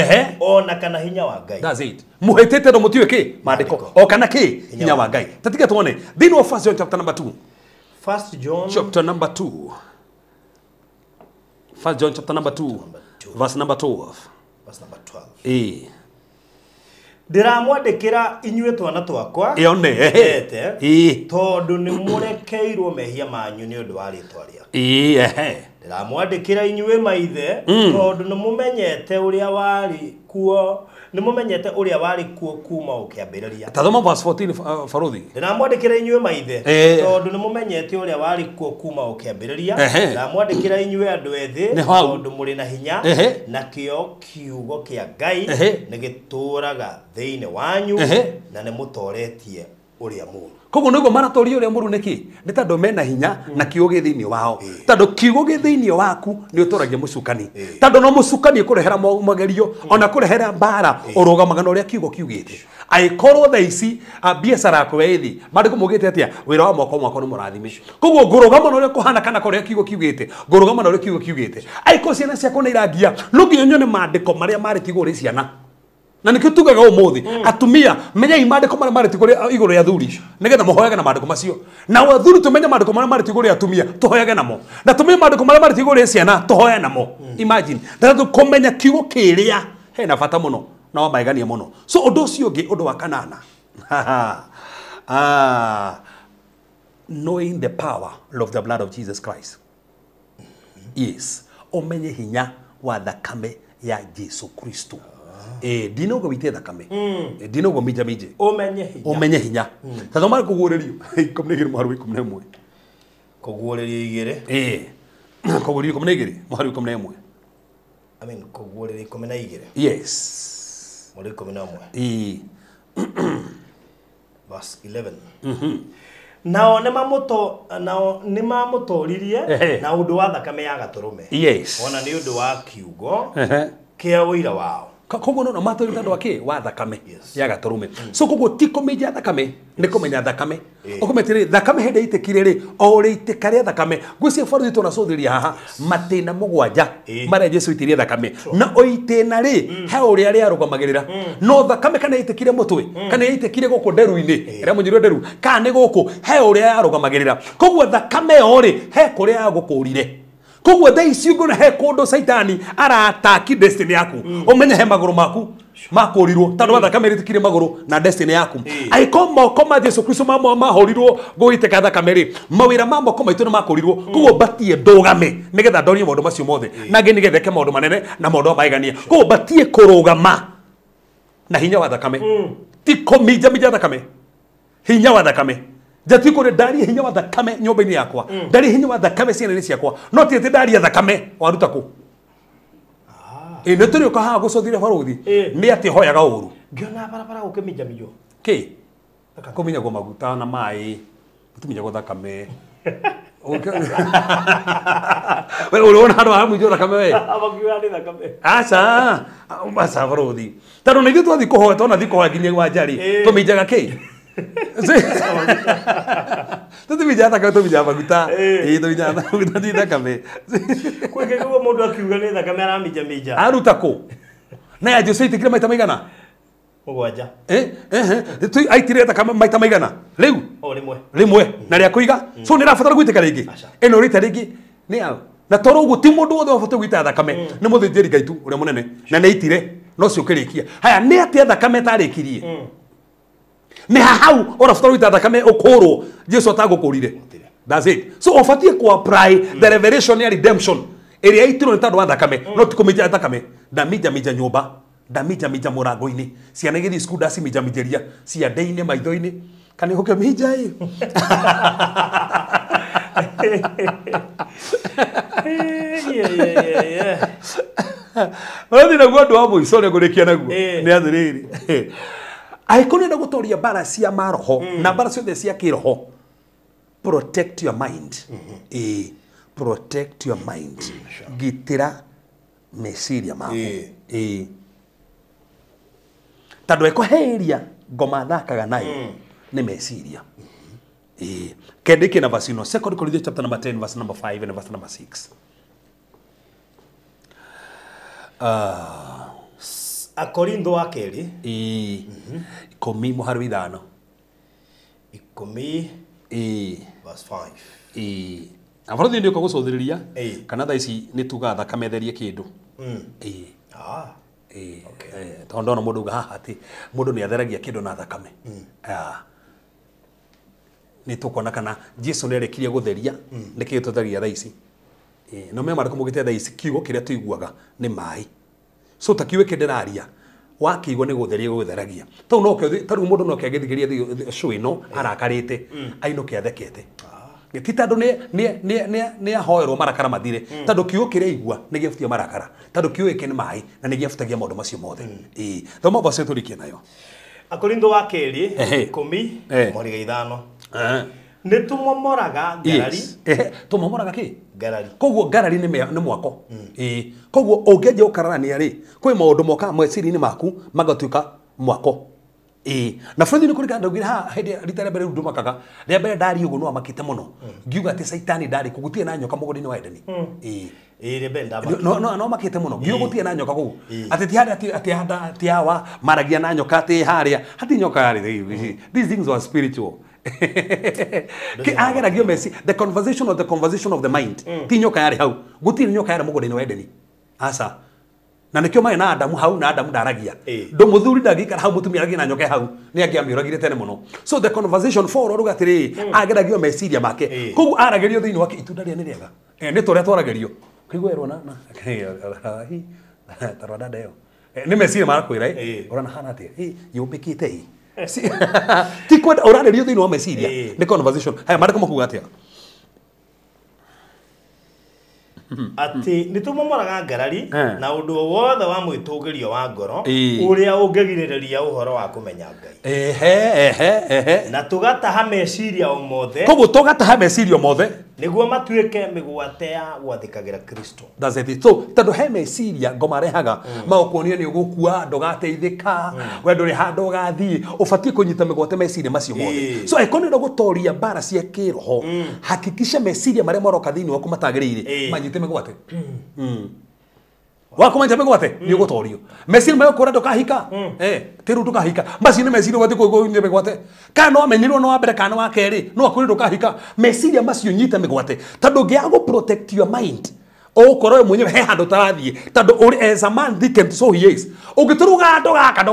D: ona kana hinya wa Ngai.
C: That's it. Muhitete tondu mutiwe ki maandiko o kana ki hinya wa Ngai. Tatika tuone thini wa 1 John chapter number 2.
D: 1 John
C: chapter number 2. 1 John chapter number 2 verse number 12.
D: Verse number 12. Ndiramwandikira inywe twana twakwa tondu ni murekeirwo mehia manyu ni undu wa ritwa riaku. Ndiramwandikira inywe maithe tondu ni mumenyete uria wari kuo kuma ukiambiriria.
C: Tathoma verse 14 faruthi.
D: Ndiramwandikira inywe maithe tondu ni mumenyete uria wari kuo kuma ukiambiriria. Ndiramwandikira inywe andu ethi tondu muri na hinya na kio kiugo kia Ngai ni gituraga thiini wanyu na ni mutoretie uria muru.
C: Koguo niguo maratoria uria muru niki ni tondu mena hinya na kiugo thiini wao. Tondu kiugo thiini waku ni uturagia mucukani. Tondu no mucukani kurehera magerio ona kurehera mbara urugamaga na uria kiugo kiugite. Aikorwo thaici biacara yako weithi mandiko mugite atia wira wa mwako ni murathime. Koguo ngurugama na uria kuhana kana kuria kiugo kiugite ngurugama na uria kiugo kiugite. Aiko ciana ciako ni irangia no nginya nyone mandiko maria mari tiguri ciana. Na nikio tugaga umuthi atumia menya imandiko maria mari tiguri iguru ya thuri nigetha muhoyaga na mandiko macio na wathuri tumenya mandiko maria mari tiguri atumia tuhoyage namo na tumenya mandiko maria mari tiguri ciana tuhoya namo. Imagine ndathu kumenya kiugo kiria hena bata muno na wa maigania muno. So undu ucio ungi undu wa kanana knowing the power of the blood of Jesus Christ. Yes, umenye hinya wa thakame ya Jesu Kristo. Dino go wite thakame. Dino go mija mije. Umenye hinya. Tathoma kugurerio. Ikomnegire muharu 11.
D: Kugurerio igire.
C: Kugurerio ikomnegire muharu 11.
D: I mean kugurerio 12.
C: Yes.
D: Muharu 11. Verse 11. Nao ni mamutoririe na undu wa thakame ya gaturume.
C: Yes.
D: Ona ni undu wa kiugo kia wira wao.
C: koguo no matũri tandũ akĩ wa thakame ya gatũrũme so koguo ti kũmenya thakame nĩ kũmenya thakame ũkũmetire thakame hĩndĩ itĩkire rĩ o rĩ itĩka rĩa thakame gwĩcia bũrũri tũnacũthĩria haha matĩna mũgwanja marĩa Jesũ aitĩrie thakame na o itĩna rĩ he ũrĩa rĩarũgamagĩrĩra no thakame kana itĩkire mũtwe kana itĩkire gũkũ nderu-inĩ ĩrĩa mũnyirwo nderu kana nĩ gũkũ he ũrĩa yarũgamagĩrĩra koguo thakame yo rĩ he kũrĩa yagũkũrire koguo thaa ici ngona he kũndũ Saitani arataki destiny yaku umenye he magũrũ maku makũrirwo tondũ wa thakame rĩtikire magũrũ na destiny yaku angĩkorwo moko ma Jesũ Kristo mahorirwo gũitĩka thakame rĩ mawĩra ma moko maitũ nĩ makũrirwo koguo batie ndũgame nĩgetha ndorie maũndũ macio mothe nangĩ nĩgetheke maũndũ manene na maũndũ maigania koguo batie kũrũgama na hinya wa thakame ti kũminjaminja thakame hinya wa thakame jati kore ndari hinya wa thakame nyũmba-inĩ yakwa ndari hinya wa thakame ciana-inĩ ciakwa no ti atĩ ndari ya thakame waruta kũ nĩ tũrĩ ũka haha gũcothire barothi nĩ atĩ hoyaga ũru
D: ngĩona barabara gũkĩminjaminjwo
C: kĩ kũminyagwo maguta na maĩ tũminyagwo thakame we ũrĩona handũ ha mũinjwo thakame we aca barothi tondũ nĩ ithuĩ twathiĩ kũhoya twana thiĩ kũhoya nginya wanjarĩ tũminjaga kĩ tũtiminjaga thakame tũminjaga maguta tũminjaga maguta ti thakame
D: kwĩkĩguo mũndũ akiuga nĩ thakame araminjaminja
C: aruta kũ na ya Jesũ aitĩkire maita maigana
D: mũgwanja
C: aitire thakame maita maigana rĩu rĩmwe na rĩa kũiga so nĩ rabatara gũitĩka rĩngĩ ĩno rĩta rĩngĩ nĩ yao na toro ũguo ti mũndũ wothe wabata gũita thakame nĩ mũthĩnjĩri Ngai tu ũrĩa mũnene na nĩ aitire no cio kĩrĩkia haya nĩ atĩa thakame tarĩkirie nĩ hau ũrabata gũita thakame ũkũrwo Jesũ atagũkũrire that's it so ũbatie ku apply the revelation ya redemption ĩrĩa itirwo nĩ tondũ wa thakame no ti kũminja thakame ndaminjaminja nyũmba ndaminjaminja mũrango-inĩ ciana igĩthiĩ cukuru ndaciminjaminjĩria ciande-inĩ maitho-inĩ kana ũkĩminja ĩ ũrathi naguo andũ a mũico nĩ ngũrĩkia naguo nĩ atĩrĩrĩ angĩkorwo nĩ gũtooria mbara cia maroho na mbara ciothe cia kĩroho protect your mind protect your mind gitĩra meciria maku tondũ ekũheria ngoma thakaga nayo nĩ meciria kendĩke na verse ĩno 2 Corinthians chapter number 10 verse number 5 and verse number 6
D: Akorintho wa kerĩ
C: 10:5
D: 10 verse 5
C: abarothi nĩ ũkũgũcũthĩrĩria kana thaa ici nĩ tuga thakame therie kĩndũ tondũ ndona mũndũ uga haha atĩ mũndũ nĩ atheragia kĩndũ na thakame nĩ tũkona kana Jesũ nĩ arekirie gũtheria nĩkĩo tũtheragia thaa ici no me marĩkũ mũgĩte thaa ici kiugo kĩrĩa tũiguaga nĩ maĩ so ta kiugo kĩndĩraria wakĩigua nĩ gũtheria gũtheragia tondũ no tarĩu mũndũ no kĩagĩthikĩria show ĩno arakarĩte ainũke athekete ti tondũ nĩ ahoerwo marakara mathire tondũ kiugo kĩrĩa igua nĩ gĩabutia marakara tondũ kiugo gĩkĩ nĩ maĩ na nĩ gĩabutagia maũndũ macio mothe thoma basi tũrikie nayo
D: Akorintho wa kerĩ 10:5 nĩ tũmomoraga ngarari
C: tũmomoraga kĩ
D: ngarari
C: koguo ngarari nĩ mwako koguo ũngĩenja ũkararania rĩ kwĩ maũndũ moka meciria-inĩ maku magatuĩka mwako na bũrũri nĩ kũrĩka ndaugire haha hĩndĩ rita rĩa mbere rĩu ndũmakaga rĩa mbere ndari ũguo no amakĩte mũno ngiuga atĩ Saitani ndarĩ kũ gũtirĩ na nyoka mũgũnda-inĩ wa Edeni no makĩte mũno ngiuga gũtirĩ na nyoka kũu atĩ ti harĩa atĩ hawa maragia na nyoka atĩ harĩa hati nyoka yarĩ these things were spiritual ageragio meci the conversation of the mind ti nyoka yarĩ hau gũtirĩ nyoka yarĩ mũgũnda-inĩ wa Edeni aca na nĩkĩo marĩ na Adamu hau na Adamu ndaragia mũthuri ndangĩikara hau mũtumia aragia na nyoka hau nĩ angĩamĩũragire tene mũno so the conversation for ruga atĩrĩ ageragio meciria make koguo aragĩrio thĩinĩ wa itunda rĩa nĩ rĩega nĩ tũrĩa twaragĩrio kĩigua erwo na tarwa dada ĩyo nĩ meciria marakwĩra ũrana hana atĩa yũmbĩkĩte ti kwenda ũrarĩrio thĩinĩ wa meciria nĩ conversation haya marĩkũ makuga atĩa
D: atĩ nĩ tũmomoraga ngarari na ũndũ wothe wa mwĩtũngĩrio wa ngoro ũrĩa ũngĩgirĩrĩria ũhoro wa kũmenya Ngai na tũgataha meciria o mothe
C: koguo tũgataha meciria mothe
D: niguo matuike migwate ya gwathikagira Kristo.
C: That's it. So tando he meciria ngoma rehaga maokonio ni ugukua ndogateithika we nduri handu gathii ubatie kunyita migwate meciria macio mothe. So ekono ndo gutoria bara cia kiroho hakikisha meciria maria moroka thini waku matagirire manyite migwate. Wakumanya migwate ni ugutorio meciria mayo kora ndokahika tiru ndokahika basi ni meciria wati kunyite migwate kana no amenyirwo no wambere kana wa keri no akuri ndokahika meciria macio nyita migwate tando ngiago protect your mind okoro mwenyewe he handu tarathie tando uri as a man thick so he is ugituruga ndogaka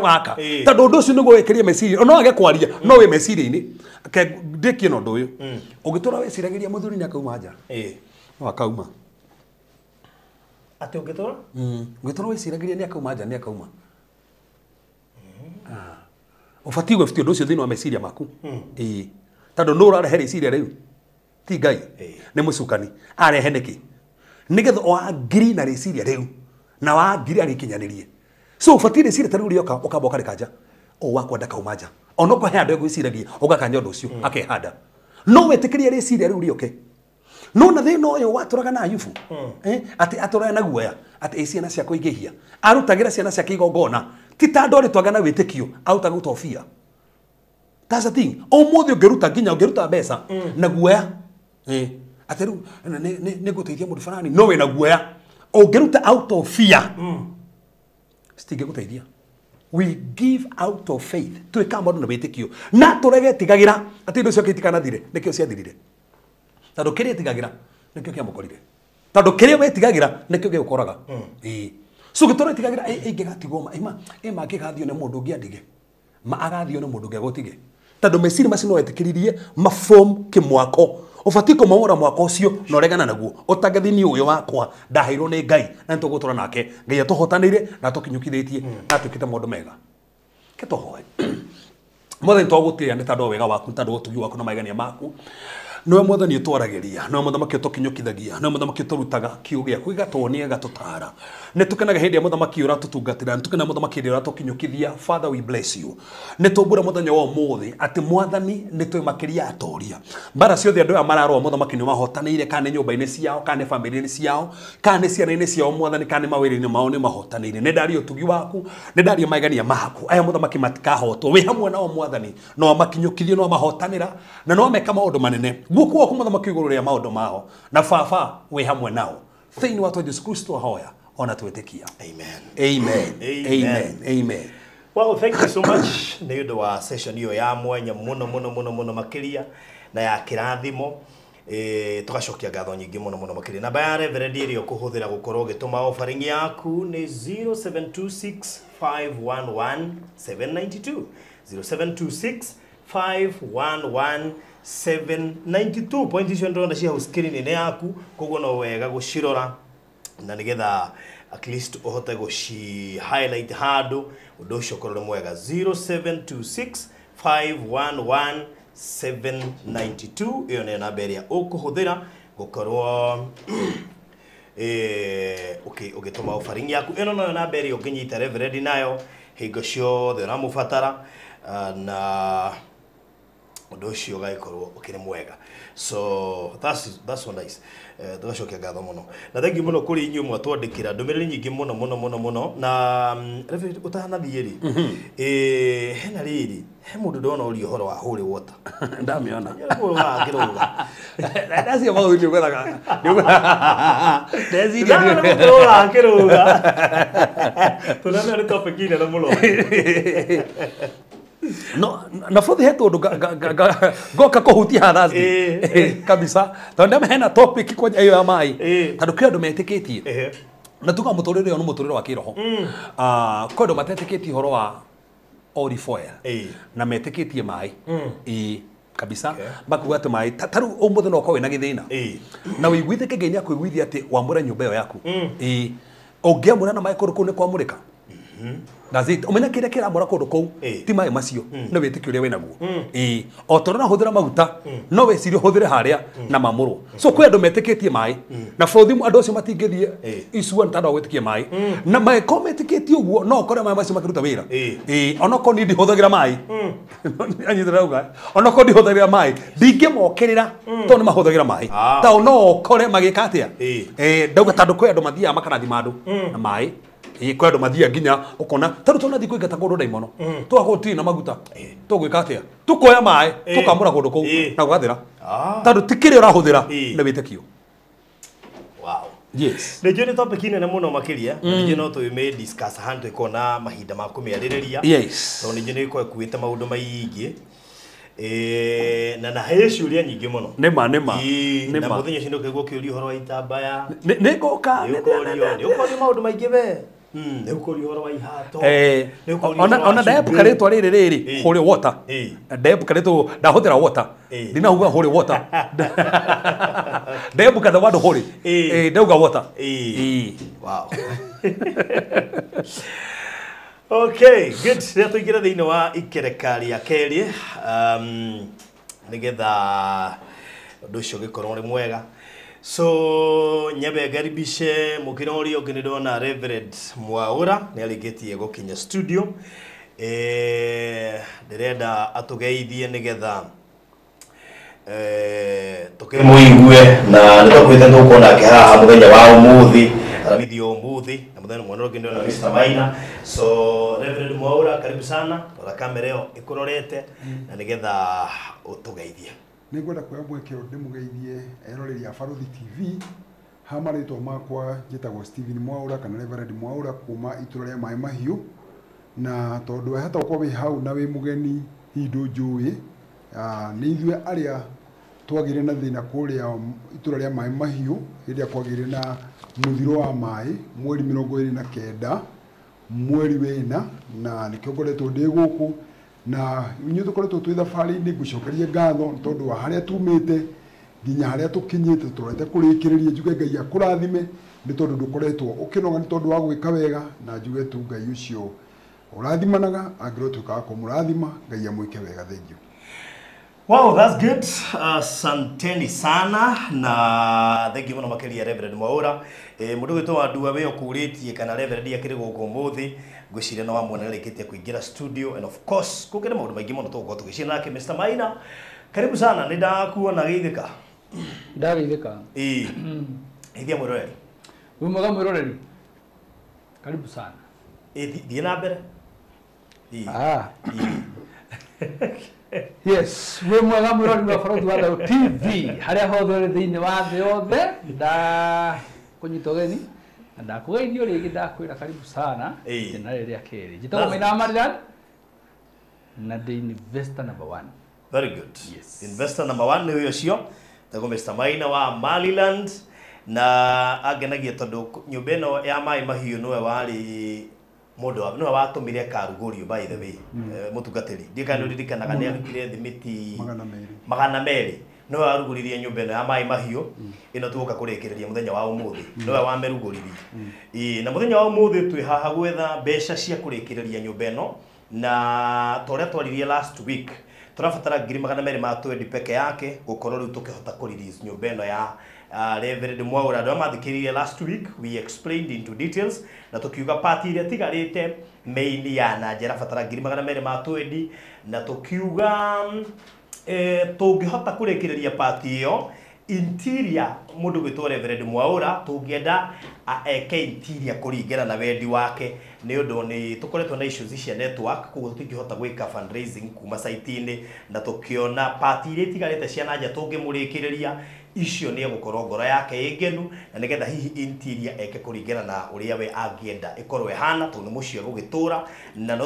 C: tando undu ucio niguo wekerie meciria no age kwaria no we meciria-ini ndiki no ndu uyu ugitura weciragiria muthuri ni akauma nja no akauma
D: ati ugitura
C: ugitura weciragiria ni akauma nja ni akauma ubatie gwebutia undu ucio thini wa meciria maku tando no urarehe reciria riu ti Ngai ni mucukani arehe niki nigetha o ngiri na reciria riu na wa ngiri arikinyanirie so ubatie reciria tariu rioka ukamba ukarikanja o wakwa ndakauma nja onoko he andu egwiciragia ugakanya undu ucio akehanda no wetikiria reciria riu rioke no na thina uyu waturaga na Ayubu ati aturaga na guoya ati ciana cia kuingihia arutagira ciana cia kigongona ti tando ri twagana witikio autaga utofia. That's the thing. Omuthi ungeruta nginya ungeruta mbeca na guoya ati riu ni guteithia mundu fulani no we na guoya ungeruta out of fear stige guteithia. We give out of faith twika mundu na witikio na turege tigagira ati ndu cio kitikana thire nikio cia thirire tando kiria tigagira nikio kia mukorire tando kiria wetigagira nikio gia ukoraga so gitora tigagira ingigatigwo ima kigathio ne mundu ngiandige ma agathio ne mundu ngiagotige tando meciri macio no wetikiririe maform kimwako ubatie kumamura mwako ucio no regana naguo utagethi uyu wakwa ndaheirwo ni Ngai na nitugutura nake Ngai atuhotanire na tukinyukithitie na tukite mundu mega ketohoe mwathani twagutia ni tando wega waku tando utugi waku na maigania maku no mwathani utwaragiria no muthamaki utukinyukithagia no muthamaki uturutaga kiugo giaku igatonia gatutara ne tukenaga hindi ya muthamaki uratutungatira ntukena muthamaki ndi uratukinyukithia. Father, we bless you ne tubura muthenya wa umuthi ati mwathani ne twi makiria atoria bara ciothe andu amararwa muthamaki ni mahotanire kana nyumba-ini ciao kana family-ini ciao kana ciana-ini ciao mwathani kana mawiri-ini mao ni mahotanire ne ndari utugi waku ne ndari maigania maku aya muthamaki matikahotwo wi hamwe nao mwathani no makinyukithie no mahotanira na no meka maundu manene guku waku muthamaki iguru ria maundu mao na baba wi hamwe nao thiini wa Yesu Kristo hoya ona twetikia. Amen.
D: Well, thank you so much. Nĩ ũndũ wa session hiyo ya mwanya muno makiria na ya kirathimo. Tugacokia ngatho nyingĩ muno makiria. Namba ya Reverend ĩrĩa ũkũhũthĩra gũkorwo ũgĩtũma offering yaku nĩ 0726511792. 0726511792. Point icio ndona cia screen-inĩ yaku, koguo no wega gũcirora na nigetha at least uhote guci highlight handu undu ucio korore mwega. 0726511792 iyo ni namba iria ukuhuthira gukorwo ugituma offering yaku. Ino no namba iria unginyita Reverend nayo hingo ciothe uramubatara na undu ucio gaikorwo ukiri mwega. So that's so nice. Tugacokia ngatho muno na thank you muno kuri inyu mwatwandikira ndumiriri nyingi muno na Reverend utanathie ri hena riri he mundu ndona uri uhoro wa holy water
C: ndamiona
D: akiruga
C: ndacio maũndũ nĩ gwethaga ndeciria
D: nĩ akiruga tunamenya nĩ topic ine na muno
C: no na fodhi hetu ndo goka kuhutia harazi kabisa tonde mena topic kwa hiyo ya mai tando kio ndo metiketie na tuka mutorere ono mutorere wa kiroho kwa ndo mateketie horo wa olive oil na metiketie mai kabisa bakuwate mai taru umuthe no kwa na githina na wiguithike ngenya kwiguithia ati wamura nyumba yo yaku ongiamura na mai kuruku ni kwamurika That's it. Umenya kile kila mbora kodo kou ti mai macio no wetiki uria winaguo o torona huthira maguta no wecirio huthire haria na mamuro so kwe andu metikitie mai na bũrũri andu acio matingithie icua ntanda gwitikie mai na mai kometikitie uguo no kore mai macio makiruta wira onoko ni ndihuthagira mai anyithira uga onoko ndihuthagira mai ndingimokirira to ni mahuthagira mai ta no kore magika atia ndauga tandu kwe andu mathia makarathima andu na mai kwa ndo mathia nginya ukona taru tona thikũ ingata kũndũ ndaimono twagũtirĩ na maguta tũgwĩka atĩa tũkoya maĩ tũkamũra kũndũ kũu na gũgathĩra tondũ ti kĩrĩa ũrahũthĩra nĩ wĩtĩkio. Yes.
D: Nĩ njũĩ nĩ topic nene mũno makĩria nĩ no tũme discuss hand twĩkona mahinda ma kũmĩarĩrĩria tondũ nĩ njũĩ nĩ gĩkorwo ĩkuĩte maũndũ maingĩ na he ciũria nyingĩ mũno
C: nĩma
D: na mũthenya ũcio nĩ ũkaigua ũkĩũria ũhoro wa itambaya
C: nĩ ngũka
D: nĩ ũkũria maũndũ maingĩ we nĩ ũkũria ũhoro wa ihato
C: ona ndaebuka rĩtwa rĩrĩ holy water ndaebuka rĩtwa ndahũthĩra water ndinauga holy water ndaebuka the word holy ndauga water
D: wow. Okay, good. Rĩa tũingĩre thĩinĩ wa ikereka rĩa kerĩ nĩgetha ũndũ ũcio ũgĩkorwo ũrĩ mwega. So nyambe ngaribishe mũkĩrori ũngĩ nĩ ndona Reverend Mwaũra nĩ arĩkĩtie gũkinya studio. Ndĩrenda atũgeithie nĩgetha tũkĩmũigue na nĩ tũkwĩte tũkuona nake haha mũthenya wa ũmũthĩ aramithio ũmũthĩ na mũthenya mwana ũngĩ ndona Mr. Maina. So Reverend Mwaũra karibu sana ora kamera ĩyo ĩkũrorete na nĩgetha ũtũgeithie.
E: Nĩ ngwenda kuoya mweke ndĩmũgeithie eroreri a Baruthi TV ha marĩtwa makwa njĩtagwo Stephen Mwaũra kana Reverend Mwaũra kuma itũra rĩa Maĩ Mahiũ na tondũ wahota gũkorwo wĩ hau na wĩ mũgeni hihi ndũnjũĩ nĩ ithuĩ arĩa twagĩire na thĩna kũrĩa itũra rĩa Maĩ Mahiũ hĩndĩ ĩrĩa kwagĩire na mũthiro wa maĩ mweri 29 mweri wĩna na nĩkĩo ngoretwo ndĩ gũkũ na inyuĩ tũkoretwo twĩ thabarĩ-inĩ ngũcokeria ngatho tondũ wa harĩa tumĩte nginya harĩa tũkinyĩte tũrete kũrĩkĩrĩria njuge Ngai akũrathime nĩ tondũ ndũkoretwo ũkĩnoga nĩ tondũ wa gwĩka wega na njuge tu Ngai ũcio ũrathimanaga angĩrwo twĩkaga kũmũrathima Ngai amwĩke wega. Thank you.
D: Wow, that's good. Asanteni sana na thank you mũno makĩria Reverend Mwaũra. Mũndũ wĩtwo wa ndua wĩ ũkũrĩtie kana Reverend akĩrĩ gũkũ ũmũthĩ ngwĩciria no wamwona arĩkĩtie kũingĩra studio and of course kũkĩrĩ maũndũ maingĩ mũno tũgũkorwo tũgĩcina nake Mr. Maina. Karibu sana, nĩ ndakuona geithĩka.
F: Ndageithĩka.
D: Ithia mwĩroreri.
F: Wĩ mwega mwĩroreri. Karibu sana.
D: Thiĩ na mbere.
F: Yes, wĩ mwega mwĩroreri wa Baruthi wa Thayũ TV harĩa hothe ũrĩ thĩinĩ wa thĩ yothe ndakũnyita ũgeni na ndakũgeithio rĩngĩ ndakwĩra karibu sana itĩna rĩrĩ rĩa kerĩ. Njĩtagwo Maina wa Mariland na ndĩ investor number 1.
D: Very good. Yes. Investor number 1 nĩ ũyũ ũcio tagwo Mr. Maina wa Mariland na angenagia tondũ nyũmba ĩno ya Maĩ Mahiũ nĩwe warĩ mũndũ wa nĩwe watũmire karugũrio by the way mũtungatĩri ndikana ndirikanaga nĩ arutire thimiti 200 nĩwe warugũririe nyũmba ĩno ya Maĩ Mahiũ ĩno tũgoka kũrĩkĩrĩria mũthenya wa ũmũthĩ nĩwe wamerugũririe na mũthenya wa ũmũthĩ twĩ haha gwetha mbeca cia kũrĩkĩrĩria nyũmba ĩno na torĩa twaririe last week tũrabatara 220 peke yake gũkorwo rĩu tũkĩhota kũ-release nyũmba ĩno ya Reverend Mwaũra. Andũ mathikĩrĩirie last week we explained into details na tukiuga party iria tigarĩte main ya na njĩra batara 220 na tukiuga tũngĩhota kũrĩkĩrĩria party ĩyo interior mũndũ gwĩtwo Reverend Mwaũra tũngĩenda eke interior kũringana na wendi wake nĩ ũndũ nĩ tũkoretwo na issues cia network koguo tũtingĩhota gwĩka fundraising kuma site-inĩ na tũkĩona party iria tigarĩte cia nanja tũngĩmũrĩkĩrĩria icio nĩ egũkorwo ngoro yake ĩngenu na nĩgetha hihi interior eke kũringana na ũrĩa we angĩenda ĩkorwo ĩhana tondũ nĩ mũciĩ gũgĩtũra na no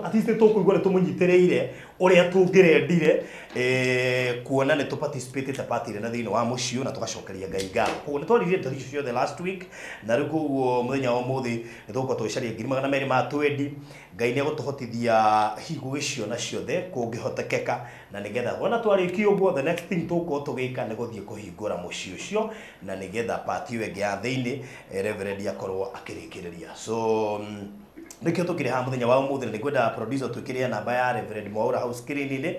D: at least tũkũigua nĩ tũmũnyitĩrĩire ũrĩa tũngĩrendire kuona nĩ tũparticipate party na thĩinĩ wa mũciĩ na tũgacokeria Ngai ngatho. Koguo nĩ twaririe ndeto icio ciothe last week na rĩu koguo mũthenya wa ũmũthĩ nĩ tũgũkorwo tũgĩcaria 220 Ngai nĩ egũtũhotithia hihi gũgĩciona ciothe kũngĩhotekeka na nĩgetha wona twarĩkia ũguo the next thing tũgũkorwo tũgĩka nĩ gũthiĩ kũhingũra mũciĩ ũcio na nĩgetha party ĩyo ĩngĩ ya thĩinĩ Reverend akorwo akĩrĩkĩrĩria. So nikio tukire ha muthenya wa umuthi ni kwenda producer tukiria namba ya Reverend Mwaura house screen-ini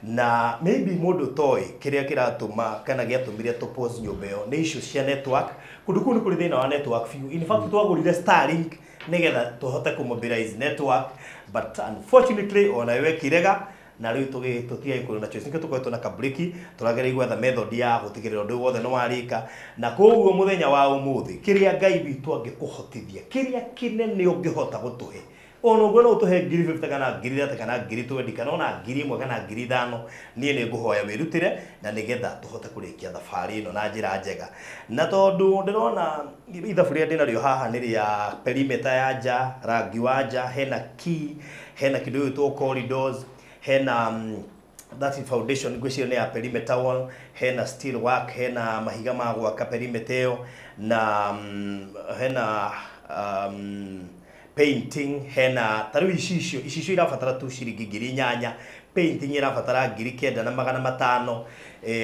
D: na maybe mundu toy kiria kiratuma kana giatumire to pause nyumba yo ni issue cia network kundu kuni kuri thina wa network few in fact twagurire Starlink nigetha tuhote ku mobilize network but unfortunately ona we kirega na riu tutia ikuru na choice nikio tukoetwo na kabriki turageria gwetha method ya gutigirira ndu wothe no warika na koguo muthenya wa umuthi kiria Ngai witu angikuhotithia kiria kinene ungihota gutuhe ono gono tuhe ngiri 50 kana ngiri 30 kana ngiri 20 kana ona ngiri 1 kana ngiri 5 nie ni nguhoya wirutire na nigetha tuhote kurikia thabari ino na njira njega na tondu ndirona ithaburia ndinario haha ni ria perimeter ya nja rangi wa nja hena key hena kindu to corridors hena that foundation ngwicirio ni ya perimeter wall hena steel work hena mahiga ma gwaka perimeter na hena painting hena taru icio irabatara tu ciringi ngiri 8 painting irabatara ngiri 9,500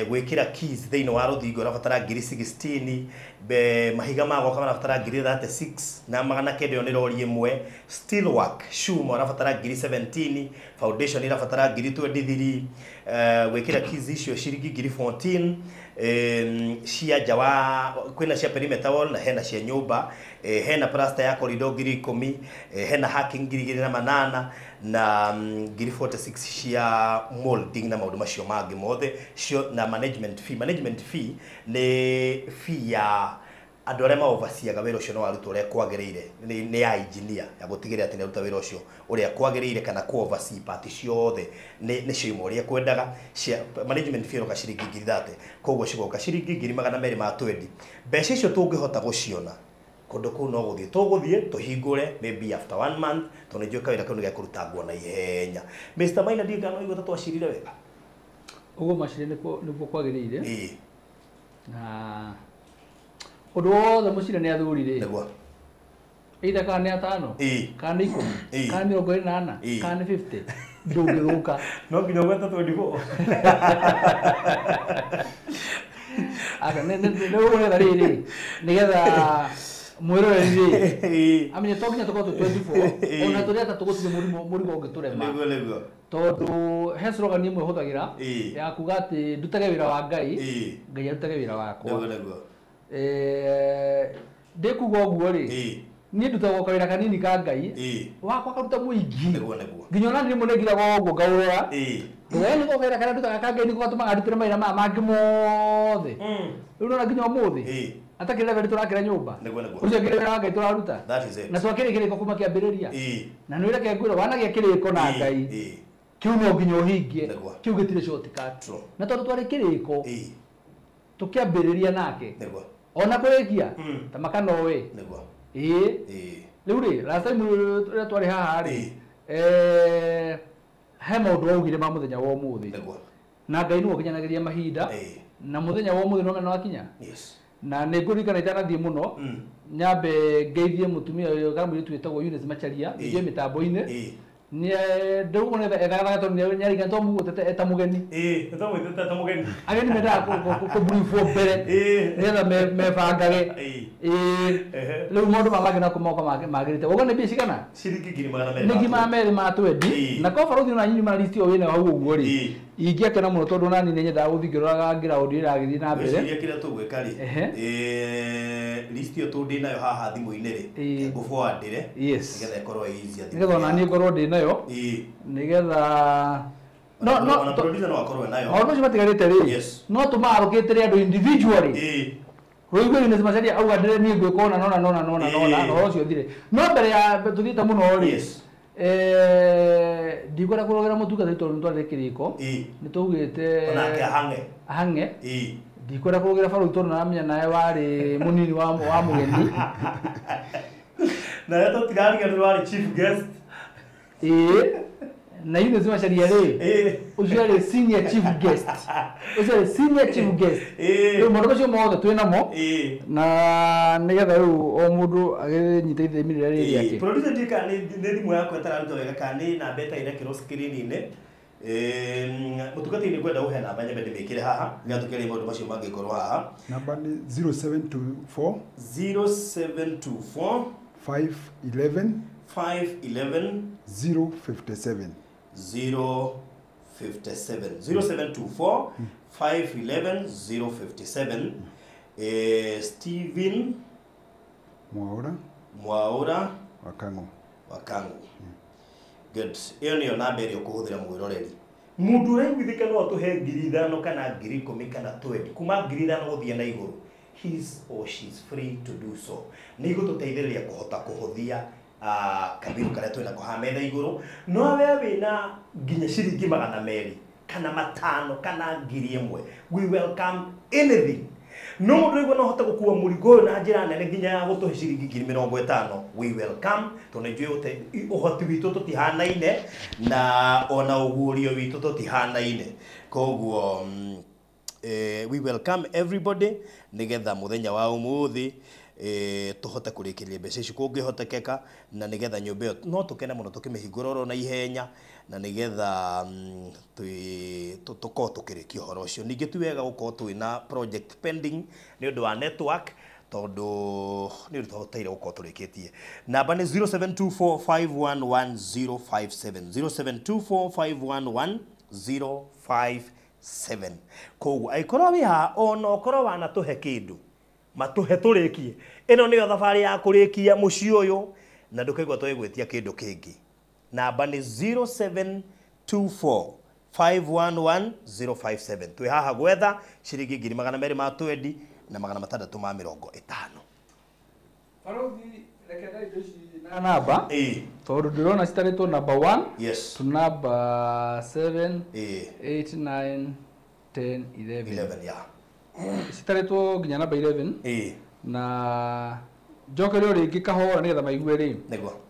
D: gwikira keys thiini wa ruthingo irabatara ngiri 16 mahiga ma gwaka irabatara ngiri 36 na 900 ni rori imwe steel work shuma irabatara ngiri 17 foundation irabatara ngiri 23 gwikira keys icio ciringi ngiri 14 cia jawa kwina cia perimeter wall na hena cia nyumba hena plaster ya corridor ngiri 10 hena hacking ngiri 8 na ngiri 46 cia molding na maundu macio mangi mothe cio na management fee ni fee ya andu aria maovaciaga wira ucio no waruta uria kwagiriire ni ya engineer ya gutigirira ati ni ruta wira ucio uria kwagiriire kana kuovaci part ciothe ni cio imwe uria kwendaga management fee ro ciringi ngiri 30 koguo cigoka ciringi ngiri 220 mbeca icio tungihota guciona kundu kuu no guthie tuguthie tuhingure maybe after 1 month tonejwe kawira kau ni kuruta nguo na ihenya Mr. Maina ndiga no igota twacirire wega
F: ugo macire nikuo kwagiriire na undu wothe mucire ni athurire
D: niguo
F: either kana ni 5 kana 10 kana 28 kana 50 ndungithuka
D: no nginya gweta 24
F: aka ne ugure thariri nigetha mwiroreri amenye tokinya tukotu 24 ona turi ata tugutige murigo ungiturema
D: niguo
F: tondu he slogan imwe huthagira ya kuga ati ndutage wira wa Ngai Ngai arutage wira wakwa
D: niguo
F: ndikuga uguo ri ni ndutagwo kawira kanini ka Ngai wakwa karuta muingi
D: niguo
F: nginya ona ndimo negiraga uguo ngaurora wewe niko kawira kana ndutaga ka Ngai niko gatuma arutire maira mangi mothe riu nona nginya umuthi atakire vile turakira nyumba ucio kirira Ngai turaruta na twakire kiriko kuma kiambiriria na nwira kengwira wana gikiriko na Ngai kiu no nginya uhingie kiu gitire shortcut na tondu twari kiriko tukiambiriria nake ona kurikia tamakano we riu ri last time twari haha ri he maundu augire ma muthenya wa umuthi na Ngai ni wokinyanagiria mahinda na muthenya wa umuthi no akinya na ningurikana itanathie muno nyambe ngeithie mutumia uyu kana mwitu wetagwo Eunice Macharia ije mitambo-ini ni ndaugo ne ethagaga to nyariga to mugutete eta mugeni
D: etamwitete eta mugeni
F: ageni menda ko briefo mbere nigetha mebangage riu maundu mamage na kumoka magirite ugo ne bici kana
D: ciringi ngiri 200
F: nigi mamere ma twendi na ko faruthi na nyinyi ma list yo wina hau uguo ri ingiakena muno tondu nani ni nyenda guthingirora ground iragithii na mbere
D: ciria kira tugwika ri list yo tundi nayo haha thimu-ini ri ngubuandire nigetha ikorwo easy
F: nigetha nani ngorwo ndi nayo nigetha
D: no producer no akorwo nayo
F: maundu cio matigarite ri no tumarukitire andu individually Roigwe Eunice Macharia auga ndire ni ngwiko nona no cio thire no mbere ya tuthita muno ri ndigora kurogera mutuga thito ntware kiriko ni tugite
D: onake
F: ahange ndikora kurogera faru tondu namenya nae wari munini wa mugeni
D: na yato tigariga ni wari chief guest
F: na Eunice Macharia ri ucio ari senior chief guest riu maundu macio mothe twina mo na nigetha riu o mundu aginyita ithemi riria riri ake
D: producer ndika ni thimu yakwa tararuta wega kandi na beta irekirwo screen-ini mutugati ni kwenda uhe namba nyambe ndimikire haha ngatukire maundu macio mangikorwo haha
E: namba ni 0724 511
D: 511
E: 057.
D: 057 0724 511 057. Steven Mwaura Wakangu. Good. Iyo niyo namba ĩrĩa ũkũhũthĩra mwĩroreri. Mũndũ ũraiguithĩka no atũhe 5,000 kana 10,000 kana 20 kuma 5,000 gũthiĩ na igũrũ. He or she is free to do so. Nĩ igũtũteithĩrĩria kũhota kũhũthia kabiru karĩa twĩna kũhametha igũrũ. No we wĩna nginya ciringi 200 kana 5 kana 1,000, we welcome anything. No mũndũ ũigua no hote gũkua mũrigo ũyũ na njĩra nene nginya gũtũhe ciringi 50,000, we welcome. Tondũ njũĩ ũhoti witũ tũtihanaine na ona ũguũrio witũ tũtihanaine. Koguo we welcome everybody nigetha muthenya wa umuthi tuhote kurikiria mbeca ici kungĩhotekeka na nigetha nyũmba ĩyo no tukene mũno tukimĩhingũra oro na ihenya na nigetha tukorwo tukĩrĩkia ũhoro ũcio. Ningĩ ti wega gũkorwo twĩna project pending nĩ ũndũ wa network tondu nĩ tũteire gũkorwo tũrĩkĩtie. Namba nĩ 0724511057 0724511057. Koguo aikorwo wi ha ona okorwo wanatũhe kĩndũ matũhe tũrĩkie. Ĩno nĩyo thabarĩ ya kũrĩkia mũciĩ ũyũ na ndũkaigua twĩgwĩtia kĩndũ kĩngĩ. Namba nĩ 0724511057. Twĩ haha gwetha ciringi 220 na 650.
F: Barothi rekenda indo ici na namba tondũ ndĩrona citarĩtwo number 1 to number 7 8 9 10 11 citarĩtwo nginya number 11 na njokerio rĩngĩ kahora nĩgetha maigue rĩ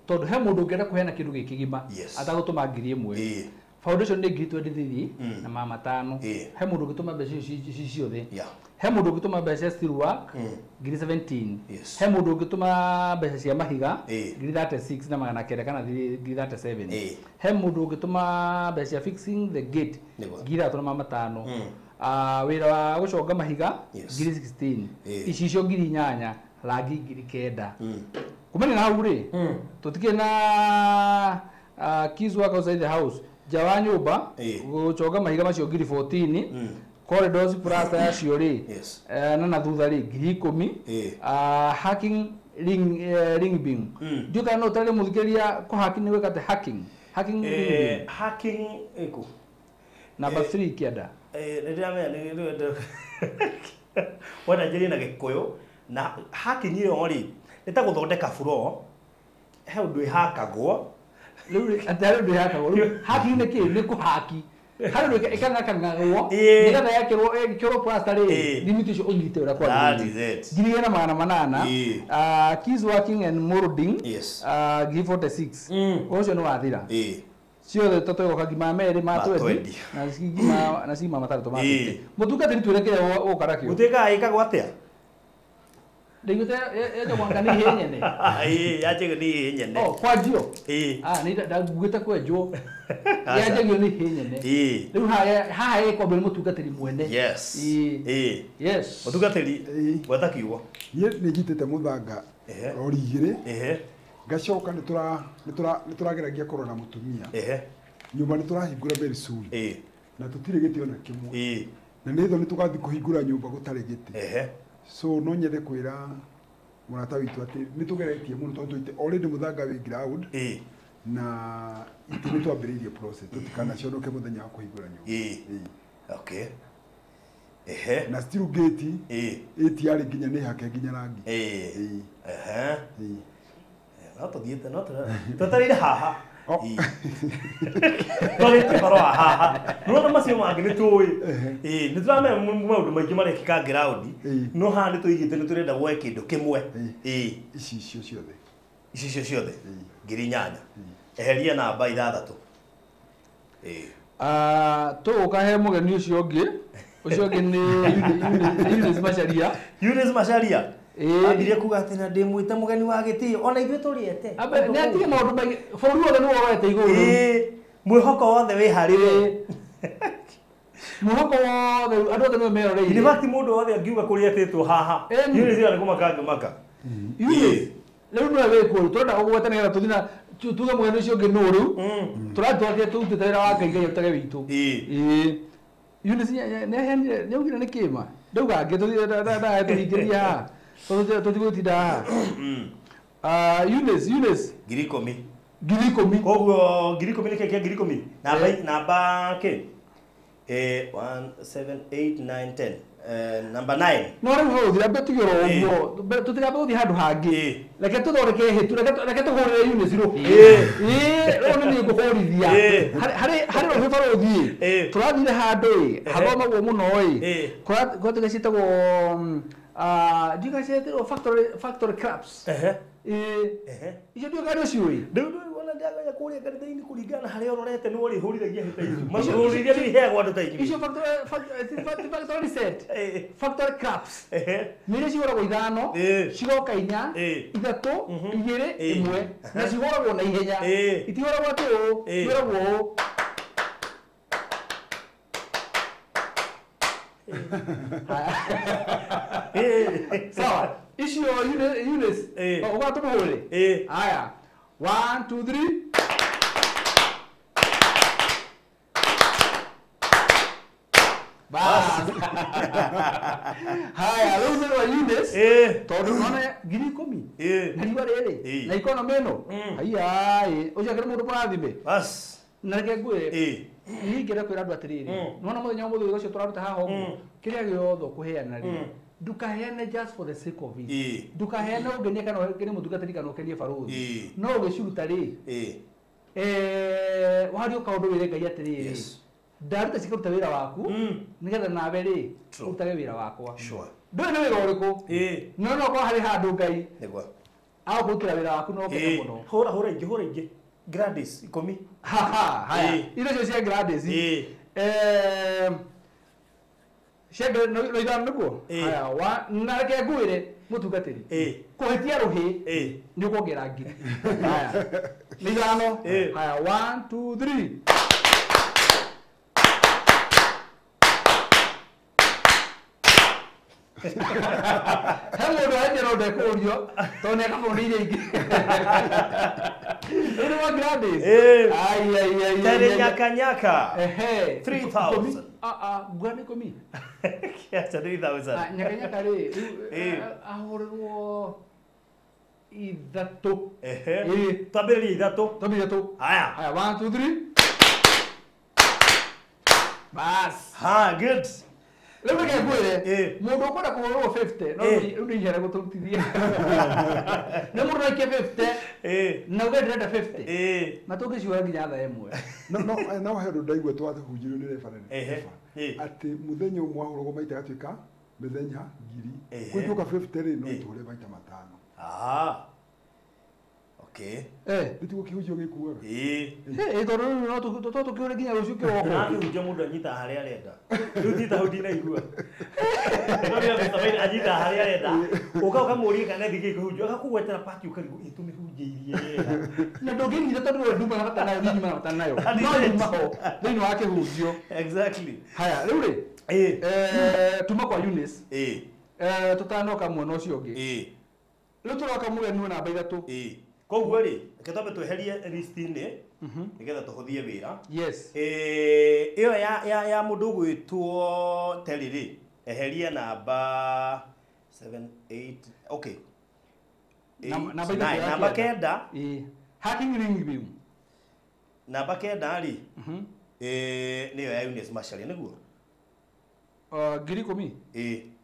F: tondũ he mũndũ ũngĩenda kũheana kĩndũ gĩkĩ gĩma atagũtũma 1,000 foundation nĩ 20,000 na 500 he mũndũ ũngĩtũma mbeca ici ciothe he mũndũ ũngĩtũma mbeca still work 17 he mũndũ ũngĩtũma mbeca cia mahiga 36 na 900 kana 37 he mũndũ ũngĩtũma mbeca cia fixing the gate 3,500 wĩra wa gũconga mahiga 16 icio 8,000 rangi 9,000 kumenya na hau rĩ tũtikĩ na keys work outside the house nja wa nyũmba gũconga mahiga macio 14 corridors plaster ya ciori na thutha rĩ 10,000 hacking ring beam ndio kana utare muthikeria ko hacking ni wekate hacking hacking eko number 3 kiada wana jeri na gikuyu na hacking iyo rĩ nita guthondeka floor he undu ihakagwo riu atari undu ihakagwo hacking ni ki ni kuhaki hari ndo ikana kangagwo nigetha yakirwo plaster rĩ limit icio unyite ura kwa ngiri na 800 keys working and molding give 46 ucio no wathira ciothe totego kagima meri ma 20 na cima mataratu ma 50 mutungatĩri twerekere ũkarakio guteka ikagwo atia Ndigute ejo kwangani henyene yaje ni henyene kwa dio ni ndagugite kwenjwo yaje ni henyene riu ha kwa bele mutungatĩri mwene yes mutungatĩri gweta kiugo
E: ye nigitete muthanga rori igire gacoka nitũrageragia korona mutumia nyumba nitũrahingũra very soon na tutire gĩtĩ ona kĩmwe na nĩtho nĩtũgathi kũhingũra nyumba gũtarĩ gĩtĩ so no nyende kwĩra mũrata witũ atĩ nĩtũgeretie mũno tondũ already muthanga wĩ ground na itĩ nĩtwambĩrĩirie process tũtikanaconoke mũthenya wa kũhingũra nyumba
D: okay
E: na still gate ĩtiarĩ nginya nĩ hake nginya rangi
D: no tũthiĩte no tũtarĩire haha tũthiĩte baro haha no macio mangĩ nĩtũĩ nĩtũramenya maũndũ maingĩ marekĩka ground no haha nĩtũigĩte nĩtũrenda gũe kĩndũ kĩmwe
E: icio
D: ciothe 8,000 eheria namba 6
F: tũgũkahe mũgeni ũcio ũngĩ nĩ Eunice Macharia
D: Ambire kuga ati na ndimwite mugeni wa gitio ona ithuĩ tũriete
F: nĩ atige maũndũ maingĩ bũrũri wothe nĩ worete igũrũ
D: mwĩhoko wothe wĩ harĩ
F: mwĩhoko wothe andũ othe nĩ meroreire
D: in fact mũndũ wothe angiuga kũrĩa tĩtwo haha Eunice arĩ kũmaka angĩmaka
F: Leo no we ko turenda gugwatanira tuthina tuge mwene ucio ngi nuru. Turatwake tututera wa ngai ngai utage witu. Eunice ne ugira ne kima. Ndauga ngi tuthira tuhikiria. Tutigutida. Eunice.
D: Girikomi.
F: Koguo
D: girikomi ni keke girikomi. Namba ke. 1 7 8 9 10. Number 9.
F: No rĩu thira betigiro ũguo tutigabe uthi handu hangi reke tuthoreke hitu reke tuhurire Eunice ro rĩu nĩ ngũhũrithia harĩ rũhĩ baro ũthiĩ tũrathire handũ hathomagwo mũno kwa tũgacitagwo ndĩgacetĩrwo factory crabs icio ndio gari ũciũĩ
D: ndaganya kuria kanitha-inĩ kuringana harĩa ũrorete nĩ ũrĩ hũriragia hĩta icio macurũrithia nĩ iheagwo andũ ta inyuĩ
F: icio factory set factory crabs nĩ iria cihũragwo ithano cigoka inya ithatũ igĩrĩ ĩmwe na cihũragwo na ihenya itihũragwo atĩ ũũ cihũragwo ũũ sawa icio Eunice ũgatũmũhũrĩ haya 1 2 3 bas haya rĩu nĩ rwa Eunice tondũ nona ngiri 10 na riũa rĩrĩ na economy ĩno aiai ũcio akĩrĩ mũndũ mũrathime
D: bas
F: na reke ngwĩre ningĩre kwĩra andũ atĩrĩrĩ nona mũthenya ũmũthĩ ũcio tũraruta haha ũguo kĩrĩa gĩothe ũkũheana rĩ ndukaheane just for the sake of it ndukaheane ũngenie kana ũngenie mũtungatĩri kana ũkenie barũthi no ũgĩciruta rĩ wario kaũndũ wĩre Ngai atĩrĩrĩ ndaruta cikaruta wĩra waku nĩgetha nawe rĩ ũrutage wĩra wakwa ndũĩ nĩ wĩra ũrĩkũ no no kwa harĩ handũ Ngai agũkũrutĩra wĩra waku no kene mũno
D: hũra ingĩ Gladys ikomi
F: haya indo cio cia Gladys Shebe no ithano niguo haya na reke ngwĩre mũtungatĩri kũhĩtia rũhĩ nĩ ũkuongerera ngiri haya nĩ ithano haya 1 2 3 he mũndũ arenjera ndekũrio tondũ nĩakabũndĩire ingĩ nĩ wa Gladys
D: Tere nyaka 3000
F: ngwani komi
D: kiacha 3000
F: nyaka rĩ ahũrĩrwo ithatũ
D: twambĩrĩrie ithatũ haya
F: 1 2 3 bas
D: good
F: rĩu reke ngwĩre mũndũ ũkwenda kũhũrĩrwo 50 no rĩu nĩ ihera gũtũrutithia nĩ mũndũ aikie 50 na uge ndĩrenda 50 na tũngĩciũra nginya thaa ĩmwe
E: no he ũndũ ndaigua twahunjĩrio nĩ reverend atĩ mũthenya ũmwe wahũragwo maita gatuĩka mĩthenya ngiri gwĩtuĩka 50 rĩ no itũre maita matano ndĩtigwo kĩhunjio gĩkuaga
F: tondũ no tũkĩũre nginya rũciũ kĩroko
D: kĩhunjio mũndũ anyita harĩa arenda rĩu nyita hau ndinaigua anyita harĩa arenda ũkamũria kana thigĩ kĩhunjio agakũgwetera paki ũkarigwo tũmĩhunjĩirie
F: na ndũngĩnyita tondũ we nduma na batanayo ninyi mana batanayo no nyumaho thĩinĩ wa kĩhunjio haya rĩu rĩ tuma kwa Eunice tũtanoka mwena ũcio ũngĩ rĩu tũroka mũgeni namba ithatũ
D: koguo rĩ reke twambe tweherie list-inĩ nĩgetha tũhũthie wĩra ĩyo ya mũndũ ũgwĩtwo Terry rĩ eheria namba 7 8 namba kenda
F: Hacking Ringview
D: namba kenda rĩ nĩyo ya Eunice Macharia nĩguo
F: ngiri 10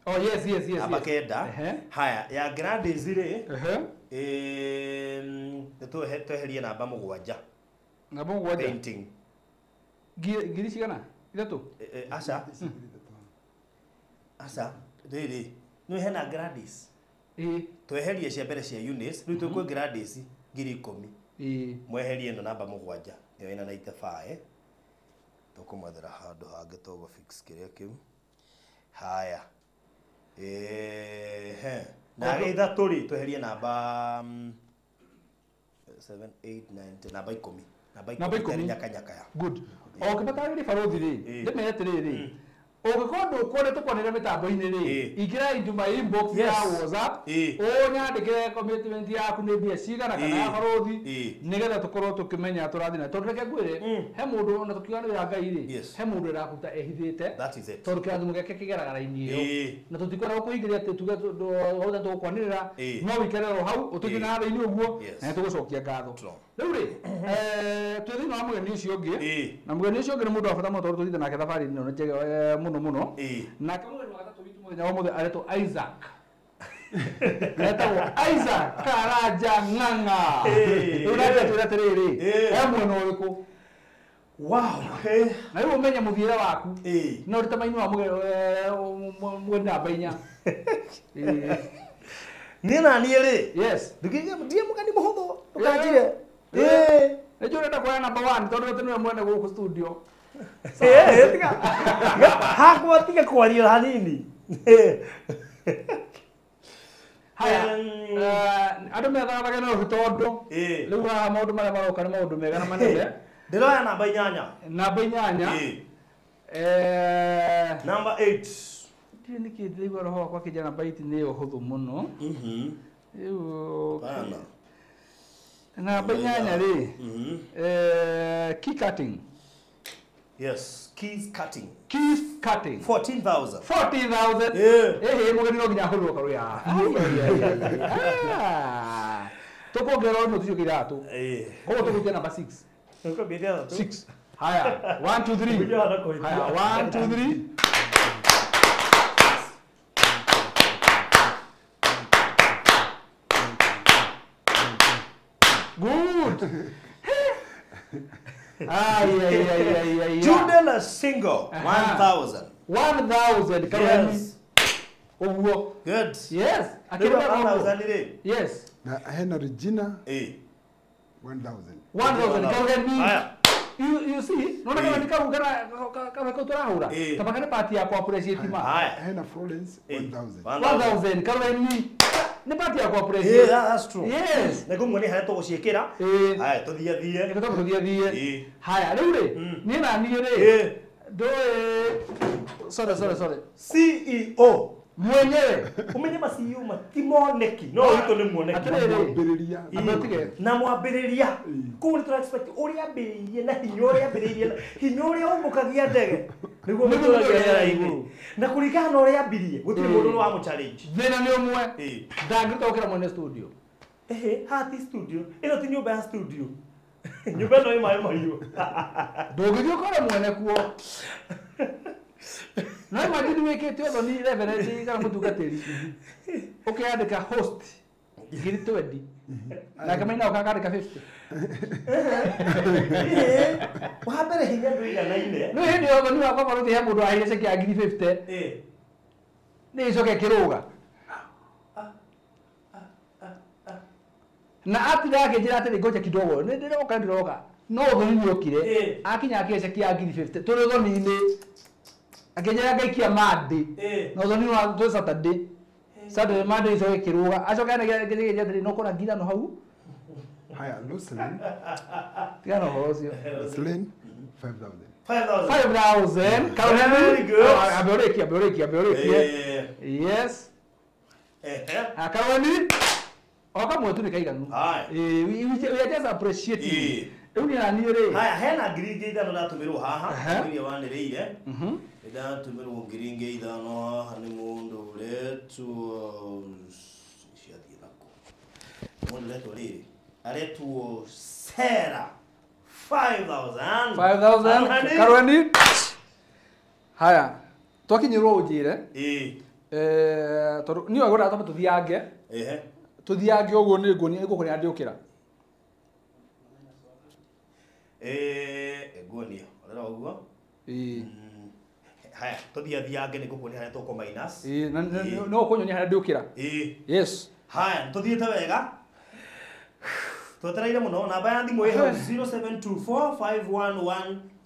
F: yes
D: namba kenda haya ya Gladys rĩ tweherie namba mũgwanja painting
F: ngiri cigana ithatũ
D: aca rĩrĩ nĩ hena Gladys tweherie cia mbere cia Eunice rĩu twĩkwe Gladys ngiri 10 mweherie ĩno namba mũgwanja ĩyo ĩna 95 tũkũmwethera handũ hangĩ tũgũ fix kĩrĩa kĩu haya na ithatũ rĩ tweherie namba 7 8 9 namba 10 namba 10 nyaka
F: good okay batarĩri barũthi rĩ ndĩmere atĩrĩrĩ Ũngĩkorwo ndũkwendete kwanĩrĩra mĩtambo-inĩ rĩ, ingĩra into my inbox ya WhatsApp, ũnyandĩkĩre commitment yaku nĩ mbia cigana kana ya barothi, nĩgetha tũkorwo tũkĩmenya tũrathiĩ na tondũ reke ngwĩre he mũndũ ona tũkiuga nĩ wĩra Ngai rĩ, he mũndũ ũrakuta ehithĩte tondũ kĩrathimo gĩake kĩgeragara raini ĩyo na tũtikwenda gũkũingĩria atĩ tuge othe tũgũkwanĩrĩra no wĩikare o hau ũtũthiĩ na raini ũguo na nĩtũgũcokia ngatho. Rĩu rĩ twĩ thĩinĩ wa mũgeni ũcio ũngĩ na mũgeni ũcio ũngĩ nĩ mũndũ wa bata mũno tondũ tũthiĩte nake thabarĩ-inĩ ĩno njega mũno nake mũgeni wa gatatũ witũ mũthenya wa mũthenya aretwo Isaac etagwo Isaac Karanja Ng'ang'a. Rĩu nake twĩra atĩrĩrĩ he mwena ũrĩkũ? Na rĩu ũmenye mũthiĩre waku no rĩta maini wa mũgeni namba 4
D: niĩ na niĩ rĩ ndiĩ mũgeni mũhũthũ ũkanjire
F: nĩnjũ ũrenda kuoya namba 1 tondũ rĩu nĩwe mwene gũkũ studio.
D: Hakwa tiga kwaria hanini.
F: Haya andũ methagathaga na tondũ rĩu haha maũndũ marĩa maroka nĩ maũndũ mega na manene.
D: Ndĩroya namba 8.
F: Namba 8
D: Number 8.
F: Ndiĩ nĩkĩ ndĩraigua roho wakwa kĩnja namba 8 nĩ ũhũthũ mũno. Rĩu namba 8 rĩ key cutting.
D: Yes, keys cutting.
F: Keys cutting.
D: 14,000.
F: 14,000. Mũgeni no nginya ahũrwo karuya. Tũkuongerera no tucio kĩratũ. Koguo tũgũtia namba 6. 6. Haya, 1 2 3. Haya, 1 2 3. Good.
D: Judela single 1,000.
F: 1,000.
D: Yes.
F: Owo.
D: Good.
F: Yes.
D: 1,000.
F: Yes.
E: Na hena Regina 1,000.
F: 1,000. Kaugani. You see? Nona kama nikauga kama kuturahura. Kama kana party yako appreciate ma.
E: Hena Florence 1,000.
F: 1,000. Kaugani. Ni party yako appreciate.
D: That's true.
F: Yes.
D: Nego mwene haya to guciekera. Haya tuthie.
F: Nego to thie. Haya riu ri. Ni na ni ri. Do sorry.
D: CEO.
F: Mwenyewe.
D: Umenye ma CEO matimoneki. No wito ni muoneki.
E: Mwambĩrĩria.
D: Na mwambĩrĩria. Kũu ni expect ũrĩa ambĩrĩirie na hinya ũrĩa ambĩrĩirie hinya ũrĩa ũmũkagia ndege. Nĩguo mũtũragia igũrũ. Na kũringana na ũrĩa ambirie gũtirĩ mũndũ wa mu challenge.
F: Thĩna nĩ ũmwe. Ndangĩtokera mwene studio.
D: Hati studio. Ĩno ti nyũmba ya studio. Nyũmba ĩno ĩ maĩ mahiũ.
F: Ndũngĩthiĩ ũkore mwene kuo. Na imagine wĩkĩte ũthoni reverend kana mũtungatĩri. Ũkĩandĩka host 20 na kama ina ũkandĩka 50.
D: Wambere hinya ndũiganaine.
F: No hĩndĩ ya ũthoni wakwa barũthi he mũndũ ahire ceki ya 50. Nĩ icoke kĩrũga. Na atira akĩnjĩra atĩrĩ ngoja kidogo nĩ ndĩroka no ũthoni nĩ ũkire akinya akĩhe ceki ya 50 tũrĩ ũthoni-inĩ akĩnjĩra ngaikia Monday na ũthoni wa tũ Saturday Monday icoke kĩrũga acoka ngĩnjĩra atĩrĩ no kũra ngira no hau.
E: Haya, Lucelyn.
F: Tigana ũhoro ũcio.
E: Lucelyn 5,000.
F: 5,000.
D: Very good.
F: Abeorekia. Yes. Akaroni. Oka mwetu nĩ kaiganu. We are just appreciating. Rĩu nĩ nani rĩ?
D: Haya, hena ngiringi ithano ndatũmĩrwo haha. Ngiringi wanĩrĩire. Ndatũmĩrwo ngiringi ithano haha nĩ mũndũ ũretwo ciathiĩ nako. Mũndũ ũretwo rĩrĩ. Aretwo Sarah 5,000.
F: 5,000. Karweni. Haya. Twakinyirwo ũnjĩre. Tondũ niĩ wagũra atome tuthiange. Tuthiange ũguo nĩ nguonia gũkũ nĩ andĩũkĩra.
D: Nguonia. Ũrera ũguo? Haya, tuthiange nĩ gũkũ nĩ harĩa tũkũ minus.
F: No ũkũnyonia harĩa ndĩũkĩra. Yes.
D: Haya, tuthiĩte wega. Twetereire mũno namba ya thimũ ĩho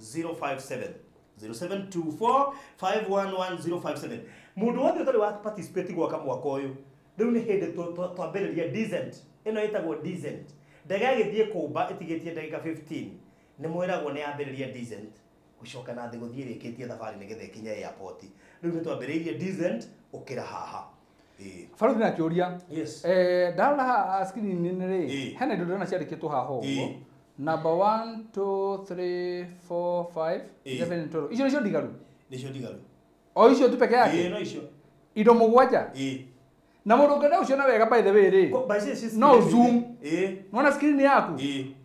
D: 0724511057 0724511057. Mũndũ wothe ũtarĩ wa participate gwaka mwaka ũyũ rĩu nĩ hĩndĩ twambĩrĩria decent ĩno ĩtagwo decent ndege ĩgĩthiĩ kũmba ĩtigĩtie ndagĩka 15 nĩ mwĩragwo nĩ yambĩrĩria decent gucoka na thi guthie rikitie thabari nigetha ikinye airport riu ni twambiriirie decent ukira haha
F: Faruthi na kiuria
D: yes
F: ndara screen ni ri hena indo ndona ciandikitwo haha uguo number 1 2 3 4 5 7 12 icio nicio ndigaru
D: nicio ndigaru
F: o icio tu peke yake
D: no icio
F: indo mugwanja na mundu ngenda ucio na wega by the way ri no zoom nona screen yaku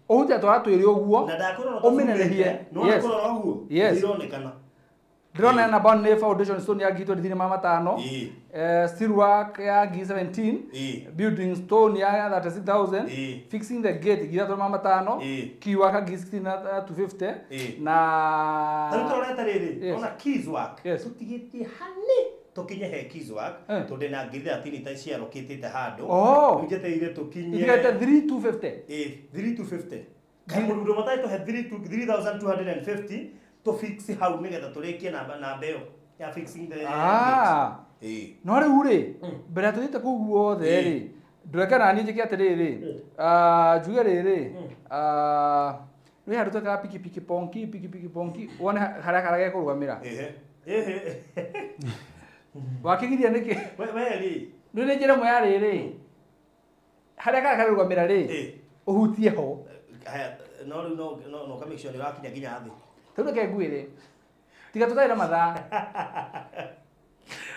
F: uhutia twa twiri uguo
D: na ndakorwo
F: uminenehie
D: no korwo uguo ironekana
F: drone na bond foundation stone ya gitu thini mama 5 steel work ya gi 17 building stone ya 36000 fixing the gate gi mama 5 key work gi 16 to 50 na
D: tarita riri ona keys work tutigitie hani tukinye he keys work tonde na ngithia tini ta ciaro kitite handu ngeteire tukinye
F: igete 3250
D: 3250 kamundu matai to he 3250 to fix how nigetha turikie na mbeo ya fixing the
F: no ri uri mbere tuthite ku guothe ri ndureke na ni njike atiriri juge riri we haruta ka piki ponki wone haria karage kurugamira wakigiria niki
D: we ri
F: ni njira mo ya riri haria karage kurugamira ri uhutie ho
D: no ka make sure ni wakinya ginya thi
F: tuno ke gwire tiga tutaira mathaa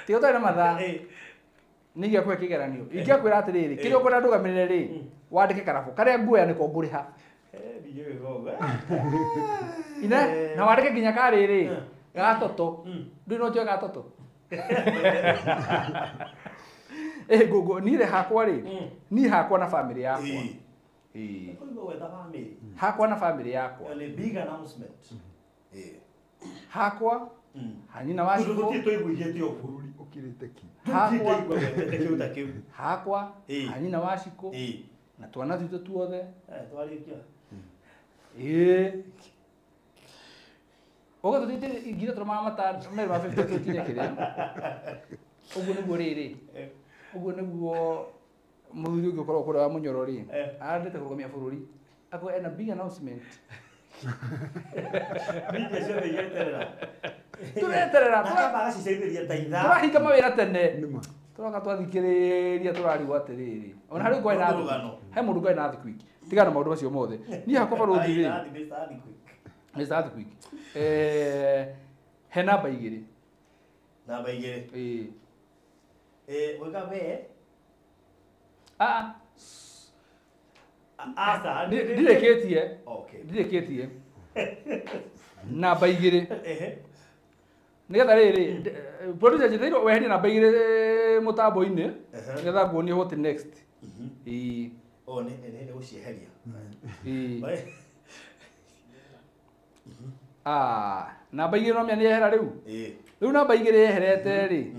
F: tiga tutaira mathaa nigia kwe kigeranio ingia kwira atiriri kirio kwenda ndugamirire ri wandike karabu karia nguoya niko nguriha
D: biye gogo
F: ina na wandike ginya kariri gatoto ndu no joga gatoto gogo nire hakwa ri ni hakwa na family yakwa hakwa na family yakwa
D: ni big announcement
F: hakwa hanyina washiko
D: tuiguigite bururi
E: ukirite ki
F: hakwa hanyina washiko na twana tutu tuothe
D: twarikia
F: ogo tutite igira tuma mata mero ma 50 tutire kire ogo ni gorere ogo ni guo muthuri ugi korwo kura munyorori andite kurugomia bururi ako ena big announcement
D: Nije cio yeterera.
F: Tureterera
D: turabaga ciceithiria ta itha.
F: Turahinga mawira tene. Turaga twathikiriria turarigwo atiriri. Ona hari ngoi na he mundu ngoi na thiku iki. Tigana maundu macio mothe. Ni hakwa baruthi ri. Ni start quick. He namba igiri.
D: Namba igiri. Wega we. Asa
F: ndireketie
D: okay
F: ndireketie namba igiri nigetha riri producer jithiro weherie namba igiri mutambo-ini nigetha nguonie what next
D: ne gucieheria
F: namba igiri no mia ni yehera riu riu namba igiri yeherete ri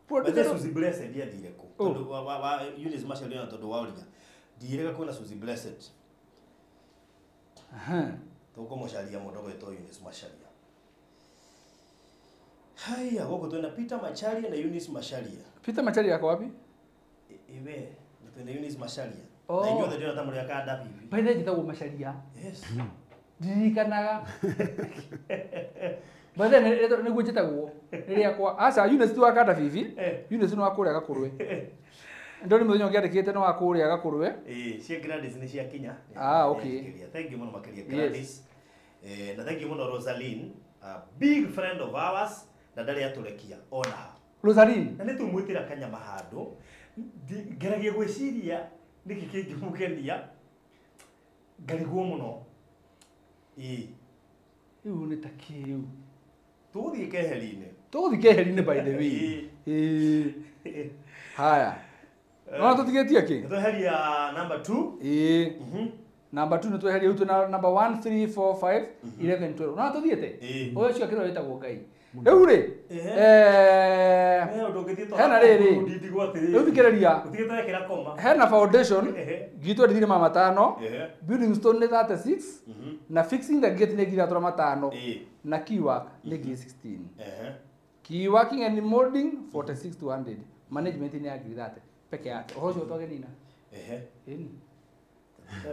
D: But Suzy Blessed ya direko. Tondu wa Eunice Masharia na tondu wa uria. Direka kuna Suzy Blessed. Toko Masharia mudogo eto Eunice Masharia. Haya, goko twena Peter Macharia na Eunice Masharia.
F: Peter Macharia yako wapi?
D: Iwe, twena Eunice Masharia. Na inyothe ndio tamuri akanda bibi.
F: Baina jitagwo Masharia.
D: Yes.
F: Dirikanaga. Baada ni gwitagwo riria kwa aca Eunice tu akanda bibi Eunice no akuria gakurwe ndo ni muthinyo ngiandikite no akuria gakurwe
D: cia Gladys ni cia kinya
F: okay
D: thank you muno makiria Gladys na thank you muno Rosaline a big friend of ours na ndari aturekia ona
F: Rosaline
D: na ni tumwitira kanyama handu ngeragia gwiciria niki kingimukenia ngarigwo muno
F: iu ni takiu
D: tuthie keheri-ini
F: by the way haya no tutigetie ki
D: tweheria number 2
F: number 2 ni tweheria utu na number 1 3 4 5 11 12 no tuthiete oyo cio kiro wetagwo ngai riu ri hena riri riu thikiriria hena foundation gitu ndithire mama 5 building stone ni 36 na fixing the gate ni ngira 5 na key work ni 16 key working and molding 46 to 100 management ni agri that peke yake oho cio toge nina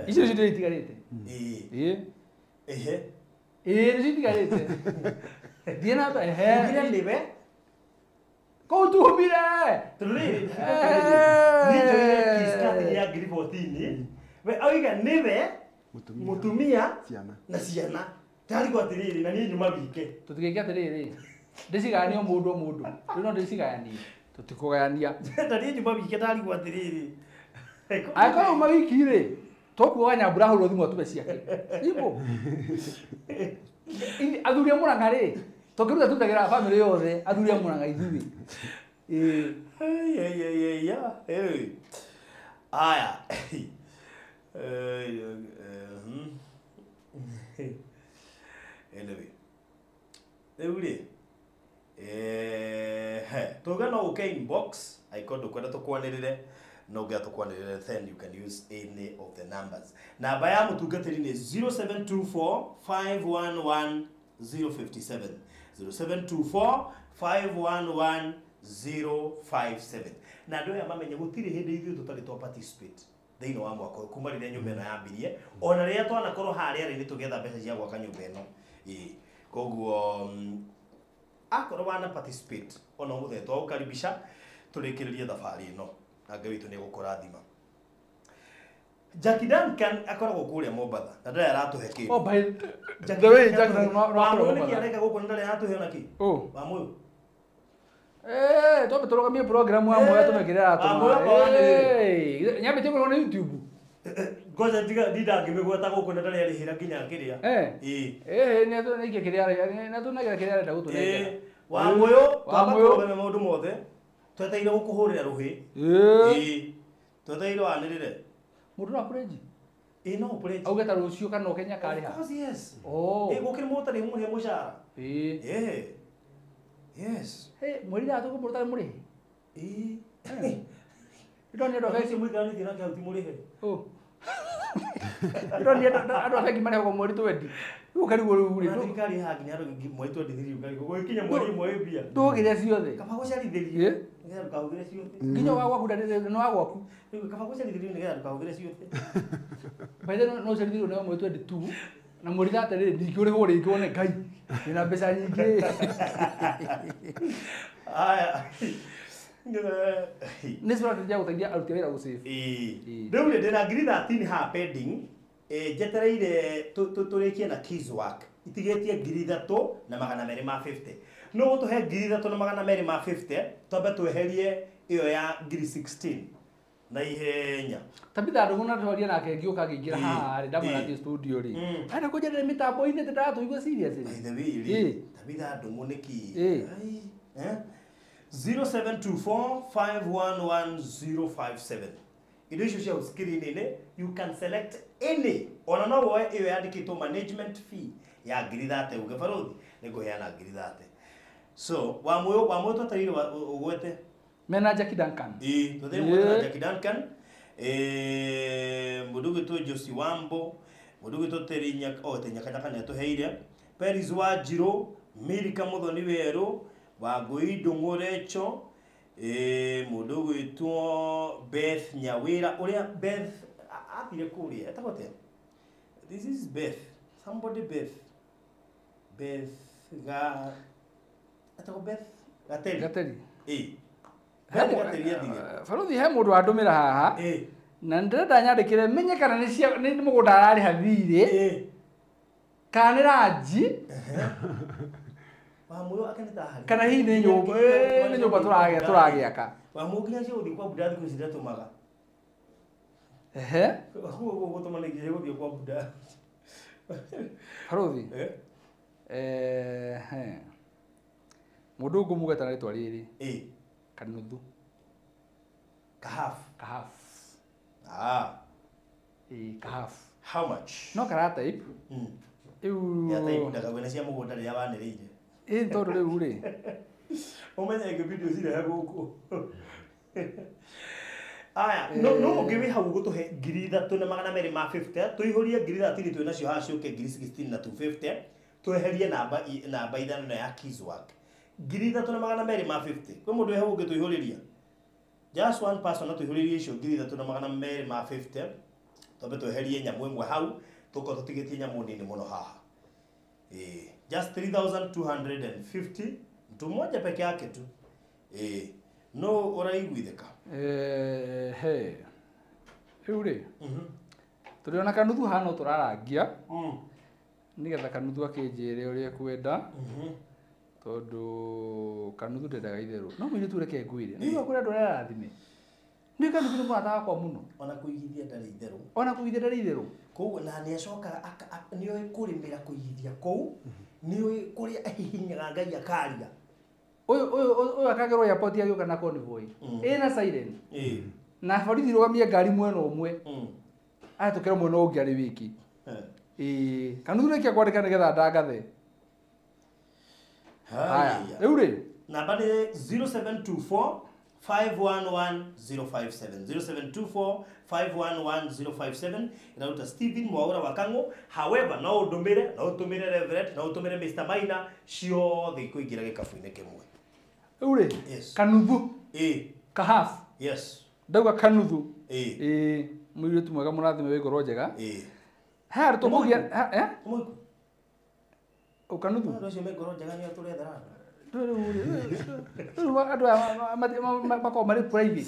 F: Icio ndio itigarite. Ndio itigarite. Diena ba
D: Ngire nibe.
F: Ko tuhumire.
D: Tuli. Nijo ile kiskati ya ngiri 14. We oiga nibe mutumia na ciana. Tari kwa tiriri na ni nyuma wike.
F: Tutigekia tiriri. Ndicigania mundu. Riu no ndicigania. Tutikugania.
D: Tari nyuma wike tari kwa tiriri.
F: Akorwo mawiki ri. Tokuoga nyambura huru thimu atume ciake. Ibo. Athuria Murang'a ri. Tokiruta tutagira family yothe athuria Murang'a ithuĩ.
D: Aya. Anyway. Euri. Tuga no uke inbox ikondo kwenda tukwanirire no gya tukwanirire, then you can use any of the numbers. Namba ya mutungatiri ni 0724 511 057 0724 511 057. Na ndio ya mamenye gutiri hindi ithu tutari to participate thĩinĩ wa mwaka kuma rĩrĩa nyũmba ĩno yambirie ona rĩrĩa twanakorwo harĩa rĩ nĩtũgetha mbeca cia gwaka nyũmba ĩno koguo akorwo wana participate ona mũthee twagũkaribisha tũrĩkĩrĩrie thabarĩ ĩno na Ngai witũ nĩegũkũrathima. Jackie Duncan akoragwo kũrĩa Mombatha na ndarĩ aratũhe kĩndũ.
F: Oh by the way Jackie Duncan
D: wamũyũ nĩkĩ areka gũkũ na ndarĩ aratũhe ona kĩ wamũyũ
F: tobe turogamie program ya moya tumekirira atuma nyambe tiko na YouTube
D: ngoja ndida ngimegweta gũkũ na ndarĩ arĩhĩra nginya kĩrĩa
F: nĩ tu nĩkĩ kĩrĩa na tu nĩkĩ kĩrĩa arenda gũtũnengera
D: wamũyũ twakũrũgamia maũndũ mothe tweteire gũkũhũrĩra rũhĩ tweteire wanĩrĩre
F: mũndũ wa preji
D: no preji
F: auge ta rũciũ kana Kenya karĩha
D: of course yes
F: gũkĩrĩ
D: mũtarĩ mũrĩhe mũcara
F: yes mweri da tuko mũrũtarĩ mũrĩhe
D: ndoni ndo kaisi mwikani tina kauti mũrĩhe
F: ndoni ndo afeki mane kwa mweri 20 ukari gũrũgũrĩ
D: thirikari hakinya mweri 23 ukari gũkinya mweri mwe mbia
F: ndũgire ciothe
D: kaba gũciarithirie nĩgetha ndũkahũthĩre ciothe
F: nginya wa gwaku no wa gwaku
D: kaba gũciarithirie nĩgetha ndũkahũthĩre ciothe
F: baithe no ciarithirio na mweri 22 na mweri 30 ndikĩũrĩ hũrĩ ngone Ngai ina mbeca nyingĩ
D: aya
F: nĩ sura tujia gũteithia aruti wĩra gũsave
D: rĩu nĩ ndĩna ngiri 13 ha pending njetereire tũrĩkie na keys work itigĩtie ngiri 3,250 no gũtũhe ngiri 3,250 twambe tweherie ĩyo ya ngiri 16 na ihenya
F: Tabitha ndũgũ na twaria nake ngĩũka ngĩingĩra haha rĩ ndamwĩra atĩ studio rĩ ana kũnjĩra mĩtambo-inĩ tũratũigua serious rĩ
D: Tabitha ndũmũ nĩki 0724511057 indo icio cia screen-inĩ you can select any ona no woe ĩyo yandĩkĩtwo management fee ya ngiri 30 uge barothi nĩngũheana ngiri 30 so wamũyũ twetereire ũgwete
F: mena Jackie Duncan
D: twetereire Jackie Duncan mũndũ ũgwĩtwo Josie Wambo mũndũ ũgwĩtwo Tenyakanyaka nĩatũheire Peris Wanjirũ Milika Mũthoni Werũ Wangui Ndung'ũrecho mũndũ ũgwĩtwo Beth Nyawĩra ũrĩa Beth athire kũrĩa etagwo atĩa this is Beth somebody Beth etagwo Beth Gateri
F: barothi he mũndũ andũmĩra haha na ndĩrenda nyandĩkĩre menye kana nĩ mũgũnda ararĩha thirĩ kana nĩ ranji kana hihi nĩ nyũmba tũragĩaka
D: wamũnginya cio gũthiĩ kwa buda thikũ ici ndatũmaga koguo gũtũma nĩ nginya gũthiĩ kwa buda
F: barothi mũndũ ngũmũgeta na rĩtwa rĩrĩ kanuthu
D: kahafu
F: kahafu
D: how much
F: no karatape
D: ya type ndagawena cia mũgũnda rĩrĩa wanĩrĩire
F: tondũ rĩu rĩ
D: ũmenye ĩngĩ video cirehe gũkũ aya no mũngĩwĩ hau gũtũhe ngiri 3,250 tũihũrie ngiri 30 twĩ nacio haha ciũke ngiri 16 na 250 tweherie namba ithano na ya keys work ngiri 3,250 kwĩ mũndũ wehe ũngĩ tũihũrĩria just one person no tũihũrĩrie icio ngiri 3,250 Tobe tweherie nyamu imwe hau tuko tutigitie nyamu nini muno haha. Just 3250 mtu mmoja peke yake tu. No uraiguitheka.
F: He. Uri. Turiona kanuthu hano turarangia. Nigetha kanuthu akinjire uria kwenda. Tondu kanuthu ndendaga itherũ. No mwire tureke ngwire. Nĩguo kũrĩa ndũrera rathime. Nĩ kanuthu nĩ mwata wakwa mũno.
D: Ona kũigithia ndarĩ itherũ.
F: Ona kũigithia ndarĩ itherũ.
D: Koguo na nĩ acoka nĩ oĩ kũrĩmĩra kũigithia kũu. Nĩ oĩ kũrĩa ahihinyaga Ngai akaria.
F: Ũyũ akagerwo airport agĩũka na convoy. Ĩna siren. Na borithi rũgamie ngari mwena ũmwe. Ahetũkĩra mwena ũngĩ arĩ wiki. Kanuthu nĩkĩa kwandĩka nĩgetha ndangathe. Haya. Rĩu rĩ.
D: Namba nĩ 0724 511057 0724 511057 inaruta Stephen Mwaura wa Kang'o. However, no ũndũmĩre, no ũtũmĩre Reverend, no ũtũmĩre Mr. Maina, ciothe ikũingĩra gĩkabũ-inĩ kĩmwe.
F: Rĩu rĩ. Kanuthu. Kahafu.
D: Yes.
F: Ndauga kanuthu. Mũirĩtu mwega mũrathime wĩ ngoro njega. Ha tũmũgia
D: Mũiku.
F: Kanuthu.
D: Ndio cio mĩ ngoro njega nĩ tũrethera.
F: Andũ makoragwo marĩ private.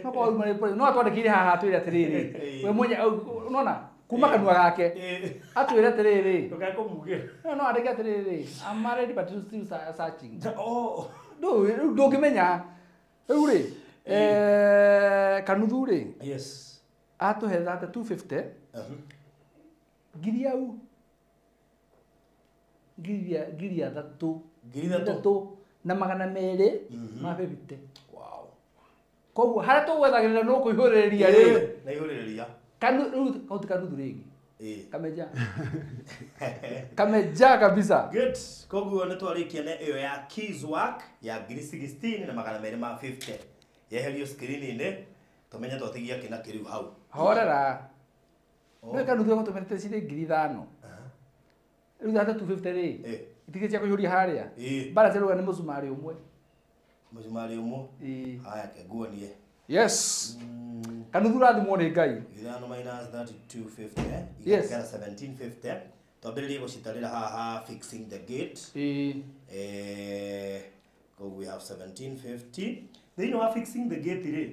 F: Makoragwo marĩ private. No atwandĩkire haha atwĩre atĩrĩrĩ. We mwenye unaona kuma kanua gake. Atwĩre atĩrĩrĩ.
D: Ndũgakũmugĩra.
F: No andĩke atĩrĩrĩ. I'm married but still searching. Ndũngĩmenya. Rĩu rĩ. Kanuthu rĩ.
D: Yes.
F: Atũhe 250. Ngiri au. Ngiri ya thatu. Na magana merĩ ma 50.
D: Wow.
F: Koguo harĩa tũgwethagĩrĩra no kũihũrĩrĩria rĩ.
D: Na ihũrĩrĩria.
F: Kanuthu rĩngĩ. Kameja. Kameja kabisa.
D: Good. Koguo nĩ twarĩkia na ĩyo ya Keys Work ya ngiri 16 na magana merĩ ma 50. Yeherio screen-inĩ tũmenye twatigia kĩna kĩrĩu hau.
F: Horera. Nĩ kanuthu gũtũmĩrĩte cirĩ ngiri 5. Rĩu thate 250 rĩ. Itige cia kũihũria harĩa. Bara cia rũga nĩ mũcumarĩ ũmwe.
D: Mũcumarĩ ũmwe. Haya nguonie.
F: Yes. Kanuthu rathimwo nĩ Ngai.
D: Ithano minus 3250.
F: Yes.
D: 1750. Twambĩrĩrie gũcitarĩra haha fixing the gate. We have 1750. Thĩinĩ wa fixing the gate rĩ.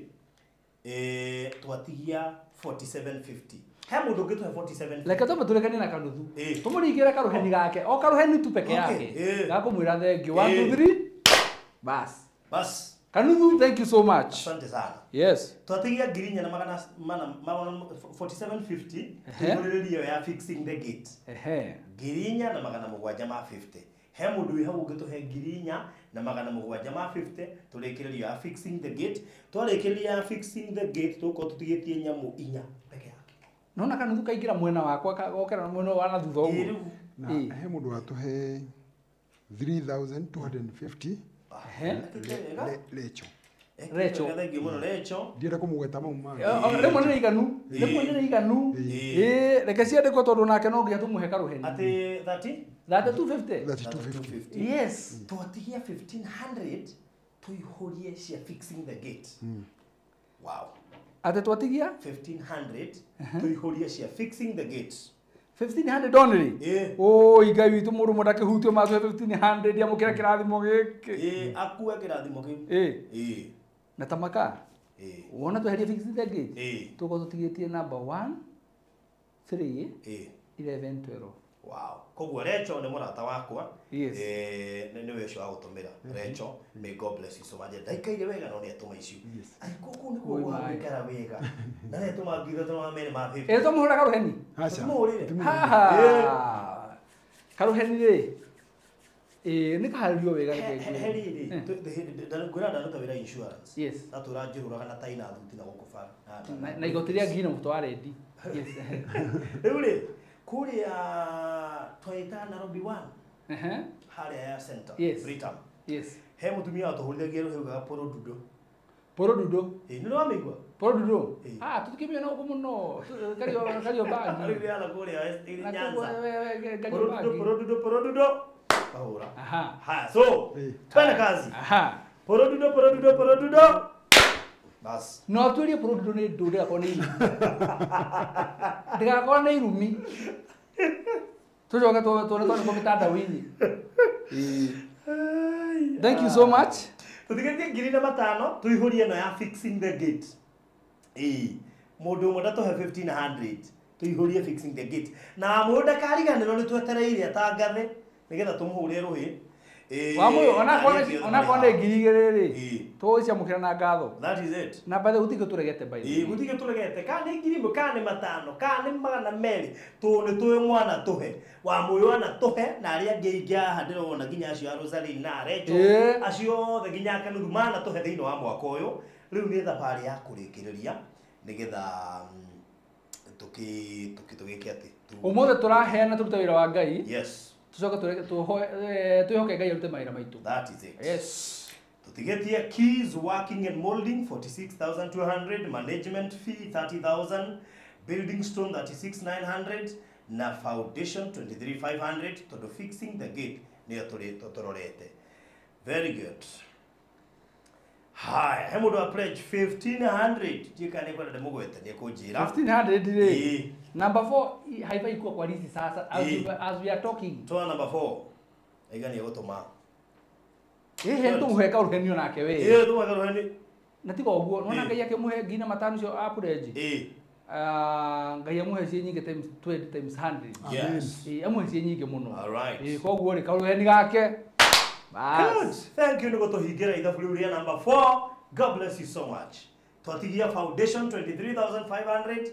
D: Twatigia 4750. He mũndũ ũngĩtũhe 4750.
F: Reke tũmbe tũrekanie na kanuthu. Tũmũringĩre karuheni gake. O karuheni tu peke yake. Gakũmwĩra thank you. 1 2 3. Bas. Kanuthu, thank you so much.
D: Asante sana.
F: Yes.
D: Twatigia ngiri na magana 4750. Tũmũrĩrĩrio ya fixing the gate. Ngiri na magana 750. He mũndũ wĩ hau ũngĩtũhe ngiri na magana 750 tũrĩkĩrĩrio ya fixing the gate. Twarĩkĩrĩria ya fixing the gate tũkorwo tũtigĩtie nyamũ 4 peke yake.
F: Nona kanuthu kaingĩra mwena wakwa gokera mwena wa na thutha ũguo.
E: Na he mũndũ watũhe 3250.
F: Recho.
E: Ndienda kũmũgweta mau ma.
F: Rĩmwe nĩ iganu. Reke ciandĩkwo tondũ nake no nginya tũmũhe karuheni.
D: Ati 30?
F: 250. Yes.
D: Twatigia 1500 tuihũrie cia fixing the gate. Wow.
F: Ate twatigia
D: 1500 tuihũrie cia fixing the gate.
F: 1500 only. Ngai witũ mũndũ mũndakĩhutio matũhe 1500 amũkĩra kĩrathimo gĩkĩ.
D: Akue kĩrathimo kĩu.
F: Na tamaka. Wona tweherie fixing the gate. Tũkorwo tũtigĩtie number 1 3 11 12.
D: Wow. Koguo Recho nĩ mũrata wakwa.
F: Yes.
D: Nĩwe ũcio wa gũtũmĩra. Recho, may God bless you so much. Ndaikaire wega no nĩ atũma icio. Ai kũkũ nĩ kũgwa gwĩkara wega. Na nĩ atũma ngiri tũma merĩ ma 50.
F: Tũmũhũra karuheni.
D: Tũmũhũrĩre.
F: Haha. Karuheni rĩ. Nĩ kaharĩrio wega nĩkĩo.
D: Heri rĩ. Ngwĩra ndaruta wĩra insurance.
F: Yes.
D: Natũra njũrũraga na taina thuti na gũkũ bara.
F: Na igoti rĩa ngiri na mũtũ wa rendi. Yes.
D: Rĩu rĩ. Kuria Toyota Nairobi 1. Harĩa ya center. Britam.
F: Yes.
D: He mũtumia watũhũrithagia rũhĩugaga Porodudo.
F: Porodudo.
D: Nĩ wamĩigua?
F: Porodudo. Tũtikĩmĩona na huko mũno. Kario bagi.
D: Arĩ ala kuria Nyanza.
F: Porodudo.
D: Porodudo. Ahora. Haya, so twende kazi. Porodudo. Bas.
F: No tulie product ni ndure akwa ni irumi. Ndigakorwo ni irumi. Tucoke tuone kwa mitanda winyi. Thank you so much.
D: Tutigetie 5,000 tuihurie no ya fixing the gate. Mundu umwe ndatuhe 1,500 tuihurie fixing the gate. Na mundu kariganirwo ni twetereire atangathe nigetha tumuhure ruhi.
F: Wamuyo ona kone ngirigiriri. Tucia mukira na ngatho.
D: That is it.
F: Na bado utige turegete by.
D: Gutige turegete. Kana ngirimo kana 5,000 kana 200 tune tuwe mwana tuhe. Wamuyo ana tuhe na aria ngeingya handirona nginya acio a Rosalie na Recho. Acio the nginya kanuthu mana tuhe thiini wa mwaka uyu. Riu ni thabari ya kurikiriria nigetha tuki ati.
F: Umothe turaheana turuta wira wa Ngai.
D: Yes.
F: Tucoka tuihoke Ngai arute mawira maitu.
D: That is it.
F: Yes.
D: Tutigetie keys working and molding 46,200, management fee 30,000, building stone 36,900 na foundation 23,500 to fixing the gate ni tutororete. Very good. Hi, hemudo a pledge 1,500. Jika ni kwa ndemugwete ni kujira
F: 1,500 today. Number 4 haifa ikuwa kwa list sasa as we are talking.
D: To number 4. Igani gutuma.
F: Ndo muheka uruhenio nake we.
D: Ndo muheka uruhenio.
F: Natigo uguo nona Ngai yake muhe ngina matano cio apurege. Ngai amuhe cie nyingi times 20 times 100.
D: Yes.
F: Amuhe cie nyingi muno.
D: All right.
F: Koguo ri kauruheni gake.
D: Good. Thank you Nugo Tohigira Idafuluria number 4. God bless you so much. Twatigia foundation 23,500.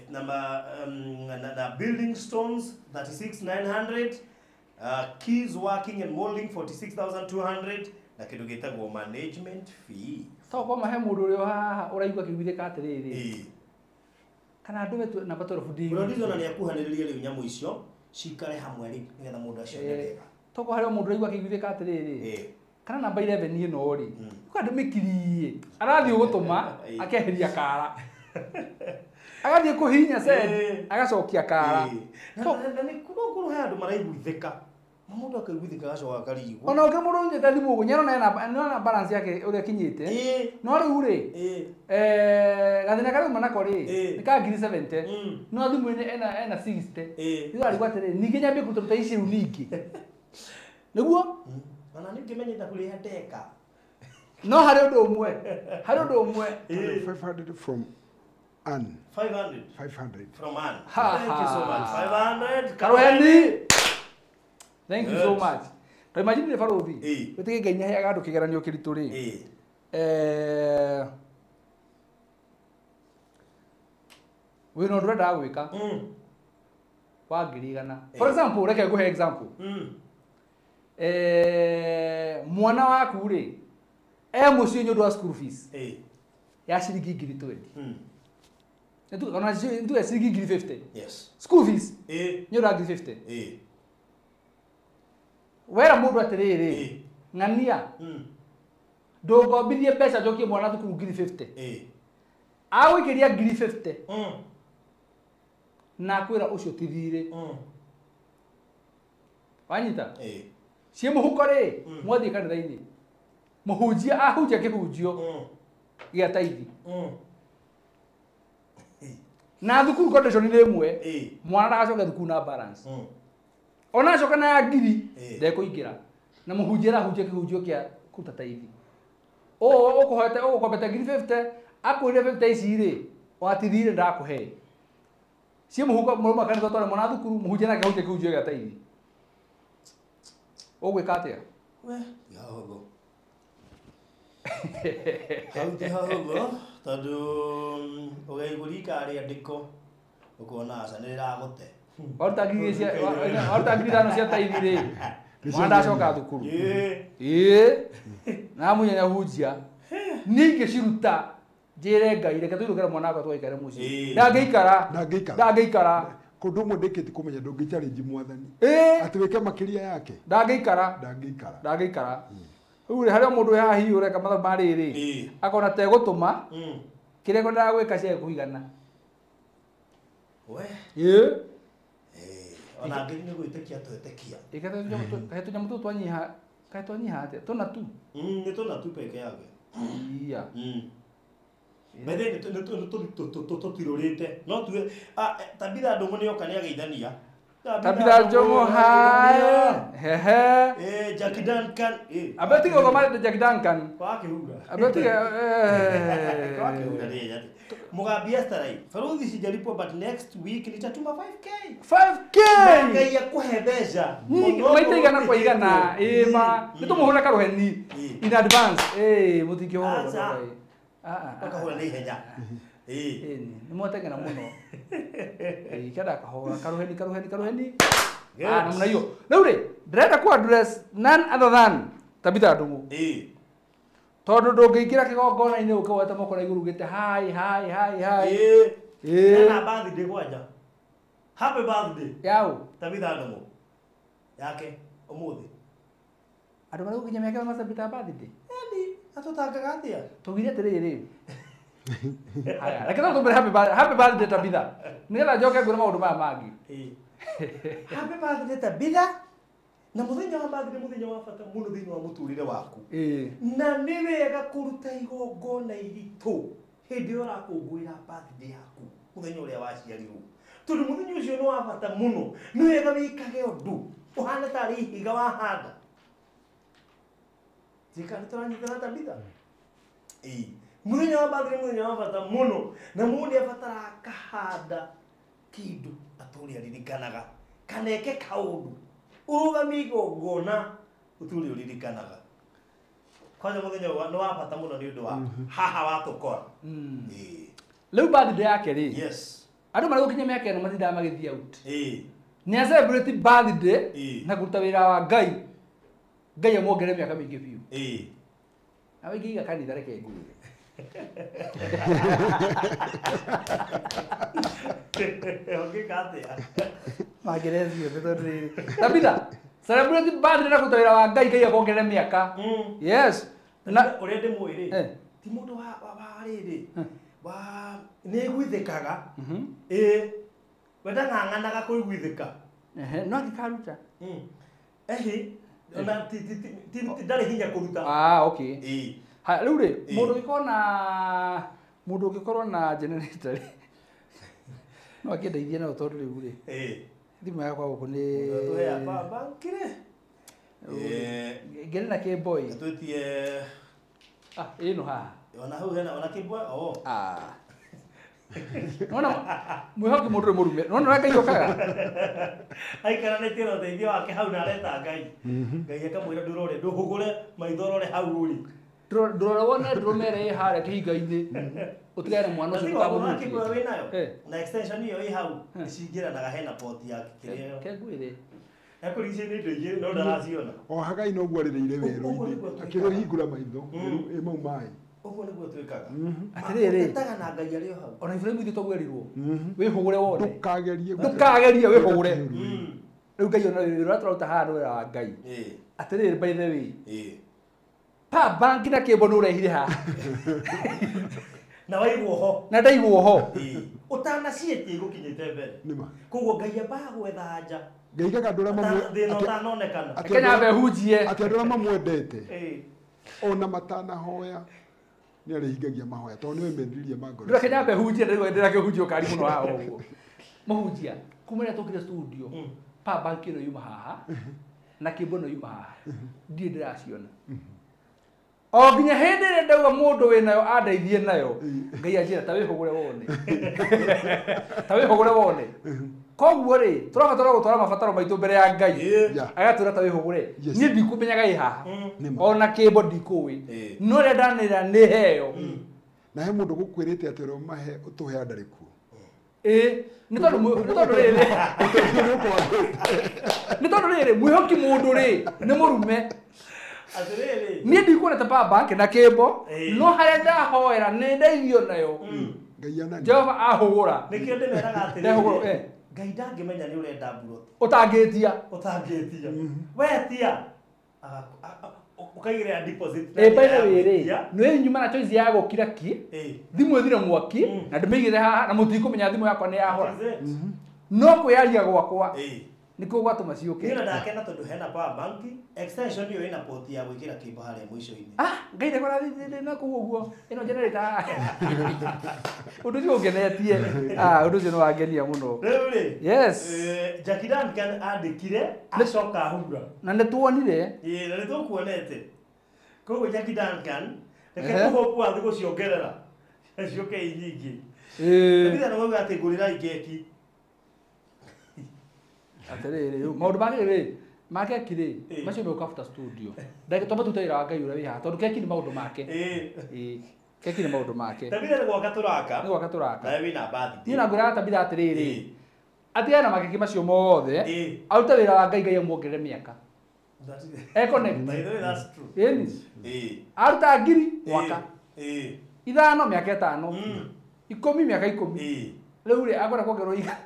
D: Number building stones 36,900. Keys working and molding 46,200. Na kindu gitagwo management fee.
F: To kwa mahe mundu uri haha uraigwa kigwithika atiriri. Kana andu wetu namba 12 ndi.
D: Producer na ni akuhaniriria riu nyamu icio cikare hamwe ri nigetha mundu acio ndega.
F: Toko harĩa mũndũ aigua kĩiguithĩka atĩrĩrĩ kana namba 11 ĩno rĩ uka ndĩmĩkirie arathiĩ gũtũma akeheria kara agathiĩ kũhihinya send agacokia kara
D: na nĩ kũrũ he andũ maraiguithĩka mũndũ akaiguithĩka agacoka akarigwo
F: ona ũngĩ mũndũ nyita thimũ ũguo nĩarona balance yake ũrĩa kinyĩte no rĩu rĩ gathĩna karĩa uma nako rĩ nĩ ka ngiri 70 no thimũ-inĩ ena 60 rĩu arigwo atĩrĩrĩ ningĩ nyambie kũruta ici rĩu ningĩ niguo
D: ana ningemenyeta kuria ndeka
F: no hari undu umwe
E: 500 from Ann
D: 500 from Ann thank you so much 500
F: Karweni thank you so much to imagine ni farothi wetike Ngai nyaheaga andu kigeranio kiritu ri we no ndurenda gwika wa ngirigana for example reke nguhe example mwana waku ri mucio nyu ndwa school fees ya ciringi ngiri 20 ndu kana ndu ya ciringi ngiri 50
D: yes
F: school fees nyu ndwa ngiri 50 wera mundu atiriri ng'ania ndũngombirie mbeca njokie mwana thukuru ngiri 50 agũikĩria ngiri 50 na kwĩra ũcio ti thirĩ wanyita cie mũhuko rĩ mwathiĩ kanitha-inĩ mũhunjia ahunjia kĩhunjio gĩa taithi na thukuru condition nĩ ĩmwe mwana ndagacoke thukuru na balance ona acoka na ya ngiri ndekũingĩra na mũhunjia arahunjia kĩhunjio kĩa kũruta taithi ũgũkombete ngiri 50 akwĩrire 50 ici rĩ watithire ndakũhe cie mũhuko mũrũma kanitha tware mwana thukuru mũhunjia nake ahunjia kĩhunjio gĩa taithi ũgwĩka atĩa
D: we yahũthũ hau tondũ ũgeigũrika arĩa ndĩko ũkona aca nĩ rĩragũte
F: waruta ngiri 5 cia taithi rĩ mwana ndacoka thukuru na mũnyenya hunjia niĩ ingĩciruta njĩre Ngai reke tũirũkĩre mwana wakwa tũgaikare mũciĩ ndangĩikara
E: kundu mwe ndikiti kumenya ndungĩchallenge mwathani ati weke makiria yake
F: ndangĩikara rĩu harĩa mũndũ haha hihi ũreka mathabu marĩrĩ akona ta egũtũma kĩrĩa ekwendaga gwĩka cia kũigana
D: ona ngiri nĩ gwĩtĩkia twetĩkia
F: kahe tũnyamũ tũtũ twanyiha atĩa tũna tu
D: nĩ tũna tu peke yake Bethe ni tutirurite no tu Tabitha Ndung'u ni oka ni ageithania
F: Tabitha Ndung'u hai
D: Jackie Duncan
F: abeti go mali Jackie Duncan
D: kwa kihura
F: abeti
D: kwa kihura ni yati Mugambi Estarai Faruthi sijalipo but next week nitatuma 5k ngai ya kuhebeja
F: maitaiga kwa igana ma nitumuhura karuheni in advance mutikihora
D: akahura ni ihenya
F: ni mwatengena muno kada kahora karuheni namna hiyo riu ri ndirenda ku address none other than Tabitha Ndung'u tondu ndungiingira kigongona-ini ukaweta mokora iguru gite hai
D: na birthday kwaja happy birthday
F: yao
D: Tabitha Ndung'u yake umuthi
F: andu bari gukinya miaka masabita birthday
D: yani atotangaga atia
F: tugire atiriri haya lakini ndo happy birthday Tabitha nigetha njoke ngure maundu maya mangi
D: happy birthday Tabitha na muthenya wa birthday muthenya wa bata muno thiini wa muturire waku na ni wega kuruta igongona iritu hindi urakungurira birthday yaku muthenya uria waciarirwo tondu muthenya ucio ni wa bata muno ni wega wikage undu uhana tari ihiga wahanda tika nituranyitana Tabitha muthenya wa birthday muthenya wa bata muno na mundu abatara kahanda kindu aturi aririkanaga kaneke kaundu urugami igongona uturi uririkanaga kwanja muthenya wa no wabata muno ni undu wa haha watukora
F: riu birthday yake ri
D: yes
F: andu mari gukinya miaka ino matinda magithia out ni a celebrate birthday na kuruta wira wa Ngai amuongere miaka mingi biu na wingiiga kanitha reke ngure
D: okay kate
F: magerezio tondu Tabitha celebrate birthday na kuruta wira wa Ngai amuongere miaka yes
D: na uri ndi mwiri ti mundu wa riri wa ni gwithikaga wenda ng'ang'anaga kuiguithika
F: no akikaruta
D: na ndari hinya kuruta
F: okay ha riu ri mundu ugikorwo na generator ri no akindeithie na tondu riu ri thimu yakwa guku ni
D: bankire
F: ngere na K-boy
D: twetie
F: ino haha
D: ona hau hena ona K-boy
F: nona mwihoki mundu murume nona Ngai okaga
D: aikara nä tä ra å teithio wake hau na areta Ngai akamwä ra ndårore ndå hå gå re maitho rore hau ri
F: ndårore wone ndårå harä kä hinga-inä å tigane mwana å cio
D: wä nayo na extension ä yo ä hau nä cingä ranaga hena poti yake kä
F: ngwä rä
D: ekå ricä nä ndå igä no ndaraciona
E: o hagai no guo arä-rä ire werå-inä akä rå hingå ra maitho ä mau maä
D: ũguo nĩguo twĩkaga
F: atĩrĩrĩ
D: taga na Ngai arĩ o hau
F: ona Iburahĩmu ithuĩ twaguerirwo wĩhũgũre wone
E: ndũkagerie
F: wĩhũgũre rĩu Ngai ona wĩra ũrĩa tũraruta haha nĩ wĩra wa Ngai atĩrĩrĩ by the way pa banki na kĩmbo nĩ ũrehire haha
D: na waigwo ho
F: na ndaigwo ho
D: ũtanaciĩtie gũkinyĩte mbere koguo Ngai ambaga gwetha nja
E: ngaigaga andũ arĩa
D: thĩna ũtanonekana
F: Kenya ambehunjie
E: atĩ andũ arĩa mamwendete ona matanahoya ni arihingagia mahoya tondu ni wemendiririe mangoro
F: ndira Kenya ambehunjie ndira kĩhunjio kari mũno haha ũguo mũhunjia kuma rĩrĩa tũkire studio pa banki ĩno yuma haha na kĩmbo ĩno yuma haha ndirĩ ndĩraciona o nginya hĩndĩ ĩrĩa ndauga mũndũ wĩ nayo andeithie nayo Ngai anjĩra ta wĩhũgũre wone ta wĩhũgũre wone koguo rĩ tũrabatara gũtwara mabataro maitũ mbere ya Ngai agatwĩra ta wĩhũgũre niĩ ndikũmenyaga ĩ haha ona kĩmbo ndikũĩ no rĩrĩa ndanĩrĩra nĩ heo
E: na he mũndũ gũkwĩrĩte atĩ ũrĩa mahe ũtũhe ndarĩ kuo
F: nĩ tondũ rĩrĩ mwĩhoki mũndũ rĩ nĩ mũrume niĩ ndikuona ta power bank na kĩmbo no harĩa ndahoera nĩ ndeithio nayo Jehova ahũgũra
D: nĩkĩo ndĩmeraga atĩrĩrĩ Ngai ndangĩmenya nĩ ũrenda mburoti ũtangĩtia wetia ukaigĩrĩra deposit
F: baina wĩrĩ nĩ nyuma na choice ya gũkira ki thimũ ĩthire mwaki na ndĩmĩigĩre haha na mũtikũmenya thimũ yakwa nĩ yahora no kwĩyaria gwakwa niko gwatuma ciuke
D: Nina ndakena tondu hena power bank extension iyo ina port ya gwikira kimbo haria mwisho-ini.
F: ngaire kora na kuguo ino generator undu cio ngenetie undu cio no wangenia muno
D: Rĩu
F: yes
D: Jackie Duncan andikire acoka hura
F: na nĩ tuonire
D: na nĩ tũkuonete koguo Jackie Duncan reke tũhopu athi gũciongerera cioke nyingĩ nĩ wauga atĩ ngũrĩra ingeki
F: atiriri maundu make akiri macio me after studio ndage tomba tutaira ngai ura wiha tondu keki ni maundu make keki ni maundu make
D: tabira ni gwaka turaka
F: na
D: wina birthday
F: ni na ngura tabira atiriri atiana makeki macio mothe aruta wira wa ngai amuongerere miaka connect
D: that's true
F: aruta ngiri mwaka ithano miaka itano 10 miaka 10 riu ri agora kuongerwo iga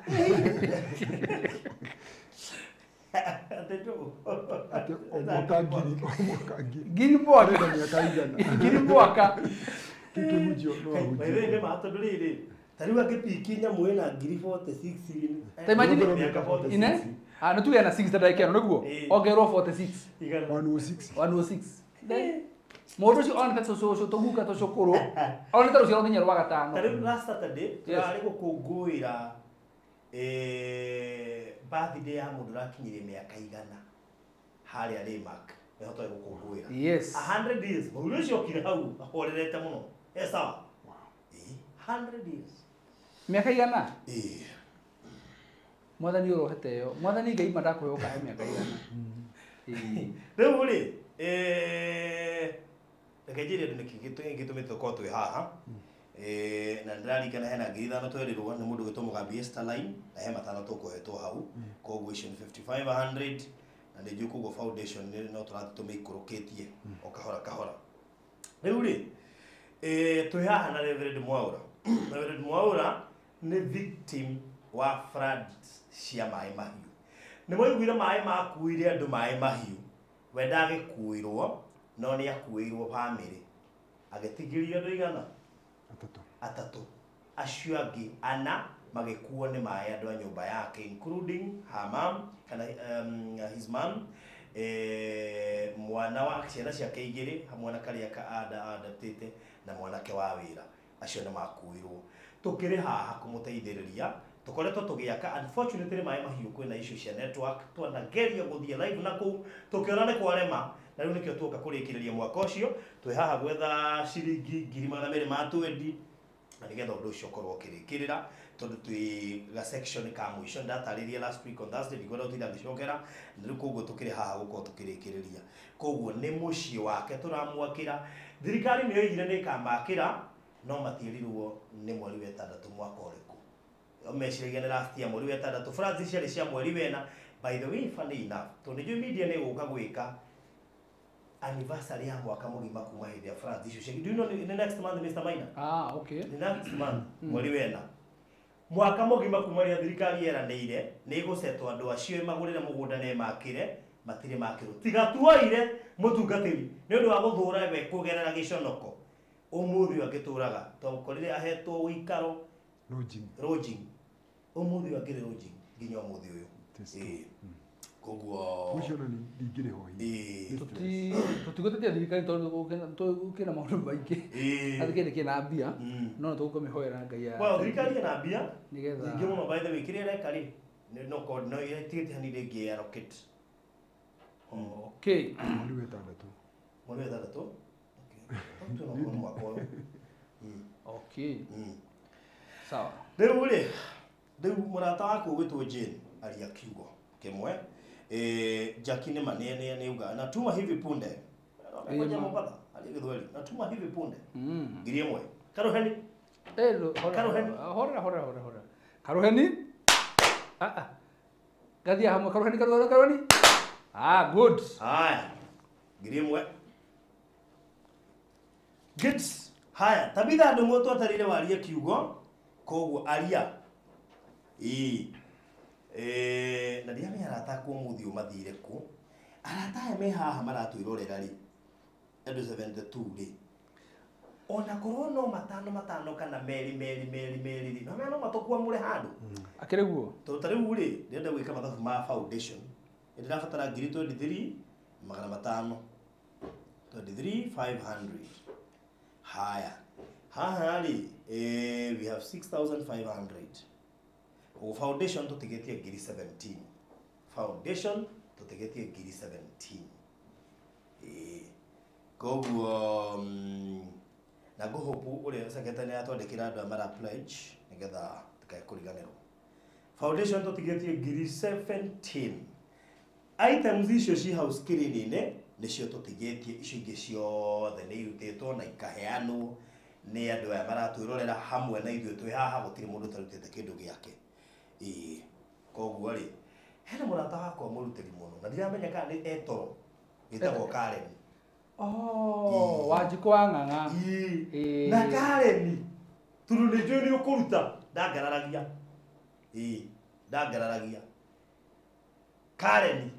F: ngiri mwaka
D: Wewe matondu riri tariu angipiki nyamu ina ngiri 46
F: imagine ine no tuwe na 6 ndaikeno niguo ongerwo 46 106 Moro cio ona tatu tuguka tucukuru ona tatu cio nginya rwa gatano
D: tariu last Saturday turari gukunguira birthday ya mundu rakinyire miaka igana haria Rimark nihotoe gukunguira
F: yes
D: 100 years mundu ucio kire hau ahorerete muno sawa 100 years
F: miaka igana mwathani urohete yo mwathani ngai mandakuhe ukahe miaka igana
D: riu ri rekejire ndu nikigitumite ko twi haha na ndirarikana hena ngiri ithano twerirwo ni mundu gitumuga Biesta line na he matano tukuhetwo hau coguation 5500 na ndi kugo foundation no turati tumikurukitie o kahora riu ri twi haha na Reverend Mwaura ni victim wa flood cia mai mahiu ni moiguire mai makuire andu mai mahiu we ndagikuirwo no ni akuirwo family agetigirio andu igana atatu acio angi ana magikuo ni mai andu a nyumba yake including her mom kana his mom mwana wa ciana ciake igiri hamwe na karia ka adaptete na mwanake wa wira acio ni makuirwo tukiri haha kumuteithiriria tukoretwo tugiaka unfortunately mai mahiu kwina issue cia network twanageria guthie live naku tukiona ni kwarema na riu nikio tuka kurikiriria mwaka ucio twi haha gwetha ciringi 200 matwendi na nigetha undu ucio korwo kirikirira tondu twi ga section ka mwisho ndataririe last week on Thursday ndigora utira ngicokera riu koguo tukiri haha guko tukirikiriria koguo ni mucii wake turamwakira thirikari ni yoigire ni kamakira no matirirwo ni mweri wa 6 mwaka uriku meciragia ni last year mweri wa 6 France ciari cia mweri wena by the way funny enough tondu ju media ni guka gwika anniversary ya mwaka mugima kuma hindi ya France icio do you know the next month Mr. Maina
F: okay
D: the next month mweri wena mwaka mugima kuma ria thirikari yeranĩire ni igucetwo andu acio magurire mugunda ne makire matire makiro tigatuoire mutungatiri ni undu wa guthura we kugerera giconoko umuthi agituraga tokorire ahetwo wikaro lodging umuthi agire lodging nginya umuthi uyu koguo
E: ucio ni ndingire hoi
F: tutigotetia thirikari tondu ukina maundu maingi athikiri kina mbia no tukumihoera ngai ya
D: well thirikari na mbia
F: nigetha
D: ingi muno by the way kire rekari no code no itigite hanire ngi allocate
F: okay
E: mweri wa 6
D: mweri wa 3 okay tuno kwa mwaka uyu
F: okay sawa
D: riu ri riu murata waku gwitwo Jane aria kiugo kimwe Jackie ni manene ni uga natuma hivi punde ngoja mbada aligithweli natuma hivi punde ngiri imwe karuheni hora
F: karuheni gathia hamwe karuheni good
D: haya ngiri imwe gets haya tabitha andu moto atarire waria kiugo koguo aria na dia me arata ku muthi umathire ku arata me haha maratwirorera ri andu 72 ri ona korwo no matano kana meri no matokua mure handu
F: akire guo
D: to tariu ri ndenda gwika mathabu ma foundation ndirabatara 23 magana matano 23,500 haya haha ri we have 6,500 o foundation tutigetie 17 foundation tutigetie 17 koguo na gohopu uri secretary atwandikira andu amara pledge nigetha tukakuriganirwo foundation tutigetie 17 items icio ci house cleaning nicio tutigetie icio ingi ciothe ni irutitwo na ikaheanwo ni andu aya maratwirorera hamwe na ithuĩ twi haha gutiri mundu tarutite kindu giake koguo ri hena murata wakwa murutiri muno na ndiramenya kana ni etoro gitagwo Karen
F: Wanjikwa ng'ang'a
D: na Karen turu ni njui ni ukuruta ndagararagia ndagararagia Karen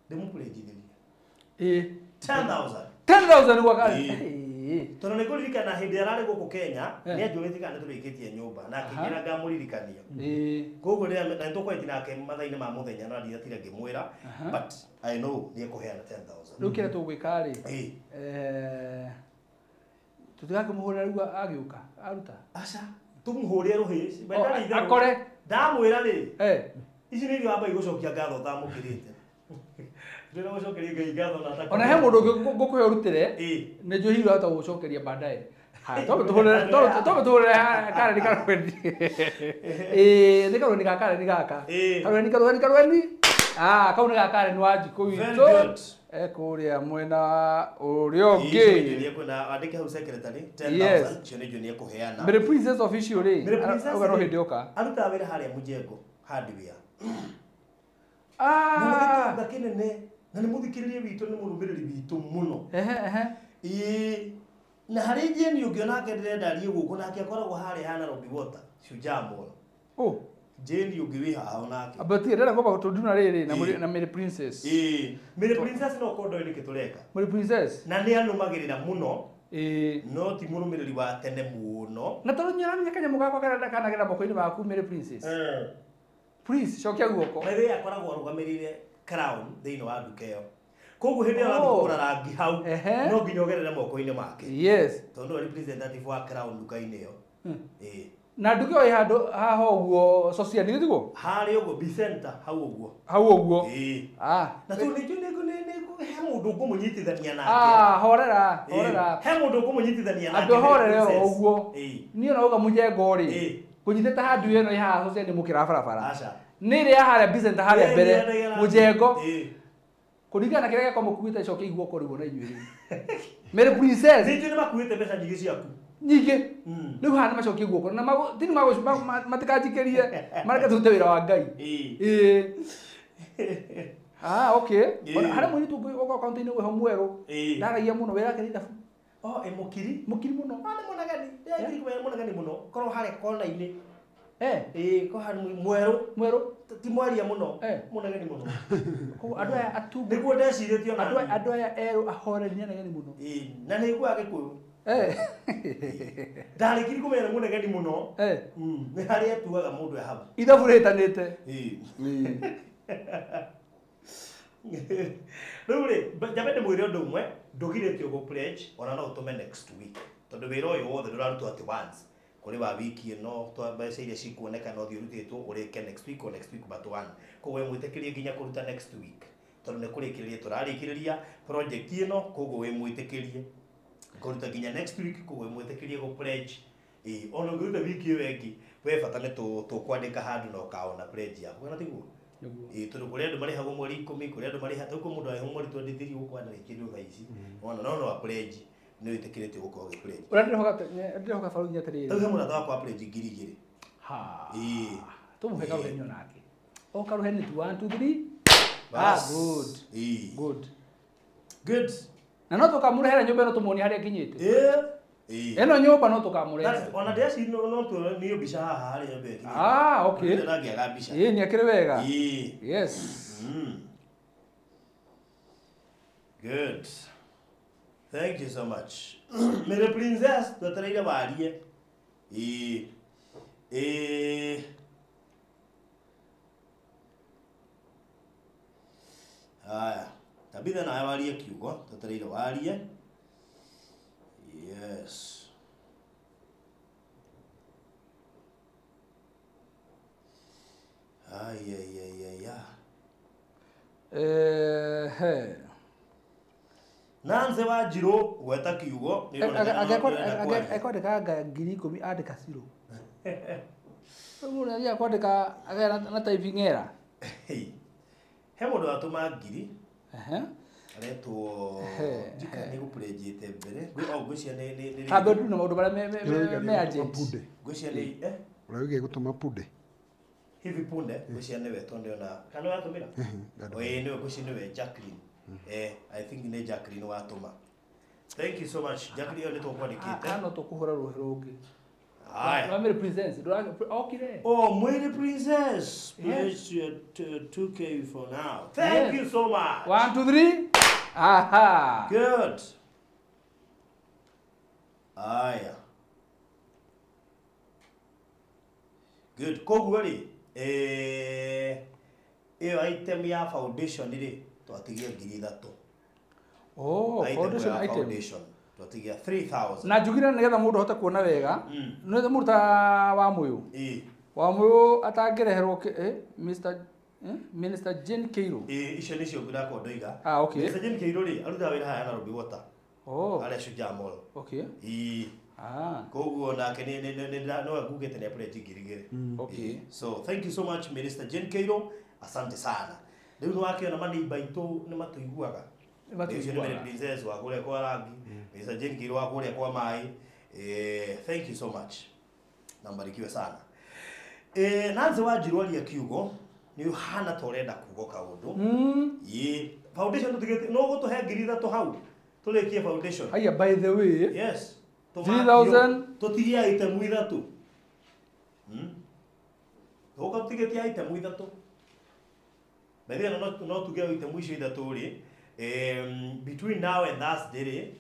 D: ndimupurejithiria 10,000
F: gwa Karen
D: tono nä kå ririkana hä ndä ararä gå kå Kenya nä anjå tä kana nä tå rä kä tie nyå mba na akä ra ngamå ririkania koguo nä tå kweti nake mathainä ma må thenya no atira ngä mwä ra but I know nä ekå heana 10,000
F: rä u kä rä tå gwä ka rä tå tigakä må hå rä ra rä u agä å ka aruta
D: aca tå må hå rä rå hä
F: akore
D: ndamwä ra rä ici nä irio wambai gå cokia ngatho tamå kä rä te
F: ona he mundu ngukwe urutire ne jo hiro ata gucokeria baadaye tobe tuhurire kare ni karwendi ni karwendi ka kare ni gaka karwendi kaune ga kare ni waji ku wito kuria mwena urio ngi
D: ni kwenda andike hau secretary 10,000 cio ni jo ni kuheana
F: mere princess official ri ugaro hindi oka
D: aruta wira haria mujengo hardware na kinene na nä må thikä rä rie witå nä må rå mä rä ri witå må no na harä jeni å ngä onake ndä renda arie gå kå nake akoragwo harä ha Nairobi water ciunja mono jeni å ngä wä haha onake
F: abati ndä ngomba gå tå nduna rä rä na mä princess
D: mä princess no kondo nä kä tå reka
F: mä princess
D: na nä anå magä rä ra må no no ti må rå mä rä ri wa tene må no
F: na tondå nyaramenya kanyamå gakwa kanagä ra moko-inä maku mä princess please cokia guoko
D: wewe akoragwo arugamirire crown thiini wa nduka iyo koguo hindi ya kugura rangi hau no nginya ogerere moko-ini make
F: yes
D: tondu representative wa crown nduka-ini iyo
F: na nduka iyo handu haha uguo social ni tiguo
D: hari uguo B center hau uguo
F: na
D: tu ni he mundu ngumunyitithania nake
F: horera
D: he mundu ngumunyitithania nake
F: andu horere uguo ni ona uga mujengo ri kunyitete handu ino ihaha social ni mukira barabara nä rä haria Bizenta haria mbere mujengo kuringana kĩrĩa gĩakwa mũkuĩte icoke iguoko rĩu na inyuĩ mere princess
D: nĩ makuĩte mbeca nyingĩ ciaku
F: nyingĩ rĩu haha nĩ macokie guoko na tini matikanjikĩrie mareke tũrute wĩra wa Ngai okay harĩa mũirĩtu ũngĩ akaunti-inĩ wĩho mwerũ ndaragia mũno wĩra wake nĩ ithabu
D: mũkiri
F: mũno
D: nĩ mũnegani mũno korwo harĩa kona-inĩ ko hari mweru ti mwaria muno munegeni muno
F: ko andu aya atungu
D: niguo ndecirĩtio na
F: andu aya erũ ahoreri ni anegeni muno
D: na nĩ igua gĩkũyũ ndarĩkiri kũmenya munegeni muno nĩ harĩa atuaga mũndũ hau
F: ithabu rĩtanĩte
D: rĩu rĩ njambe ndĩmwĩre ũndũ ũmwe ndũgirĩtio gũ pledge ona no ũtũme next week tondũ wĩra ũyũ wothe ndũrarutwo atĩ once kuri wa wiki ino twa mbeca iria cikuonekana ũthiĩ ũrutĩtwo ũrĩke next week but one koguo wĩmwĩtĩkĩrie nginya kũruta next week tondũ nĩ kũrĩkĩrĩria tũrarĩkĩrĩria project ĩno koguo wĩmwĩtĩkĩrie kũruta nginya next week koguo wĩmwĩtĩkĩrie gũ pledge ona ũngĩruta wiki ĩyo ĩngĩ we bata nĩ tũkwandĩka handũ na ũkaona pledge yaku kana tiguo tondũ kũrĩ andũ marĩhagwo mweri 10 kũrĩ andũ marĩha tũkũ mũndũ arĩhwo mweri 23 gũkũ anarĩkĩrio thaa ici ona no pledge nä wä tä kä rä te gå korwo gä pledge
F: ndĩrehoka barũthi atĩrĩrĩ
D: tauhe mũrata wakwa pledge ngiri igĩrĩ
F: tũmũhe karuhenio nake o karuheni 1 2 3 good na no tũkamũrehera nyũmba ĩno tũmuonie harĩa nginyĩte ĩno nyũmba no tũkamũrehe
D: ona ndeci no nĩ mbica haha harĩa nyũmba ĩkinyĩte
F: okay
D: ndangĩaga mbica
F: nĩ akĩrĩ wega yes
D: good Thank you so much. Mere princess, tutareira barie. Aya, tabitha na barie kiugo, tutareira barie. Yes. Nanze Wanjiru gweta kiugo
F: akwandika ngiri 10 andika ciro mũndũ athiaga kwandĩka agera na typing error
D: he mũndũ atũma ngiri aretwo njika nĩ gũpũrĩnjĩte mbere ngwĩcia nĩ
F: hambe nduna maũndũ marĩa me agent
D: ngwĩcia nĩ
E: ũrauge gũtũma punde
D: hivi punde ngwĩcia nĩwe tondũ ona kana watũmĩra nĩwe ngwĩcia nĩwe Jacqueline I think nĩ Jacqueline watũma. Thank you so much Jacqueline nĩ tũkwandĩkĩte
F: no tũkũhũra rũhĩ rũngĩ
D: haya
F: mwĩrĩ princess okire
D: mwĩrĩ princess please 2k for now. Thank you so much.
F: 1 2 3 aha
D: good. Aya good koguo rĩ ĩyo item ya foundation rĩ twatigia 3,000. Foundation twatigia 3,000
F: na njugire nĩgetha mũndũ ahote kuona wega nĩ mũndũ ta wa mũyũ wa mũyũ atangĩreherwo Minister Jane Keiro
D: icio nĩcio ngũrakwo ndoiga
F: okay.
D: Minister Jane Keiro rĩ arutaga wĩra haya Nairobi Water arĩa Shujaa Mall
F: okay
D: koguo nake no ngugĩte nĩ apũrĩnji ngiri
F: okay.
D: So thank you so much Minister Jane Keiro, asante sana. Rĩu nĩ wakĩona maneiba aitũ nĩ matũiguaga nĩcio nĩ Mary Princess wa kũrĩa kwa rangi Minister Jane Keiro wa kũrĩa kwa maĩ thank you so much na mbarikiwe sana. Nanze Wanjiru aria kiugo nĩ ũhana ta ũrenda kuugo kaũndũ foundation tũtigĩte no gũtũhe 3,000 hau tũrĩkie foundation.
F: Aya by the way
D: yes
F: 3,000
D: tũtigia itemu ithatũ tũka tũtigĩtia itemu ithatũ Bethia no tuge itemu icio ithatũ rĩ between now and Thursday rĩ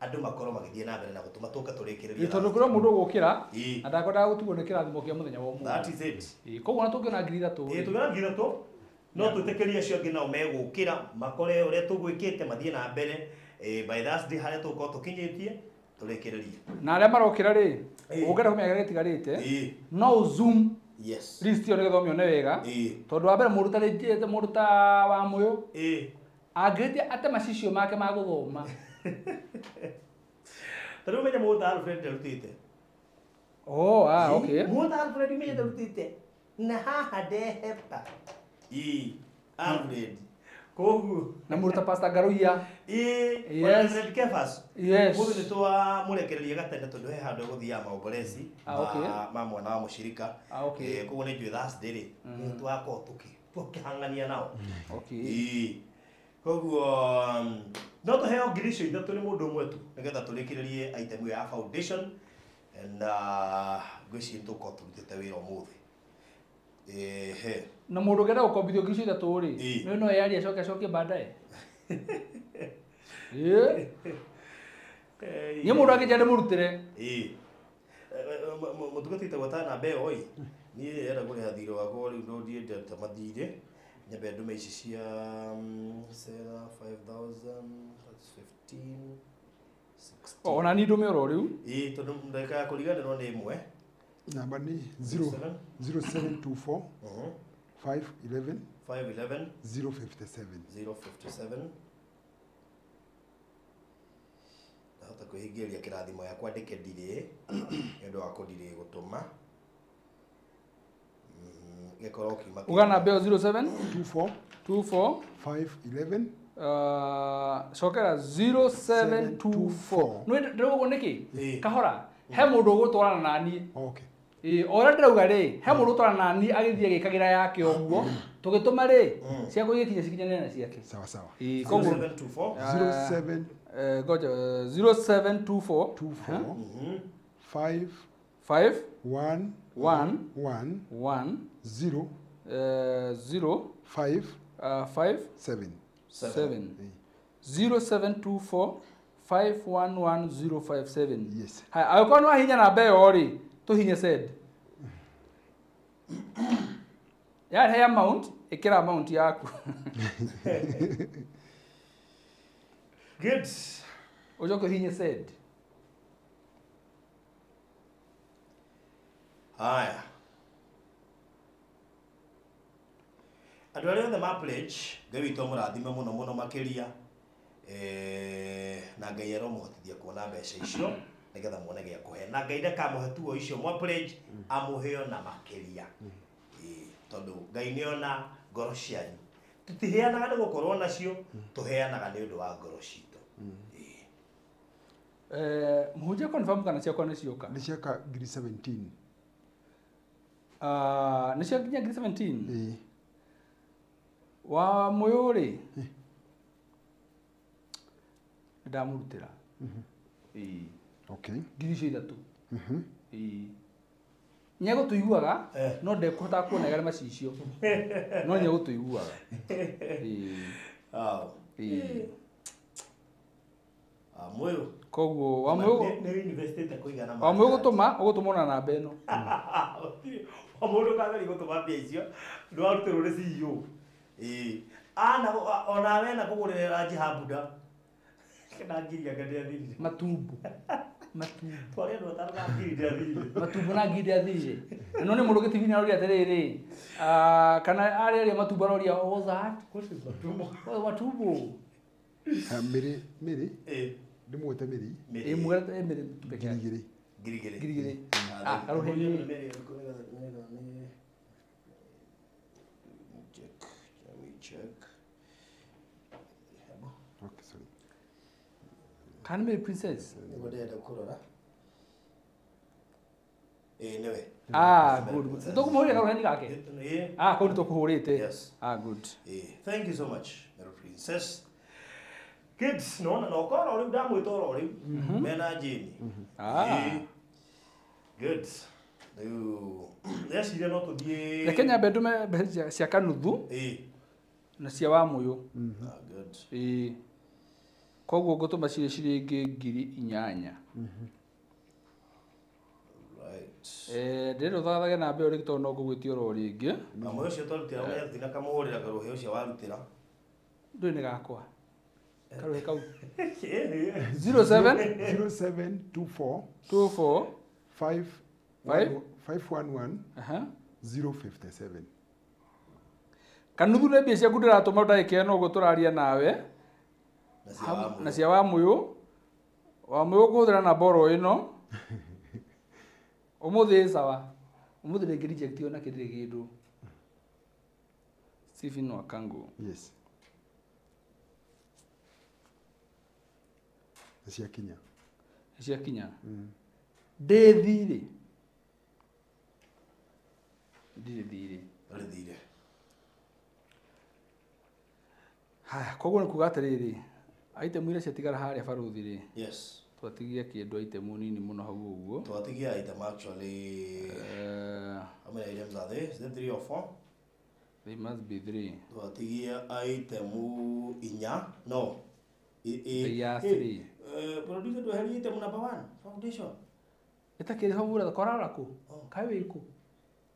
D: andũ makorwo magĩthiĩ na mbere na gũtũma tũka tũrĩkĩrĩria
F: tondũ kũrĩa mũndũ gũkĩra na ndakwendaga gũtugwo nĩ kĩrathimo kĩa mũthenya wa ũmũthĩ.
D: That is it.
F: Koguo na tũngĩona 3,000
D: tũngĩona 3,000 no twĩtĩkĩrie acio angĩ nao megũkĩra makore ũrĩa tũgwĩkĩte mathiĩ na mbere by Thursday harĩa tũkorwo tũkinyĩtie tũrĩkĩrĩrie
F: na arĩa marokĩra rĩ ũngĩenda kũmenya gĩtigarĩte no zoom
D: yes
F: list yo nĩgetha ũmĩone wega tondũ wa mbere mũndũ ta wa mũyũ angĩtia ate macicio make ma gũthoma
D: tarĩu menya mũndũ ta Alfred ndarutĩte
F: okay
D: mũndũ ta Alfred menya ndarutĩte na haha ndehepa Alfred koguo
F: na mũndũ ta Pastor Garuia
D: yes Kefas
F: yes
D: mũndũ nĩ twamũrekereria gatende tondũ he handũ gũthiaga maombolezi ma mwana wa mũcirika koguo nĩ njũĩ Thursday rĩ nĩ twakorwo tũkĩhang'ania nao koguo no tũheo ngiri icio ithatũ nĩ mũndũ ũmwe tu nĩgetha tũrĩkĩrĩrie item ya foundation and ngwĩciria nĩ tũkorwo tũrutĩte wĩra ũmũthĩ
F: na mũndũ ũngĩenda gũkombithio ngiri icio ithatũ rĩ no yaria acoke baadaye nĩ mũndũ angĩnja ndĩmũrutĩre
D: mũtungati wĩtagwo Tana Mbeo niĩ yenda kũrĩha thirĩ wakwa rĩu no ndiende ta mathirĩ nyambe ndume ici cia Sera 5,000 that's 15 16
F: ona ni ndume oro rĩu
D: tondũ ndagĩka ya kũriganĩrwo nĩ ĩmwe
E: namba nĩ 0724 511
D: 057 ndahota kwĩhingĩria kĩrathimo yakwa ndĩke ndirĩ nĩ ũndũ wa kũndirĩ gũtũma gĩkorwo kiuma
F: ugana Mbeo 07
E: 24 511
F: cokera 0724 no ndĩrauga nĩkĩ kahora he mũndũ ũgũtwarana nani ora ndĩrauga rĩ he mũndũ ũtwarana nani agĩthiĩ gĩkagĩra yake ũguo tũgĩtũma rĩ ciakwa igĩkinya cikinyanĩre na ciake
E: sawa sawa
F: koguo
E: 07
F: goja 0724
E: 5 1 1 1 0 0 5 7 7 0724
F: 511057.
E: Yes.
F: Hai, agĩkorwo nĩ wahinya namba ĩyo rĩ, tũhinye send. Yaani he amount, ĩkĩra amount yaku.
D: Good.
F: Ũcoke ũhinye send.
D: Haya. Andũ arĩa othe ma pledge, Ngai witũ mũrathime mũno mũno makĩria. Na Ngai aromũhotithia kuona mbeca icio nĩgetha muone gĩa kũhe. Na Ngai ndakamũhe tu o icio mwa pledge amũheo na makĩria. Tondũ Ngai nĩona ngoro cianyu. Tũtiheanaga nĩ gũkorwo nacio, tũheanaga nĩ ũndũ wa ngoro citũ.
F: Mũhunjia confirm kana ciakwa nĩ cioka?
E: Nĩ ciaka ngiri 17.
F: Nĩ ciakinya ngiri 17? Wa mũyũ rĩ? Ndamũrutĩra.
E: Okay.
F: Ngiri icio ithatũ. Nĩegũtũiguaga no ndekũhota kuona gari macicio. No nĩegũtũiguaga.
D: Mũyũ.
F: Koguo wa mũyũ
D: nĩ university te kũigana.
F: Wa mũyũ ũgũtũma na namba ĩno.
D: Wa mũndũ kagari gũtũma mbia icio ndwarutĩrwo nĩ CEO. Ana onawe na kũgũrĩra ranji hambuda. Kana ngiri agathia thiri.
F: Matumbo.
D: Twari andũ atano na ngiri ndathire.
F: Matumbo na ngiri ndathire. No nĩ mũndũ gĩtibi nĩ aroria atĩrĩrĩ. Kana arĩa matumbo aroria all that. Matumbo.
E: Mĩrĩ. Ndĩmwĩte Mĩrĩ.
F: Mwĩte Mĩrĩ peke yake. Ngirigiri. Aroheni.
D: Check.
E: Okay, sorry.
F: Can be princess.
D: Nĩgũndenda kũrora. Nĩwe.
F: Good. Tũkũmũhũrĩra karoheni gake. Kũu nĩ tũkũhũrĩte.
D: Yes.
F: Good.
D: Thank you so much, Mary Princess. Kids, no korwo rĩu ndamwĩta oro rĩu mena Jane. Good. Rĩu ndeciria no tũthiĩ.
F: Reke nyambe ndume mbeca cia kanuthu. Na cia wa mũyũ.
D: Good.
F: Koguo ngũtũma ciringi ngiri 8.
D: Right.
F: Ndĩrĩ ũthathage namba ĩyo rĩngĩ tondũ no ngũgwĩtia oro rĩngĩ.
D: Na mũyũ ũcio twarutĩra ũrĩa thina kamũhũrĩra karuhe ũcio warutĩra.
F: Ndũĩ nĩ gakwa. Karuhe kau.
E: 0724
F: 24
E: 511 057.
F: Kanuthu nĩ mbia ciaku ndĩratũma ndagĩka ĩno ũguo tũraria nawe. Na cia wa mũyũ. Wa mũyũ kũhũthĩra namba oro ĩno. Ũmũthĩ sawa. Ũmũthĩ rĩngĩ reject na kĩndĩ kĩndũ. Stephen Wakangu.
E: Yes. Ciakinya.
F: Ciakinya. Ndĩthire.
D: Ndĩthire.
F: Haya, koguo nĩ kuga atĩrĩrĩ. Itemu iria ciatigara harĩa baruthi rĩ.
D: Yes.
F: Twatigie kĩndũ itemu nini mũno hau ũguo.
D: Twatigie item actually. How many items are there? Is there 3 or 4?
F: They must be 3.
D: Twatigie itemu 4. No.
F: They are 3.
D: Producer tweherie item number 1. Foundation.
F: Itakĩrĩ hau ũrĩa korara kũ? Kaĩ wĩ kũ?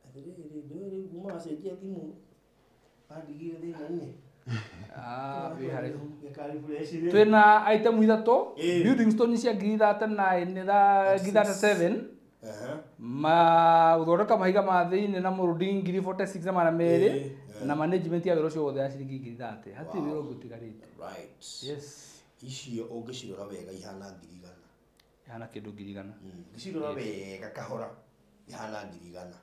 D: Atĩrĩrĩ ndũrĩ kuma wacenjia thimũ. Andigire thĩna-inĩ.
F: Wĩ harĩ.
D: Gĩkaribũreci.
F: Twĩna itemu ithatũ. Building stone cia ngiri 39 na ngiri 37. Gũthondeka mahiga ma thĩinĩ na mũrũndi ngiri 46 na 200. Na management ya wĩra ũcio wothe ya ciringi ngiri 30. Hatirĩ wĩra ũngĩ ũtigarĩte.
D: Right.
F: Yes.
D: Icio ũngĩcirora wega ihana ngiri 100.
F: Ihana kĩndũ ngiri 100.
D: Ngĩcirora wega kahora ihana ngiri 100.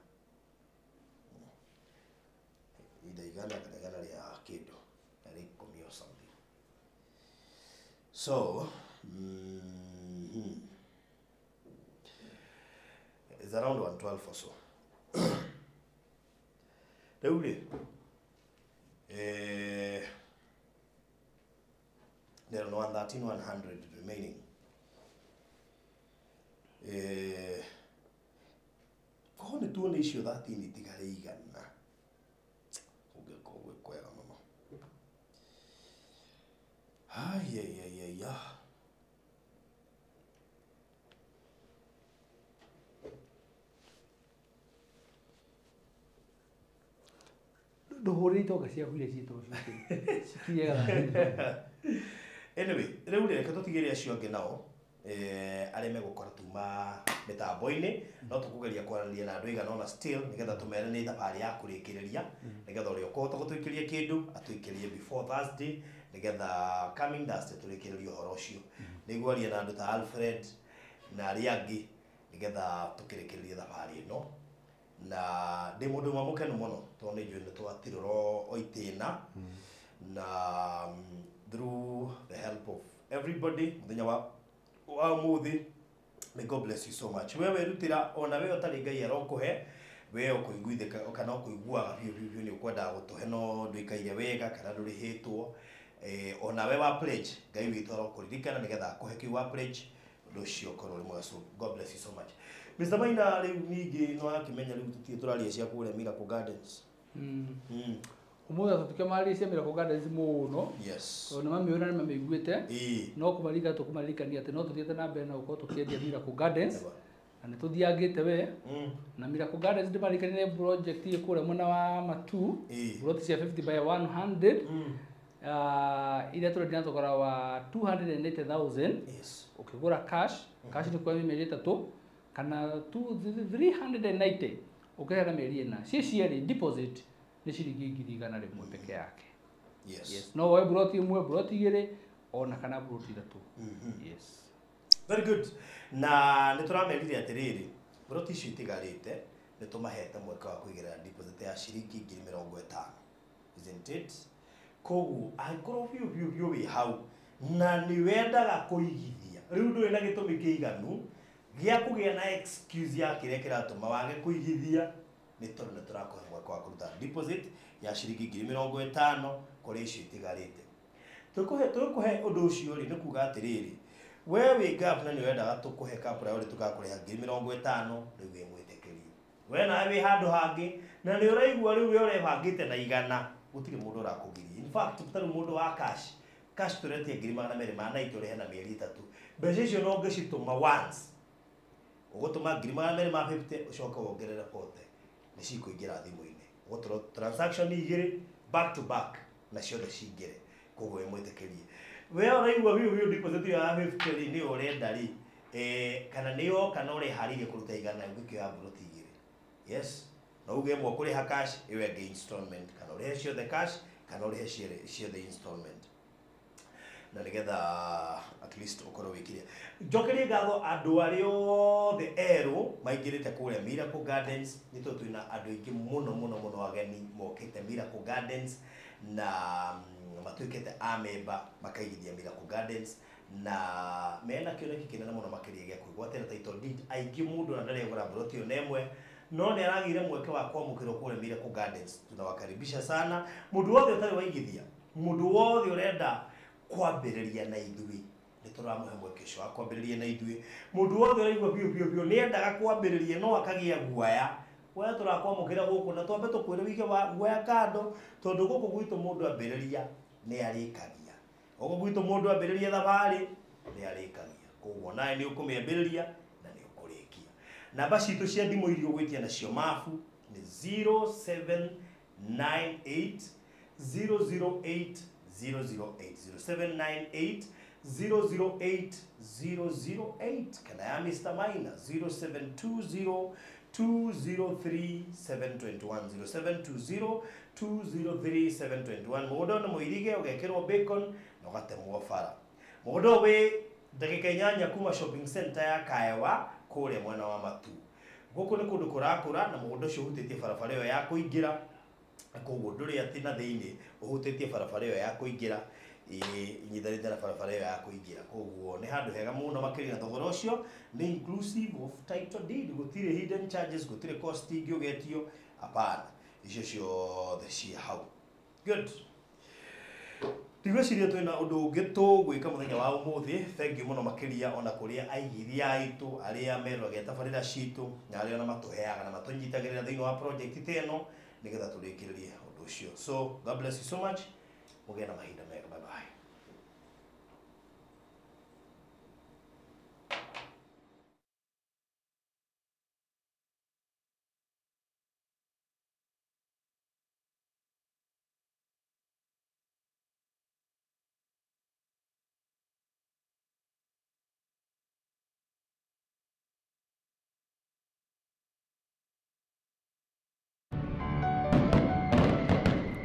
D: Ida igana kana igana rĩa kĩndũ na rĩ 10 or something. So, it's around 112 or so. Rĩu rĩ there are 113,100 remaining. Koho nĩ tuone icio 13 itigarĩ igana. Ũngĩkorwo kwega mũno.
F: nduhurire itoka cia huire cito cikiega.
D: Anyway, rĩu reke tũtigĩre acio angĩ nao arĩa megũkora tuma mĩtambo-inĩ no tũkũgeria kwaranĩria na andũ aigana ona still nĩgetha tũmere nĩ thabarĩ ya kũrĩkĩrĩria nĩgetha ũrĩa ũkũhota gũtwĩkĩria kĩndũ atwĩkĩrie before Thursday nĩgetha coming Thursday tũrĩkĩrĩrie ũhoro ũcio nĩguo aria na andũ ta Alfred na arĩa angĩ nĩgetha tũkĩrĩkĩrĩrie thabarĩ ĩno na ndĩ mũndũ ũmwe mũkenu mũno tondũ nĩ njũĩ nĩ twatirũrwo o itĩna na through the help of everybody muthenya wa umuthi. May God bless you so much. Wewe rutira ona wewe utari ngai arokuhe wewe ukuiguithika kana ukuiguaga biu ni ukwenda gutuhe no nduikaire wega kana ndurihitwo ona wewe wa pledge ngai witu arokuririkana nigetha akuhe kiu wa pledge nducio korwo ri mwaso. God bless you so much. Mr. Maina riu ningi no akimenya riu tutie turaria cia kure Miracle Gardens.
F: Umuga tutikamaria cia Miracle Gardens muno.
D: Yes.
F: Ona mamiona ni mamiguite. No kumarika tukumarikania ati no tuthiete na mbere na uko tukiendia Miracle Gardens. Na ni tuthiangite we. Na Miracle Gardens ndimarikania project ye kure mwana wa Matu. Plot cia 50 by 100. Ile turendia thogora wa 280,000.
D: Yes.
F: Ukigura cash ni kwa mĩeri 3 kana 390 ukihera mĩeri ĩna. Ciari deposit ni ciringi 100,000 peke yake.
D: Yes.
F: No wewe broti imwe broti igĩrĩ ona kana broti 3. Yes.
D: Very good. Na nituramerire atiriri broti icio itigarite nitumahete mweka wa kuigira deposit ya ciringi 50,000. Isn't it? Kogu angorwo biu wi hau na ni wendaga kuigithia riu nduri na gitumi kiiganu gia kugia na excuse ya kire kiratuma wage kuigithia ni tondu niturakohe mweka wa kuruta deposit ya ciringi 50,000 kuri icio itigarite tukuhe undu ucio ri ni kuga atiriri wewe governor ni wendaga tukuhe ka priority tugakureha 50,000 riu wi mwitekerie we na wi handu hangi na ni uraigua riu we urebangite na igana gutire mundu urakugiria. In fact tutari mundu wa cash turetie ngirima na mere mana iturehe na mieri 3 mbeca icio no ngicituma once ugutuma ngirima na mere ma 50 ucoka wongerera pote ni cikuingira thimu-ini ugutro transaction igiri back to back na ciothe cingire koguo imwitekerie we uraigua biu deposit ya 50 ni urenda ri kana niyo kana uri harire kuruta igana ngikio ya broti igiri. Yes. No uge mwa kuri ha cash iwe ge installment kana uri cio the cash kana uri cio the installment na nigetha at least ukorwo wikiria njokerie ngatho andu ario the ero maingirite kure Miracle Gardens nito twina andu ingi muno ageni mokite Miracle Gardens na matwikite amemba makaigithia Miracle Gardens na mena kioneki kinene muno makiria gia kuigwatira title deed aingi mundu na ndare ngora broti yo nemwe no ni aragire mweke wa kwamukiro kule Miracle Gardens. Tunawakaribisha sana mundu wothe utari waigithia mundu wothe urenda kwambiriria na ithui ni turamuhe mweke cio wa kwambiriria na ithui mundu wothe uraigua biu ni endaga kwambiriria no akagia guaya we turakwamukira guku na twambe tukwire wike wa guaya kando tondu guku gwitu mundu ambiriria ni arikagia guku gwitu mundu ambiriria thabari ni arikagia koguo nae ni ukumiambiriria na ni ukurikia. Namba citu cia thimu irio gwitia nacio mafu ni 0798 008 008 0798 008 kana ya Mr. Maina 0720 203 721 0720 203 721 mudo na muirige ugekirwo bacon na ugatemwo fara mudo we ndagika inyanya kuma shopping center ya Kaewa kure mwana wa Matu guku ni kundu kurakura na mudo cio hutitie barabara yo ya kuingira koguo nduri atina thiini uhutitie barabara yo ya kuingira inyitharite na barabara yo ya kuingira koguo ni handu hega muno makirina thogora ucio ni inclusive of title deed gutire hidden charges gutire cost ingi ugetio apana icio ciothe cia hau. Good. Tigweciria twina undu ungi tugwika muthenya wa umuthi. Thank you muno makiria ona kuria aigithia aitu aria merwaga tabarira citu na aria ona matuheaga na matunyitagirira thiini wa project teno nigetha turikiririe undu ucio. So God bless you so much. Muge na mahinda mega. Bye bye.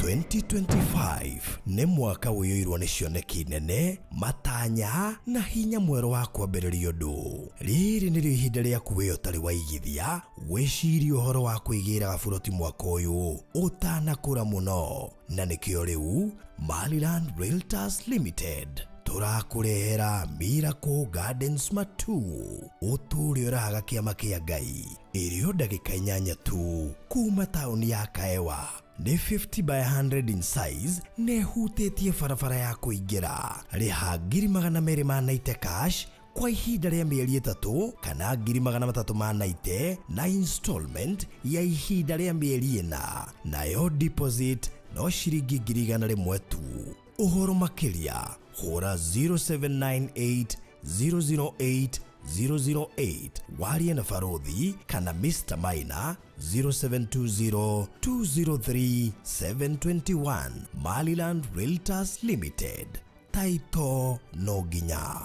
A: 2025 nĩ mwaka ũiyũirwo nĩ cioneki nene, matanya na hinya mwerũ wa kwambĩrĩria ũndũ. Rĩrĩ nĩrĩo ihinda rĩaku wĩ ũtarĩ waigithia wĩcirie ũhoro wa kwĩgĩra gaburoti mwaka ũyũ ũtanakũra mũno, na nĩkĩo rĩu Maliland Realtors Limited tũrakũrehera Miracle Gardens Matu, ũtũũre ũrahaga kĩama kĩa Ngai, ĩrĩo ndagĩka 8 tu kuma taũni ya Kaewa. Nĩ 50 by 100 in size, nehutĩtie barabara ya kũingĩra. Rĩha 290 cash kwa ihinda rĩa mĩeri 3 kana 390 na installment ya ihinda rĩa mĩeri 4, nayo deposit no ciringi 100 tu. Ũhoro makĩria hũra 0798 008 008 warie na Barothi kana Mr. Maina 0720 203 721. Maliland Realtors Limited, taito no ginya.